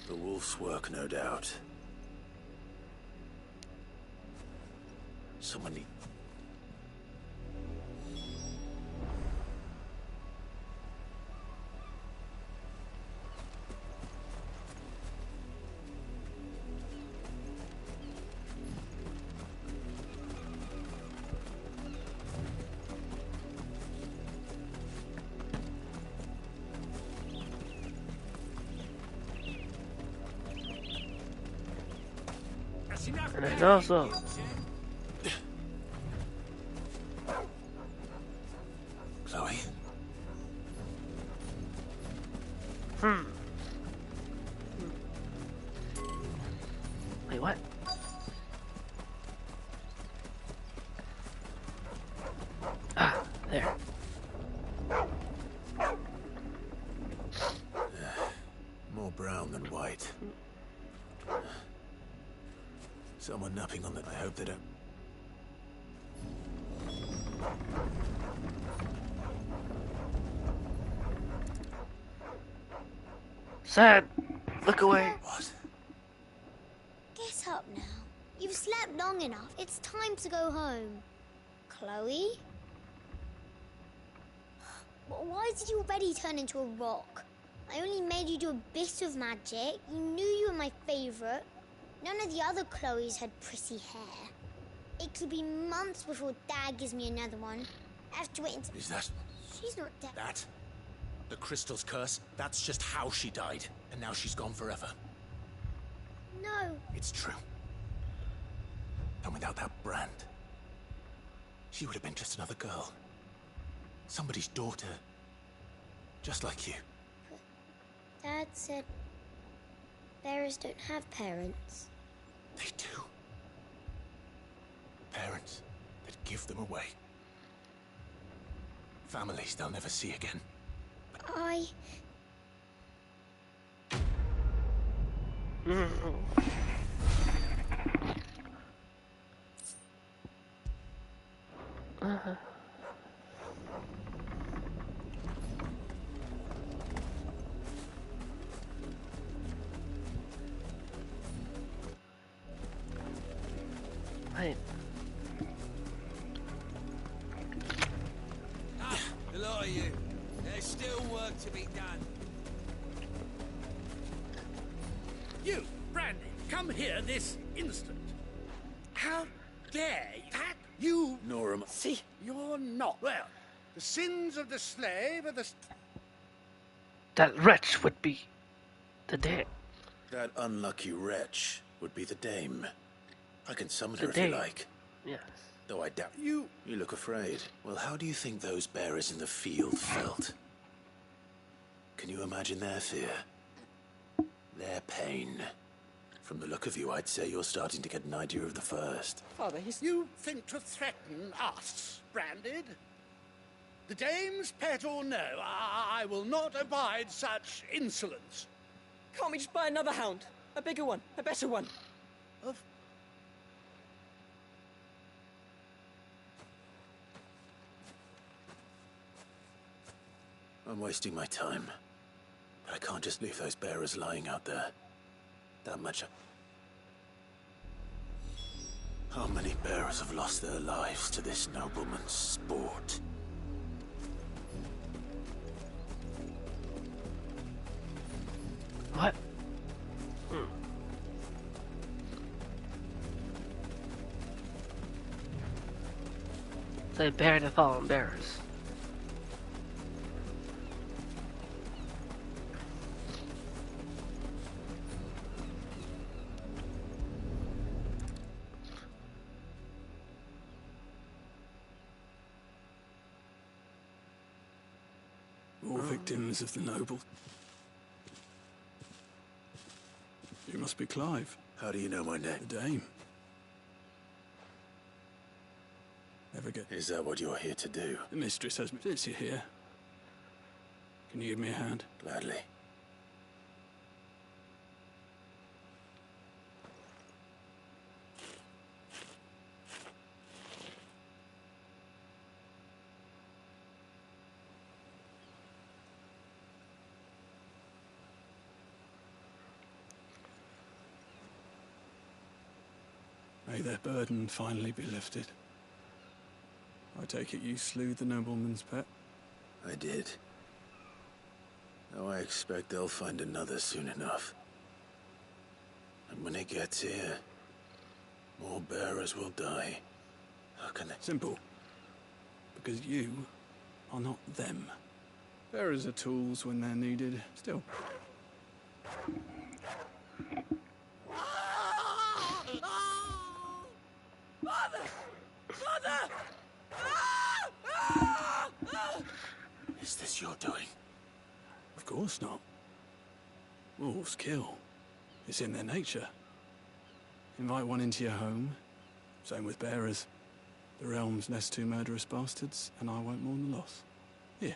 The wolf's work, no doubt. Someone need... And then also, Chloe? Wait, what? Ah, there. More brown than white. Someone napping on that. I hope they don't. Sad. Look away. What? Get up now. You've slept long enough. It's time to go home. Chloe? Why did you already turn into a rock? I only made you do a bit of magic. You knew you were my favourite. None of the other Chloes had pretty hair. It could be months before Dad gives me another one. I have to wait until... Is that... She's not dead. that? The crystal's curse? That's just how she died. And now she's gone forever. No. It's true. And without that brand, she would have been just another girl. Somebody's daughter. Just like you. Dad said bearers don't have parents. They do. Parents that give them away. Families they'll never see again. Wait. The lot of you. There's still work to be done. You, Brandy, come here this instant. How dare you? That you... Norm. See, you're not. Well, the sins of the slave are the... That wretch would be the dame. That unlucky wretch would be the dame. I can summon The her if dame. you like. Yes. Though I doubt... You look afraid. Well, how do you think those bearers in the field felt? Can you imagine their fear? Their pain? From the look of you, I'd say you're starting to get an idea of the first. Father, you think to threaten us, Branded? The dame's pet or no, I will not abide such insolence. Can't we just buy another hound? A bigger one, a better one. I'm wasting my time. But I can't just leave those bearers lying out there. That much... How many bearers have lost their lives to this nobleman's sport? What? They bear the fallen bearers. All victims of the noble. You must be Clive. How do you know my name? The Dame. Never get... Is that what you're here to do? The mistress has me. Since you're here, can you give me a hand? Gladly. May their burden finally be lifted. I take it you slew the nobleman's pet? I did. Now I expect they'll find another soon enough. And when it gets here, more bearers will die. How can they... Simple. Because you are not them. Bearers are tools when they're needed. Still. you're doing. Of course not. Wolves kill. It's in their nature. Invite one into your home. Same with bearers. The realm's nest two murderous bastards, and I won't mourn the loss. Here.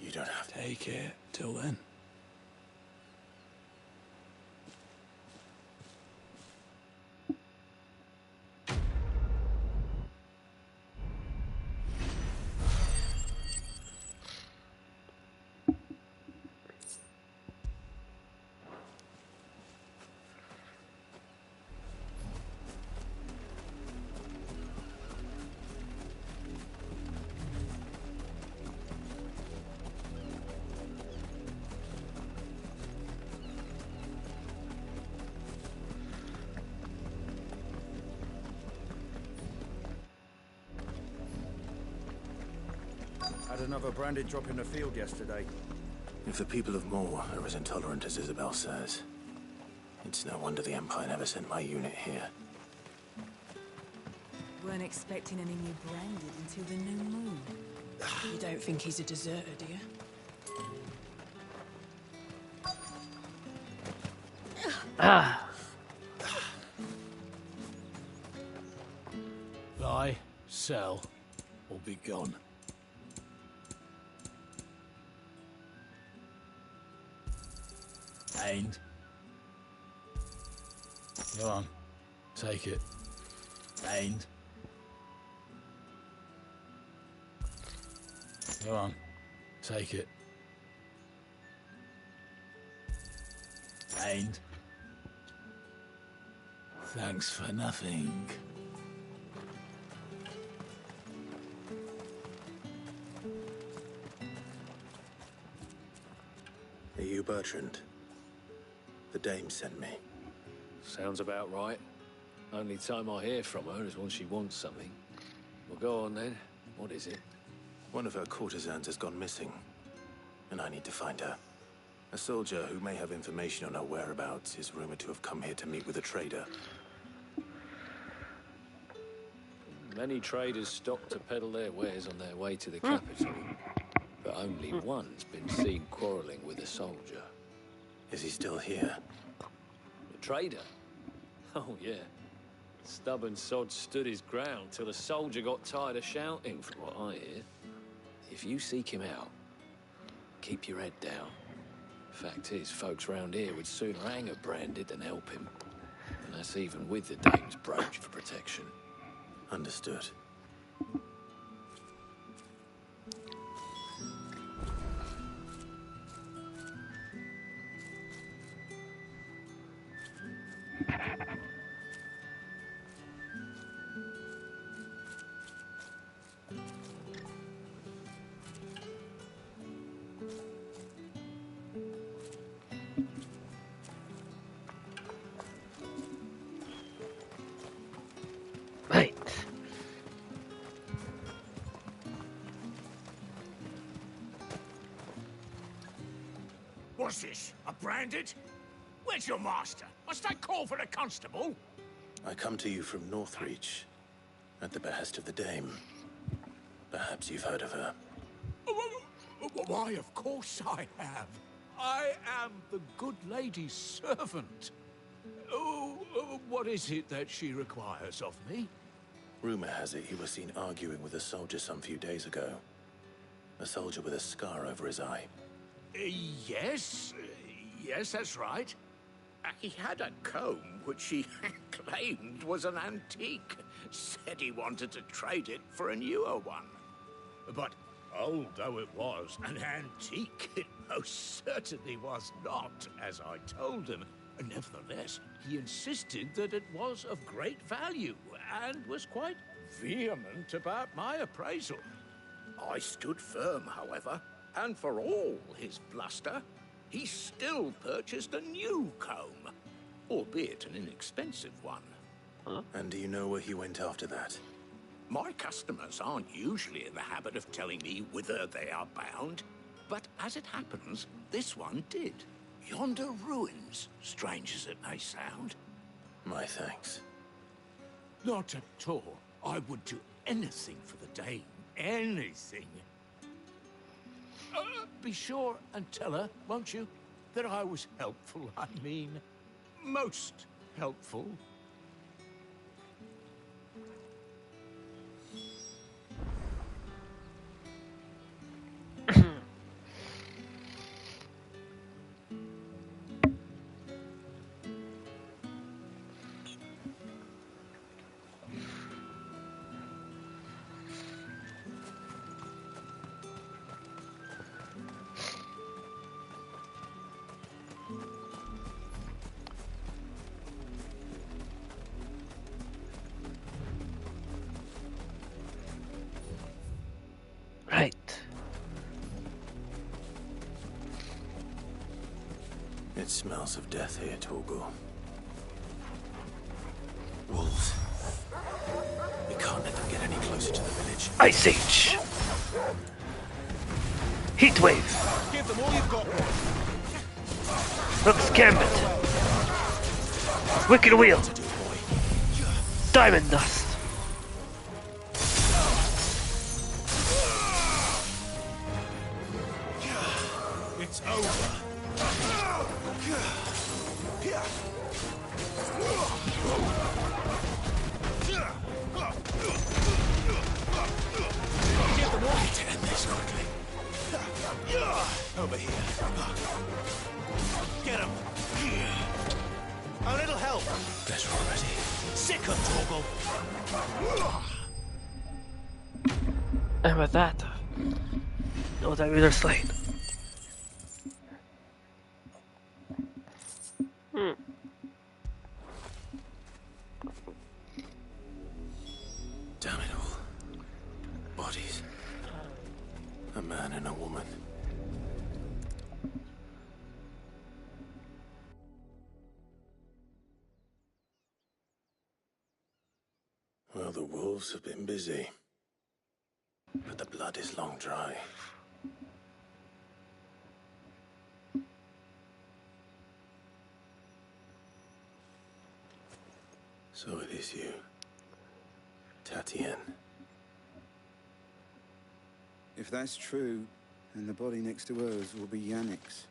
You don't have to. Take it. Till then. Had another branded drop in the field yesterday. If the people of Moor are as intolerant as Isabel says, it's no wonder the Empire never sent my unit here. Weren't expecting any new branded until the new moon. You don't think he's a deserter, do you? Ah. Buy, sell, or be gone. Ain't. Go on. Take it. Ain't. Go on. Take it. Ain't. Thanks for nothing. Are you Bertrand? The dame sent me. Sounds about right. Only time I hear from her is when she wants something. Well, go on then. What is it? One of her courtesans has gone missing, and I need to find her. A soldier who may have information on her whereabouts is rumored to have come here to meet with a trader. Many traders stop to peddle their wares on their way to the capital, but only one's been seen quarrelling with a soldier. Is he still here? The trader? Oh, yeah. Stubborn sod stood his ground till the soldier got tired of shouting, from what I hear. If you seek him out, keep your head down. Fact is, folks round here would sooner hang a branded than help him. And that's even with the dame's brooch for protection. Understood. Right. What's this? A branded? Where's your master? Must I call for a constable? I come to you from Northreach, at the behest of the dame. Perhaps you've heard of her. Why, of course I have. I am the good lady's servant. What is it that she requires of me? Rumor has it he was seen arguing with a soldier some few days ago. A soldier with a scar over his eye. Yes, that's right. He had a comb which he claimed was an antique. Said he wanted to trade it for a newer one. But old though it was, an antique it most certainly was not, as I told him. Nevertheless, he insisted that it was of great value and was quite vehement about my appraisal. I stood firm, however, and for all his bluster, he still purchased a new comb, albeit an inexpensive one. Huh? And do you know where he went after that? My customers aren't usually in the habit of telling me whither they are bound, but as it happens, this one did. Yonder ruins, strange as it may sound. My thanks. Not at all. I would do anything for the Dame. Anything. Be sure and tell her, won't you, that I was helpful. I mean, most helpful. Right. It smells of death here, Torgal. Wolves. We can't let them get any closer to the village. Ice Age. Heat Wave. Give them all you've got. Looks Gambit. Wicked Wheel. Diamond Dust. It's over. Give them all to end this quickly. Over here. Get him. A little help. Better already. Sick of Torgal. And with that, know that we are slain. Damn it all. Bodies. A man and a woman. Well, the wolves have been busy. But the blood is long dry. So it is you, Tatienne. If that's true, then the body next to hers will be Yannick's.